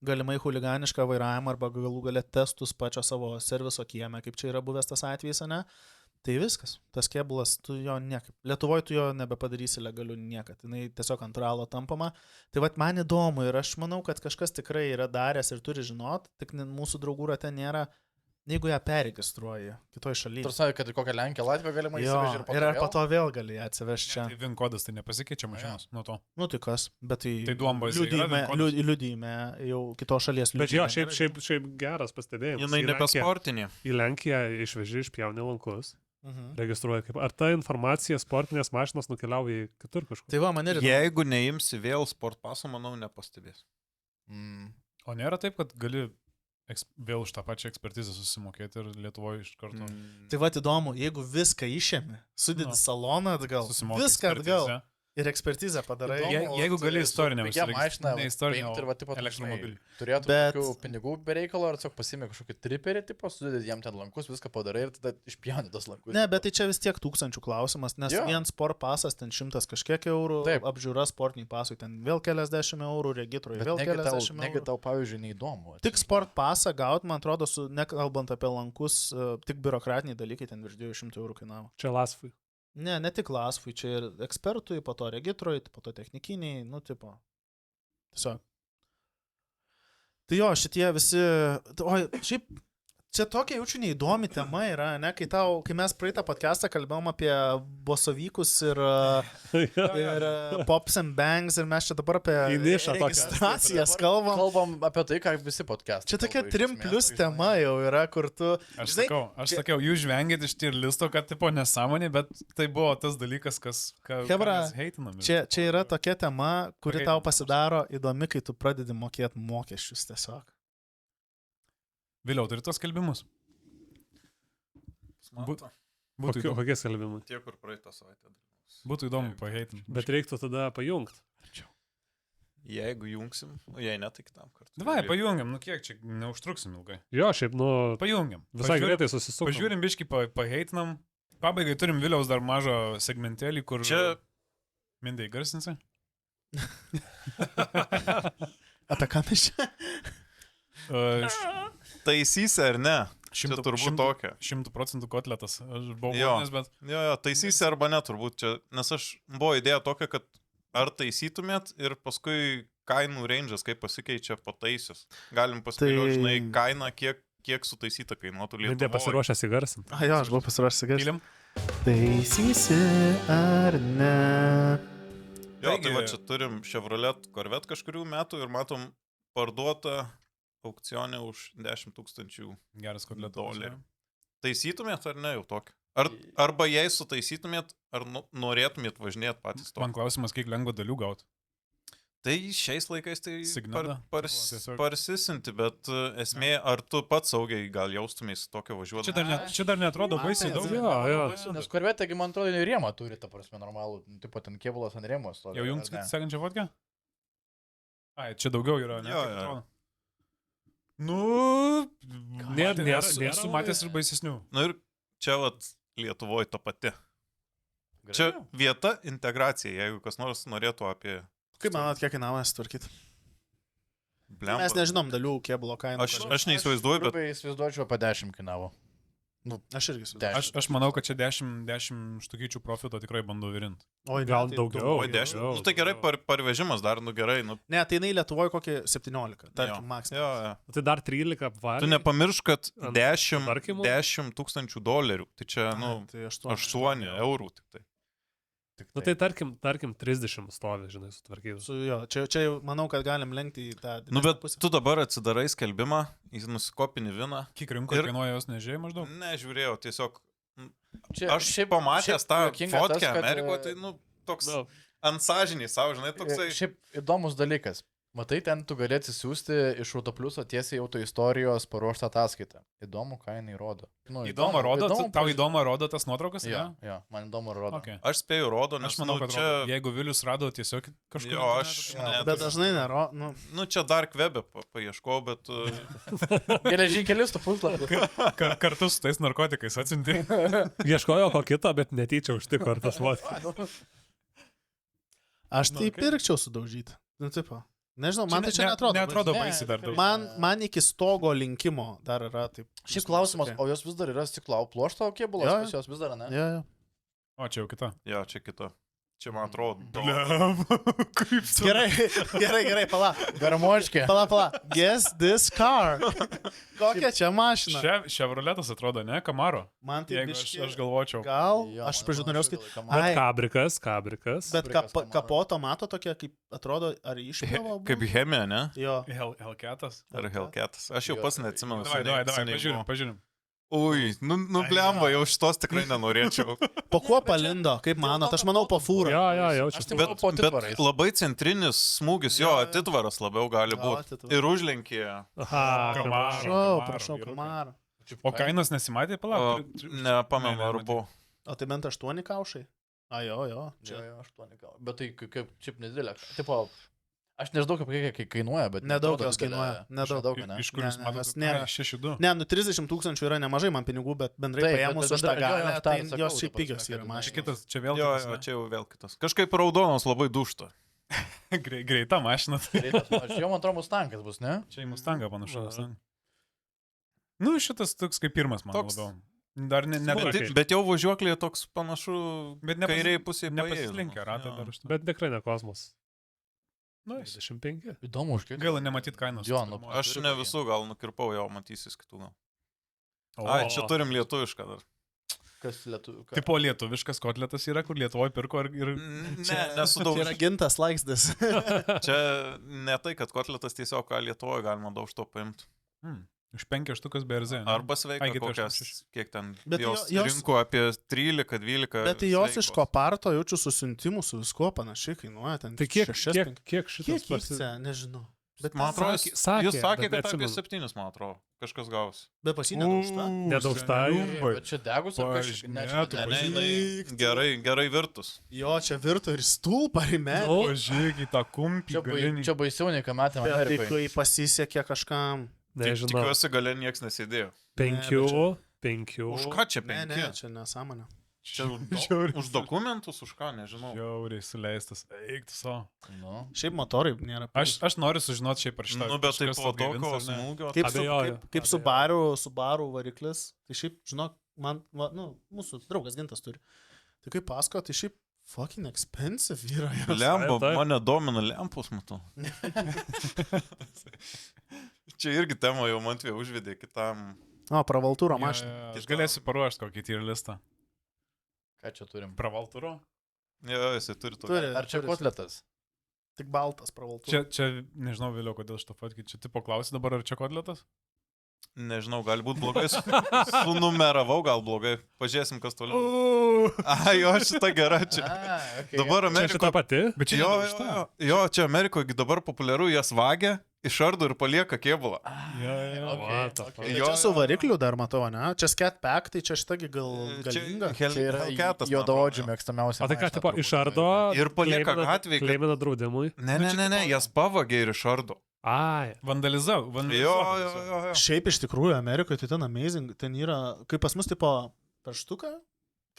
galimai huliganišką vairavimą arba galų galę testus pačio savo serviso kieme, kaip čia yra buvęs tas atvejis, ne? Tai viskas. Tas kėbulas, tu jo niekaip. Lietuvoje tu jo nebepadarysi legaliu niekad. Jis tiesiog ant ralo tampama. Tai vat man įdomu ir aš manau, kad kažkas tikrai yra daręs ir turi žinot, tik mūsų draugų rate nėra, jeigu ją peregistruoji kitoj šalyje. Tu sakai, kad į kokią Lenkiją, Latviją galima įsivežti Ir ar po to vėl gali ją atsivežti čia. Tai VIN kodas tai nepasikeičia mašinos nuo to. Nu tai kas, bet tai, Tai duombazė yra liudijime, VIN kodas? liudijime jau kitos šalies Bet jo, liudijime. šiaip geras pastebėjimas. Jinai Į nebe Lenkiją- sportinė. Į Lenkiją išveži išpjauni lankus, Mhm. registruoja kaip. Ar ta informacija sportinės mašinos nukeliauja į kitur kažkur? Tai va, man ir Jeigu neimsi vėl sport paso, manau, nepastebės. O nėra taip, kad gali vėl už tą pačią ekspertizę susimokėti ir Lietuvoje iš karto Tai va įdomu, jeigu viską išėmė, sudedi Nu. saloną atgal, susimokėti. viską atgal ir ekspertizę padarai. Įdomu. Jeigu gali istorinę Pigia mašiną ne istorinę, paimti ir va, tipo, tu, elektromobilį. turėtų Bet- tokių pinigų bereikalo, ar tiesiog pasimė kažkokį triperį, tipo, sudėdi jam ten lankus, viską padarai ir tada išpjauni tos lankus. Ne, bet tai čia vis tiek tūkstančių klausimas, nes Jo. vien sport pasas ten 100 kažkiek eurų, Taip. apžiūra sportiniai pasui ten vėl keliasdešimt eurų, regitroje vėl keliasdešimt Negi eurų. tau, pavyzdžiui, neįdomu. Tik sport pasą gaut, man atrodo, nekalbant apie lankus, tik biurokratiniai dalykai ten virš 200 eurų kainavo. Čia Lasfui. Ne tik lasfui, čia ir ekspertui, po to regitrui, po to technikiniai, nu, tipo. Tiesiog. Tai jo, šitie visi, oi, šiaip, čia tokia jaučiu neįdomi tema yra, ne, kai mes praeitą podcastą kalbėjom apie bosovykus ir pops and bangs ir mes čia dabar apie Į nišą tokią. registracijas kalbam. Kalbam apie tai, ką visi podcastai. Čia tokia kalba iš 3 esmės, plus tai, tema jau yra, kur tu... Aš Žinai, sakiau, jūs žvengėt iš tier listo, kad tipo nesąmonė, bet tai buvo tas dalykas, ką Chebra, mes heitinam. Čia yra tokia tema, kuri Pakeitinam tau pasidaro įdomi, kai tu pradedi mokėti mokesčius tiesiog. Vėliau turi tos skelbimus. Būtų įdomu, Kokie skelbimai? Tie, kur praeitą savaitę dalyvaus. būtų įdomu paheitinti. Bet reiktų tada pajungti. Jeigu jungsim, o jei ne, tai kitam kartui. Davai, pajungiam, nu kiek čia neužtruksim ilgai. Jo, šiaip, Pajungiam. visai greitai susisukam. Pažiūrim biškį, paheitinam. Pabaigai turim Viliaus dar mažą segmentelį, kur... Čia Mindai garsinsi. Apie ką mes čia? taisysi ar ne? Čia turbūt tokia. 100% kotletas. Aš buvau Jo. būtinas, bet... Jo, taisysi arba ne turbūt čia. Nes buvo idėja tokia, kad ar taisytumėt ir paskui kainų range'as, kaip pasikeičia pataisius. Galim paskui, žinai, kainą, kiek kiek sutaisyta kainuotų Mindė Lietuvoje. pasiruošęs įgarsinti. A, jo, aš buvau pasiruošęs sakyt. Kylim. Taisysi ar ne? Jo, Taigi- tai va čia turim Chevrolet Corvette kažkurių metų ir matom parduotą aukcionę už 10 000 Geras kotletas. dolerių. Taisytumėt ar ne jau tokį? Arba jei sutaisytumėt, ar norėtumėt važinėti patys to? Man klausimas, kiek lengva dalių gauti. Tai šiais laikais tai Signada. Tiesiog. parsisinti, bet esmė, ar tu pats saugiai gal jaustumės tokio važiuoti? Čia dar netrodo baisiai daug. Jo. Nes korvetė, man atrodo, ir rėmą turi, ta prasme, normalų, tipo ten kėbulas ant rėmos. Jau jums sekančią fotkę? Ai, čia daugiau yra, ne? Jo, Kaip jo. atrodo? Nu, Nėra- esu matęs ir baisesnių. Na ir čia vat Lietuvoje ta pati. Čia vieta integracija, jeigu kas nors norėtų apie... Kaip manot, kiek kainavo sutvarkyti? Blemba. Mes nežinom dalių kėbulo kainą. Aš neįsivaizduoju, bet... Bet įsivaizduočiau apie 10 kainavo. Aš irgi įsivaizduoju. Aš manau, kad čia 10 štukyčių profito tikrai bandau virinti. Oi, Gal tai daugiau. O 10. daugiau, Nu tai gerai, daugiau. parvežimas dar, nu gerai, nu... Ne, tai jinai Lietuvoje kokie 17, tarkim, jo. maksimum. Jo, jo. Tai dar 13 apvarė. Tu nepamiršk, kad Ant 10 tvarkymo? $10,000. Tai čia, nu, Tai 8 eurų tik tai. Nu tai tarkim 30 stovi, žinai, sutvarkytus. Jo, čia jau manau, kad galim lenkti į tą... Nu, bet tu dabar atsidarai skelbimą, jis nusikopini viną. Kiek rinkoje Ir- kainuoja jos nežiai maždaug? Nežiūrėjau, tiesiog... Čia, Aš pamatęs tą juokinga fotkę tas, kad, Amerikoje, tai, nu, toks Nu, ant sąžiniai savo, žinai, toksai... Šiaip įdomus dalykas. Matai, ten tu gali atsisiųsti iš Autopliuso tiesiai auto istorijos paruoštą ataskaitą. Įdomu, ką jinai rodo. Nu, Įdomu rodo, tau paži- įdomu rodo tas nuotraukas? Jo, jo, man įdomu rodo. Okay. Aš spėju rodo, nes, Aš manau, nu, kad čia... rodo. Jeigu Vilius rado tiesiog kažkur... Jo, aš... Jo, ne, Bet dažnai nėra, nu... Nu, čia dar kvebė paieškau, bet... Geležinkelis tu puslapį. Kartu su tais narkotikais atsinti. ieškojo ko kito, bet netyčia užtiko ir tas vot. Aš tai pirkčiau sudaužyti. Nu, tipo. Nežinau, man tai čia netrodo. Netrodo Ne, baisiai dar daug. Man iki stogo linkimo dar yra taip. Šiaip klausimas, o jos vis dar yra stiklo pluošto kėbulas, Jo. pas jos vis dar, ne? Jo, jo. O, čia jau kita. Jo, čia kita. Čia, man atrodo... Kaip tu? Gerai, pala. Garamočkė. Pala. Guess this car. Kokia čia mašina? Chevroletas atrodo, ne? Camaro. Man tai Jeigu biški- aš galvočiau. Gal, Jo, aš man prižinau, norėjau panašu, sakyti. gal į Ai, Kabrikas. bet Fabrikas Camaro. kapoto mato tokia, kaip atrodo, ar išpjavo? Kaip Hemė, ne? Jo. Hellcatas. Ar Hellcatas. Aš jau pats neatsimenu. Davai, seniai pažiūrim, buvo. pažiūrim. Ui, nu blemba, jau šitos tikrai nenorėčiau. Po kuo palindo, kaip manot? Aš manau, po fūrą. Jo, jaučiu. manau, po atitvarais. Bet labai centrinis smūgis, jo, atitvaras labiau gali Jo, būti. atitvaras. Ir užlenkė. Aha, Prašau, Camaro. Camaro. O kainos nesimatė, palauk. Nepamenu, ar buvo. O tai bent 8 kaušai? A, jo. Jo, Čia. jo, 8 gal. Bet tai kaip šiaip nedidelė. Tipo, aš nežinau, kiek kainuoja, bet... Nedaug neatrodo jos didelė. kainuoja, nedaug. Nedaug, ne? Iš kur jūs Ne, matote? nes nėra. 6-2. Ne, nu 30 000 yra nemažai man pinigų, bet bendrai Taip, paėmus bet už tą bendrai- jo, galę, jo, tą tai ir sakau, jos šiaip ta prasme, pigios kad yra jinai- Čia mašina. kitas, čia vėl Jo, kitas, jo, ne? čia jau vėl kitas. Kažkaip raudonos labai dušta. Greita mašina. Greitas, aš jau man atrodo Mustangas bus, ne? Čia į Mustangą panašu. Aha. Mustang. Nu, šitas toks kaip pirmas, man Toks- labiau. Dar ne, Smukiai. Bet jau važiuoklė toks panašu, Bet kairiai pusėje nepasislinkę ratą dar už to. Bet tikrai ne kosmos. Nu, 25. Įdomu, už kiek. gaila nematyt kainos. Jo, nu, Aš ne visų gal nukirpau, jau matysis kitų gal. O, Ai, čia turim lietuvišką dar. Kas lietuvių? Tipo lietuviškas kotletas yra, kur Lietuvoje pirko ir... Ne, Tai nesudauž. yra gintas laikstis. Čia ne tai, kad kotletas tiesiog, ką Lietuvoje galima daug to paimti. Už 5 štukas BRZ. ne? Arba sveika, Ai, kitai kokias, 86. kiek ten Bet jos jos- rinko apie 13-12. Bet tai jos iš koparto jaučiu susintimų su viskuo panašiai kainuoja ten. Tai kiek šitas, šitas Kiek pasi- kiek nežinau. Bet Man atrodo, Sakė, jis sakė, bet kad apie neatsimenu. 7, man atrodo, kažkas gausi. Be pasinėdaužta. Nedaužta. Bet čia degus ar kažkas? Ne, čia Pažymėtų, ne, Ne, jinai gerai virtus. Jo, čia virto ir stulpą rime. Nu, Pažiūrėk į tą kumpį. Čia, čia baisiau nei ką matėme Bet tai Amerikoje. kai pasisekė kažkam. nežinau. Tikiuosi, gale nieks nesėdėjo. 5. Už ką čia Ne, 5? ne, čia nesąmonė. Čia Žiauriai. už dokumentus, už ką, nežinau. Žiauriai suleistas. Eik tu savo. Nu. Šiaip motorai nėra. Aš noriu sužinoti šiaip ar šitą. Nu, bet tai kažkas po atgaivins tokio ar ne? smūgio. Kaip, su, Abejoju, kaip Subaru variklis. Tai šiaip, žinok, man, va, nu, mūsų draugas Gintas turi. Tai kaip pasko, tai šiaip fucking expensive yra. jos. Lempa, Taip, taip. mane domina lempus, matau. Čia irgi tema jau Mantvė užvedė kitam. O, pravaltūro mašina. Aš galėsiu paruošti kokį tier listą. Ką čia turim? Pravalturo? Jo, jisai turi tokį. Turi. Ar čia kotletas? Tik baltas pravaltūro. Čia nežinau vėliau, kodėl šitą fotkę. Čia tipo klausi dabar, ar čia kotletas? Nežinau, gali būti blogai. Sunumeravau, gal blogai. Pažiūrėsim, kas toliau. Jo, šita gera čia. Okay. Dabar Čia šita Amerikoje. pati? Bet čia Jo, čia Amerikoje dabar populiaru, jas vagia, išardo ir palieka kėbulą. What the fuck? Tai Jo, čia su varikliu dar matau, ne? Čia Scat Pack, tai čia šitagi galinga. Čia yra Hellcatas, juodaodžių man atrodo. mėgstamiausia. O tai ką, mašina tipo, turbūt. išardo Ir palieka claimina- gatvėj, kad- claimina draudimui. Ne, jas pavagia ir išardo. Ai. Jo. Šiaip iš tikrųjų Amerikoje tai ten amazing, ten yra, kaip pas mus tipo per štuką,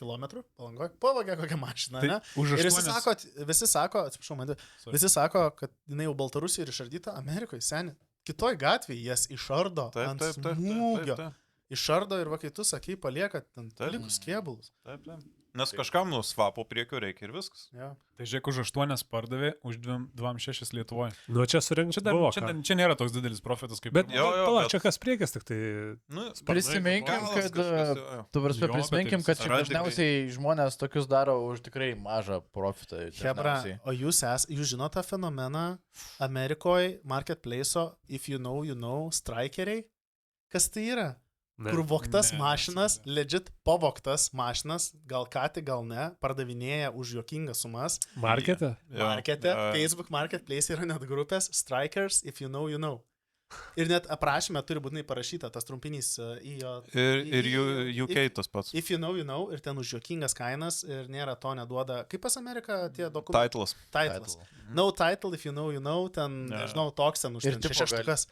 kilometrų, palangoje, pavagė kokią mašiną, ne? už Ir 8. visi sako, atsiprašau, man, visi sako, kad jinai jau Baltarusijoje ir išardyta, Amerikoje, seniai. Kitoj gatvėje jas išardo ant smūgio. Išardo ir va, kai tu sakai, palieka ten likus kėbulus. Taip. Nes kažkam nusvapo priekio reikia ir viskas. Ja. Tai žiūrėk, už 8 pardavė, už 2,6 Lietuvoje. Nu, čia surinkti Čia, dar, buvo. čia, ką. čia nėra toks didelis profitas kaip... Bet, Jo, pala, bet- čia kas priekis, tik tai... Nu, Prisiminkim, galas kad... kažkas, jo. Tu prasme, Jo, bet prisiminkim, tai kad čia radikaliai. dažniausiai žmonės tokius daro už tikrai mažą profitą. Hebra, dažniausiai. o jūs žinote tą fenomeną Amerikoje marketplace'o if you know, strikeriai? Kas tai yra? Ne. Kur vogtas Ne, mašinas, neatsimenu. legit pavogtas mašinas, gal ką tik, gal ne, pardavinėja už juokingas sumas. Markete? Jo. Markete, Jo. Facebook Marketplace yra net grupės Strikers if you know. Ir net aprašyme turi būtinai parašyta tas trumpinys į jo... Ir UK tas pats. If you know, ir ten už juokingas kainas ir nėra to neduoda. Kaip pas Ameriką tie dokumentai? Titlas. Titles. No title, if you know, ten, Ne. nežinau, toks ten už Ir ten tipo 6 štukas.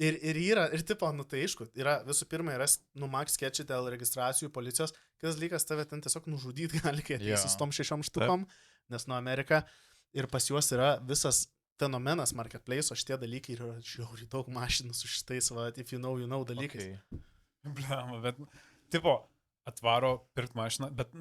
Ir yra, ir tipo, nu tai aišku, yra visų pirma, yra, nu, max sketchy dėl registracijų policijos, kitas dalykas tave ten tiesiog nužudyti gali, kai ateisi su tom 6 štukom, nes nuo Amerika ir pas juos yra visas fenomenas marketplace, o šitie dalykai yra žiauriai daug mašinų su šitais, va, if you know dalykais. Okay. Blema, bet, tipo, atvaro pirkt mašiną, bet,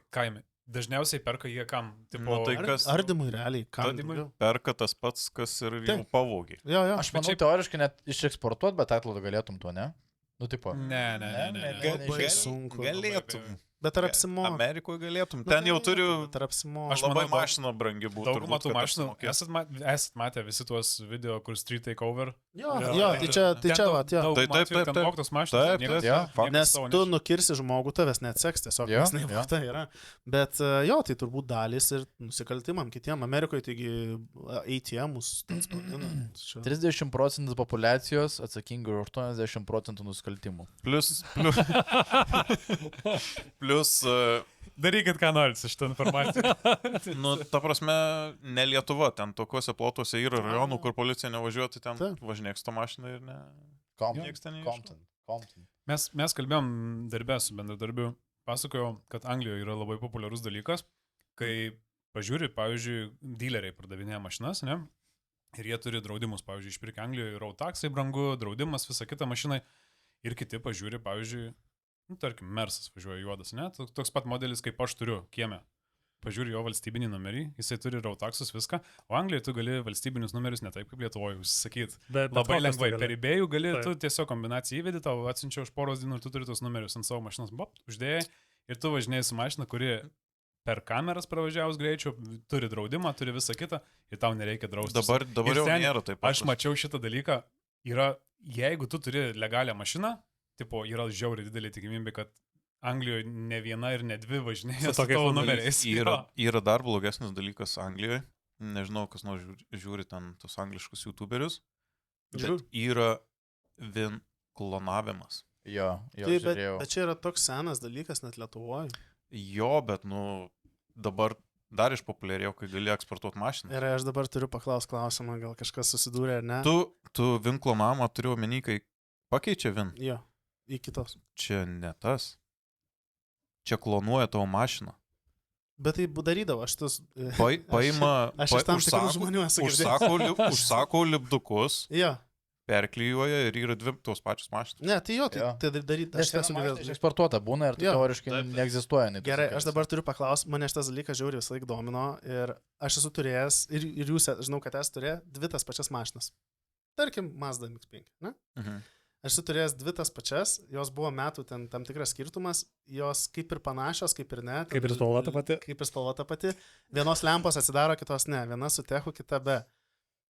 kaime. Dažniausiai perka jie kam? Tipo, Nu, tai kas- Ardymui realiai, ką? Ardymui? Perka. Perka tas pats, kas ir jau Taip. pavogė. Jo. Aš Bet manau, šiaip- teoriškai net išeksportuot, bet titlą galėtum tuo, ne? Nu, tipo. Ne. Labai sunku. Galėtum. Bet ar apsimoka? Amerikoje galėtum. Ten jau turiu Bet ar apsimoka? Aš labai manau, mašina brangi būtų. Daugumą turbūt, tų kad mašinų, apsimokės. esat matę visi tuos video, kur street takeover. Jo, Jo, tai čia va, jo. Taip. Ten vogtos mašinos. Taip, niekas- taip, jo. niekas Nes savo tu neš- nukirsi žmogų, tavęs neatseks tiesiog, Jo, nes neįvokta yra. Bet jo, tai turbūt dalis ir nusikaltimam kitiem. Amerikoje taigi ATM'us ten spaudina. Čia- 30% populacijos atsakinga už 80% nusikaltimų. Plus, Darykit, ką norit su šitą informaciją. nu, ta prasme, ne Lietuva, ten tokiuose plotuose yra rajonų, kur policija nevažiuoja, tai ten Taip. važinėks to mašiną ir ne. Nieks ten neieško. Compton. Mes kalbėjom darbę su bendradarbiu. Pasakojau, kad Anglijoje yra labai populiarus dalykas, kai pažiūri, pavyzdžiui, dealeriai pardavinėja mašinas, ne? Ir jie turi draudimus, pavyzdžiui, išpirkę Anglijoje road taxai brangu, draudimas, visa kita mašinai. Ir kiti pažiūri, pavyzdžiui, nu, tarkim, Mersas važiuoja juodas, ne? Toks pat modelis, kaip aš turiu kieme. Pažiūri jo valstybinį numerį, jisai turi road taxus viską, o Anglijoje tu gali valstybinius numerius ne taip kaip Lietuvoje užsisakyti. Bet Labai kokius lengvai, tu gali? per eBay'ų gali, Taip. tu tiesiog kombinaciją įvedi, tau atsiunčia už poros dienų ir tu turi tos numerius ant savo mašinos, bop, uždėjai ir tu važinėjai su mašina, kuri per kameras pravažiavus greičiu, turi draudimą, turi visą kitą ir tau nereikia drausti. Dabar Ir jau ten nėra taip. Aš mačiau šitą dalyką, yra, jeigu tu turi legalią mašiną, tipo, yra žiauriai didelė tikimybė, kad Anglijoje ne viena ir ne dvi važinėja Su su tokiais tavo numeriais. numeriais. Yra dar blogesnis dalykas Anglijoje. Nežinau, kas nors žiūri ten tos angliškus youtuberius. Žiūriu. Bet yra vin klonavimas. Jo, Taip, bet žiūrėjau. čia yra toks senas dalykas net Lietuvoje. Jo, bet, dabar dar išpopuliarėjo, kai gali eksportuoti mašiną. Ir aš dabar turiu paklausti klausimą, gal kažkas susidūrė ar ne? Tu vin klonavimą turiu omeny, kai pakeičia vin. Jo, į kitos. Čia ne tas. Čia klonuoja tavo mašiną. Bet tai darydavo, aš tas... Paima, Aš iš tam tikrų žmonių esu girdėjęs. užsako lipdukus, Jo, perklijuoja ir yra dvi tos pačios mašinos. ne, tai jo, Jo. tai daryti, aš esu girdėjęs. Eksportuota būna ir tai Jo. teoriškai Taip, taip. neegzistuoja. nei Gerai, tose aš dabar turiu paklausti, mane šitas dalykas žiauriai visą laiką domino ir aš esu turėjęs, ir jūs, žinau, kad esu turėjęs dvi tas pačias mašinas. tarkim, Mazda MX-5, ne? Aš esu turėjęs 2 tas pačias, jos buvo metų ten tam tikras skirtumas, jos kaip ir panašios, kaip ir ne. Kaip ir spalva ta pati. Kaip ir spalva ta pati. Vienos lempos atsidaro, kitos ne. Viena su techu, kita be.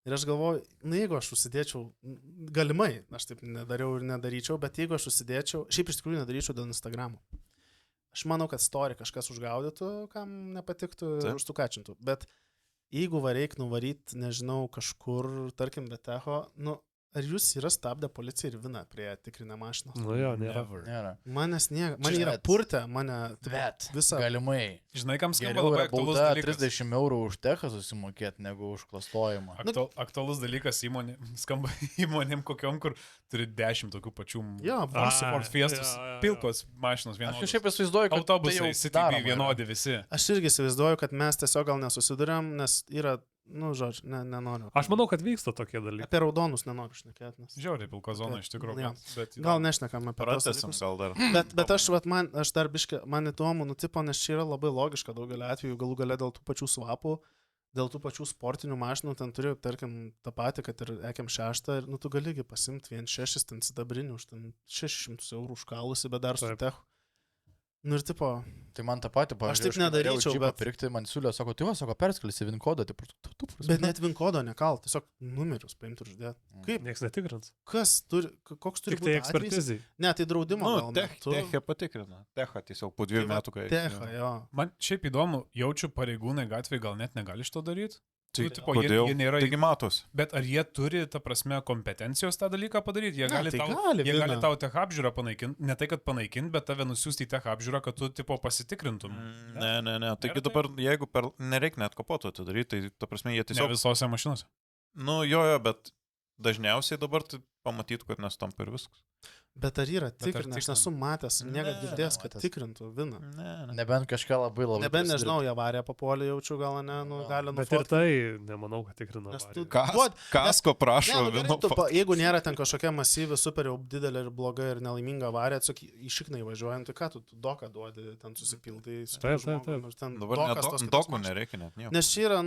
Ir aš galvoju, jeigu aš užsidėčiau, galimai, aš taip nedariau ir nedaryčiau, bet jeigu aš užsidėčiau, šiaip iš tikrųjų nedaryčiau dėl Instagramo. Aš manau, kad story kažkas užgaudytų, kam nepatiktų ir užtukačintų. Bet jeigu reik nuvaryti, nežinau, kažkur, tarkim, be techo, ar jūs yra stabdę policiją ir vina prie tikrinę mašiną? Nu jo, nėra. Manęs nėra. Man yra purtę, mane visą. Galimai. Žinai, kam skamba Geriau labai yra aktualus bauda dalykas. 30 eurų už techą susimokėti, negu už klastojimą. Aktualus dalykas skamba įmonėm kokiom, kur turi 10 tokių pačių Jo, Ford Fiestus, pilkos mašinos vienodos. Aš šiaip įsivaizduoju, kad autobusai, CTB vienodi visi. Aš irgi įsivaizduoju, kad mes tiesiog gal nesusidurėm, nes yra, žodžiu, nenoriu. Aš manau, kad vyksta tokie dalykai. Apie raudonus nenoriu šnekėti. Žiauriai pilka zona iš tikrųjų. Gal nešnekam apie Pratęsim gal dar. Bet aš dar biškai, man įdomu, tipo, nes čia yra labai logiška daugelį atvejų, galų gale dėl tų pačių svapų, dėl tų pačių sportinių mašinų, ten turi, tarkim, tą patį, kad ir EKM6, ir tu galigi pasimti 1.6 ten sidabrinių, už ten 600 eurų užkalusi, bet dar su techu. Ir tipo... Tai man tą patį, aš taip nedaryčiau, bet... Pirkti, man siūlė, sako, tai perskelsi VIN kodą, bet net VIN kodo nekal, tiesiog numerius paimti ir uždėti. Kaip? Niekas netikrins. Kas turi, koks turi būti ekspertizai? Ne, tai draudimo. Techą patikrina. Techą tiesiog po 2 metų, kai... Techą, jo. Man šiaip įdomu, jaučiu pareigūnai gatvėje gal net negali šito daryti. Tai tipo, kodėl? Jie nėra... Taigi matos. Bet ar jie turi, ta prasme, kompetencijos tą dalyką padaryti? Jie gali gali tau tech apžiūrą panaikinti, ne tai, kad panaikinti, bet tave nusiųsti į tech apžiūrą, kad tu, tipo, pasitikrintum. Ne. Taigi dabar, jeigu nereikia net kapoto atidaryti, tai, ta prasme, jie tiesiog... Ne visose mašinose. Jo, bet dažniausiai dabar tai pamatytų, kad nestampa ir viskas. Bet ar yra tikrinta? Aš nesu matęs, niekada girdėjęs, kad tikrintų viną. Nebent kažką labai. Nebent, nežinau, jie varė papolį, jaučiu, gal ne, gali bet ir tai nemanau, kad tikrina. Kasko prašo vino. Jeigu nėra ten kažkokia masyvi, super jau didelė ir bloga ir nelaiminga varė, tiesiog išiknai važiuojant, tai ką tu doką duodi, ten susipildai. Taip. Dabar dokų nereikia net nieko. Nes čia yra,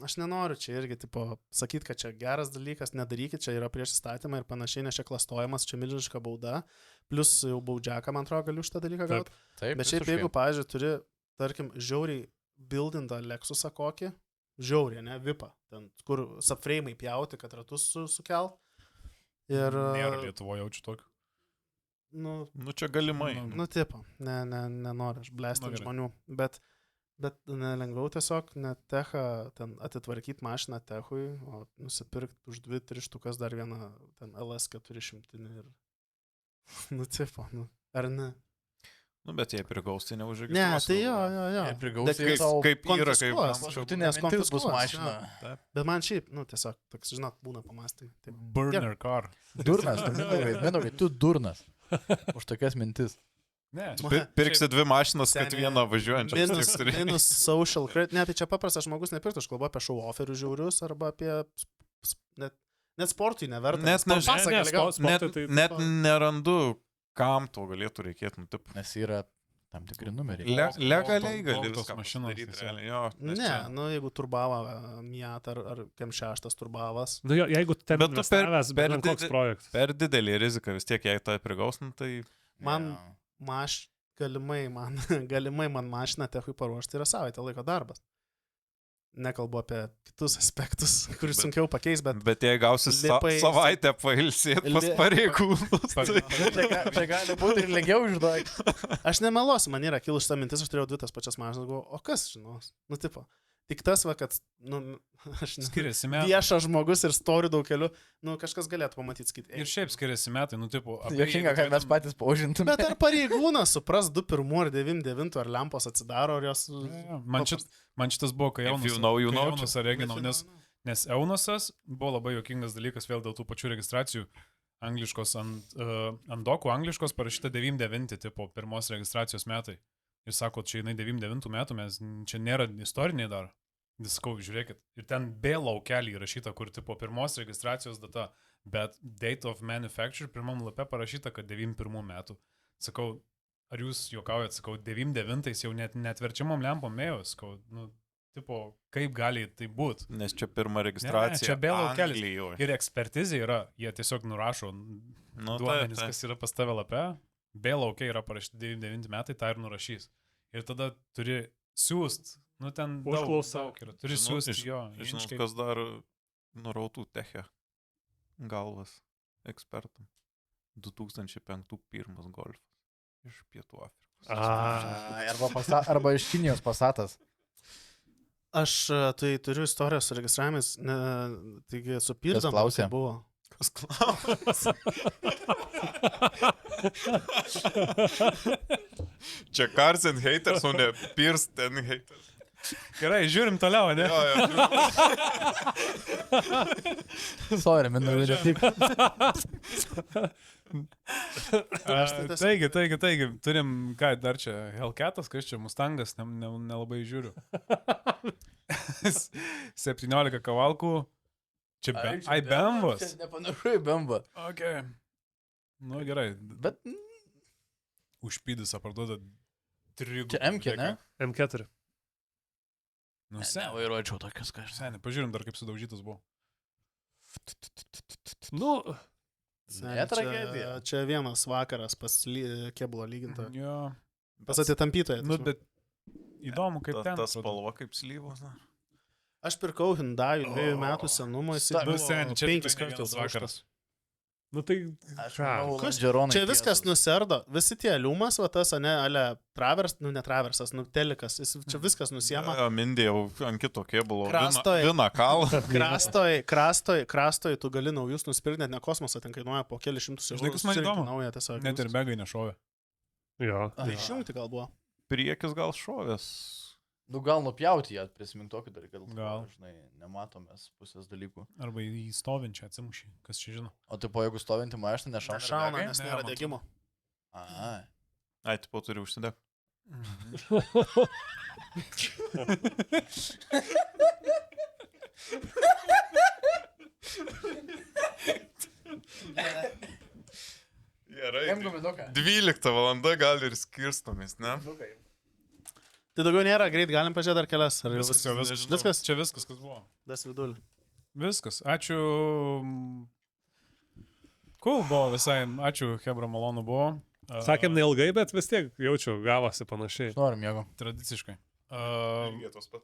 aš nenoriu čia irgi, tipo, sakyti, kad čia geras dalykas, nedarykit, čia yra prieš įstatymą ir panašiai, nes čia klastojimas, čia milžiniška bauda. Plus jau baudžiaką, man atrodo, galiu šitą dalyką gauti. Bet šiaip, jeigu, pavyzdžiui, turi, tarkim, žiauriai buildintą Lexusą kokį, žiauriai, ne, vipą, ten, kur subframe'ai pjauti, kad ratus sukelt. Ir... Nėra Lietuvoje jaučiu tokio. Čia galimai. Tipo, nenoriu, aš blestinti žmonių, bet nelengviau tiesiog net techą, ten atitvarkyti mašiną techui, o nusipirkti už 2-3 štukas dar vieną, ten LS400 ir... tipo, ar ne? Bet jie prigaus, tai neužregistruos. Ne, tai jo. Prigaus, kaip yra, kaip... Paskutinės mintis bus mašina. Bet man šiaip, tiesiog, toks, žinot, būna pamastymai. Burner car. Durnas, Mindaugai, tu durnas. Už tokias mintis. Ne. Pirksi 2 mašinas, kad vieną važiuojančią. Minus social credit. Ne, tai čia paprastas žmogus nepirktų, aš kalbu apie show-offerių žiaurius arba apie... Net sportui neverta. Net nerandu, kam to galėtų reikėti. Nes yra tam tikri numeriai. Legaliai gali viską mašinos daryti. Jeigu turbava Miat ar KM6 turbavas. Jeigu ten investavęs, bet koks projektas. Per didelį riziką vis tiek, jei tai prigaus, tai... Man galimai man mašiną techui paruošti yra savaitę laiko darbas. Nekalbu apie kitus aspektus, kurį sunkiau pakeis, bet... Bet jei gausi savaitę pailsėti pas pareigūnus. Čia gali būti ir lengviau išduoti. Aš nemeluosiu, man yra kilus šitą mintis, aš turėjau 2 tas pačias mašinas, galvoju, o kas žinos? Tipo, tik tas, kad, aš skiriasi metai. Viešas žmogus ir storių daug kelių, kažkas galėtų pamatyti, sakyti. Ir šiaip skiriasi metai, tipo... Jokinga, kad mes patys paužintume. Bet ar pareigūnas supras 2.1 ar 9.9 ar lempos atsidaro, ar jos... Man šitas buvo, kai Eunas ar Reginau, nes Eunasas buvo labai jokingas dalykas vėl dėl tų pačių registracijų. Angliškos ant dokų, angliškos parašyta 99 tipo pirmos registracijos metai. Ir sako, čia jinai 99 metų, mes čia nėra istoriniai dar. Sakau, žiūrėkit. Ir ten B laukelį įrašyta, kur tipo pirmos registracijos data, bet date of manufacture pirmam lape parašyta, kad 91 metų. Sakau, ar jūs juokaujat, sakau, 99 jau net verčiamom lempom ėjo, sakau, tipo, kaip gali tai būti. Nes čia pirma registracija. Čia be laukelis. Anglijoj. Ir ekspertizė yra, jie tiesiog nurašo duomenis, taip. kas yra pas tave lape. Be laukia yra parašyti 99 metai, tą ir nurašys. Ir tada turi siūst, ten Užklausa. daug yra. Turi siūst jo. Žinau, inčkiai. kas dar nurautų techę galvas ekspertam. 2005 pirmas golfas iš Pietų Afrikos. Arba iš Kinijos Passatas. Aš tai turiu istoriją su registravimis, taigi su Pirdom klausė? Buvo. Kas klausia? Čia Cars and Haters, o ne Pierce and Haters. Gerai, žiūrim toliau, ne? Sorry, minau, tik. Taigi, turim, ką, dar čia Hellcatas, kas čia Mustangas, nelabai žiūriu. 17 kavalkų. Čia Bembos. Nepanašu į Bembą. Ok. Nu, gerai. Bet Užpydusą parduoda 3. čia MK, ne? M4. Nu, Vairuočiau tokius kažkas. seniai, pažiūrim dar kaip sudaužytas buvo. Nu, Ne tragedija. Čia vienas vakaras pas kėbulo lygintoją. Jo. Pas atitampytoją. Nu, bet įdomu, kaip ten. Tas spalva kaip slyvos. Aš pirkau Hyundai 2 metų senumo, jis Nu, seniai, čia 5 tikrai ne kartus vienas vakaras. nu tai... Aš ką? manau, Kas- Landžeronai Čia viskas tiesūs. nuserdo, visi tie liumas, va tas, ne, ale travers, nu ne traversas, nu telikas, čia viskas nusiema. Mindė jau ant kito kėbulo. Krastoj. Vina kalą. Krastoj, tu gali naujus nusipirkti, net ne kosmosą, ten kainuoja po kelius šimtus eurų. Žinai, kas man susirinkti įdomu? Naują, tiesiog. Net ir begai nešovė. Jo. Tai išjungti gal buvo. Priekis gal šovės. Nu gal nupjauti ją, prisimink tokį dalyką, Gal. žinai, nematomės pusės dalykų. Arba į stovinčią atsimušį. Kas čia žino? O tai po jeigu stovinti mašiną nešauna. Šauna, nes Ne, nėra man degimo. Ai. Ai, tipo turi užsidėk. Gerai. Guminuką. 12 valanda gal ir skirstomės, ne? Tai daugiau nėra, greit galim pažiūrėti dar kelias. Ar jau Viskas, jau viskas. Viskas? Čia viskas, kas buvo. Das vidulį. Viskas. Ačiū. Cool buvo visai. Ačiū, Hebra, malonu buvo. Sakėm neilgai, bet vis tiek jaučiu, gavosi panašiai. Norim, jėgo. Tradiciškai. Vietos pat.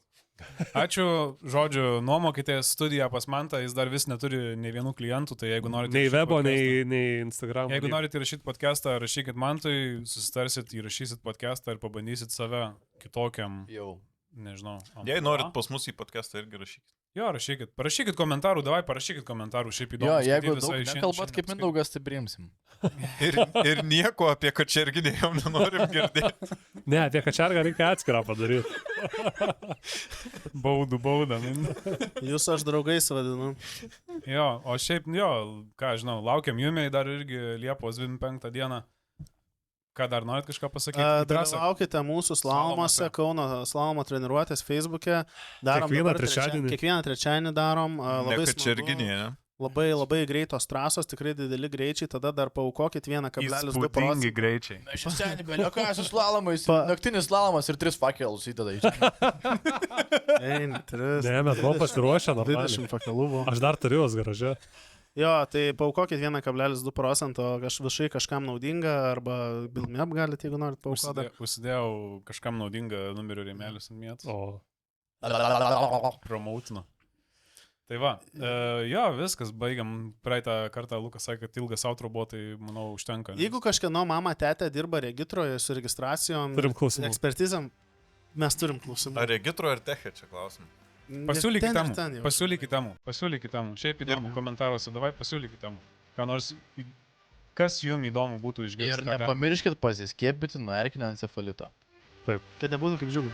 Ačiū, žodžiu, nuomokitės studiją pas Mantą, jis dar vis neturi nei vienų klientų, tai jeigu norite... Nei įrašyti webo, podcastą- nei Instagram. Jeigu norite įrašyti podcastą, rašykit Mantui, susitarsit, įrašysit podcastą ir pabandysit save kitokiam, Jau. nežinau. Jei norit pas mus į podcastą irgi rašykit. Jo, rašykit. Parašykit komentarų, davai, parašykit komentarų, šiaip įdomu. Jo, jeigu skaityt visai daug šiandien- nekalbat kaip šiandien Mindaugas, tai priimsim. Ir nieko apie kačerginį jau nenorim girdėti. Ne, apie kačergą reikia atskirą padaryti. Baudą. Jūs aš draugais vadinu. Jo, o šiaip, jo, ką žinau, laukiam Jumiai dar irgi Liepos 25 dieną. Ką dar norit kažką pasakyti? Drąsa. Dalyvaukite mūsų slalomuose, Kauno slalomo treniruotės Facebook'e. Darom Kiekvieną dabar trečiadienį. Kiekvieną trečiadienį darom. Ne Labai kačerginį, smagu. ne? Labai greitos trasos, tikrai dideli greičiai, tada dar paukokit 1,2 procentų. greičiai. Aš seniai, belio, ką su slalomais, Pa- naktinis slalomas ir 3 fakelus įdeda į čia. Ne, mes buvom pasiruošę, 20 normaliai. fakelų buvo. Aš dar turiu jos garaže. Jo, tai paukokit 1,2 procento, viešai kažkam naudinga, arba Bilmep galite, jeigu norit paukoti. Užsidėjau kažkam naudingą numerių rėmelius ant mėtų. O, Promoutinu. Tai va, jo, viskas, baigiam. Praeitą kartą Lukas sakė, kad ilgas outro buvo, tai manau užtenka. Jeigu kažkieno mama, tetė dirba regitroje su registracijom, turim klausimų. ekspertizam, mes turim klausimų. Ar regitro, ar techė čia klausim? Pasiūlykit Ten ir temų. ten jau. Pasiūlykit temų. Šiaip įdomu komentaruose, davai pasiūlykit temų. Ką nors, kas jums įdomu būtų išgirsti. Ir nepamirškit pasiskiepyti nuo erkinio encefalito. Kad nebūtų kaip džiugu.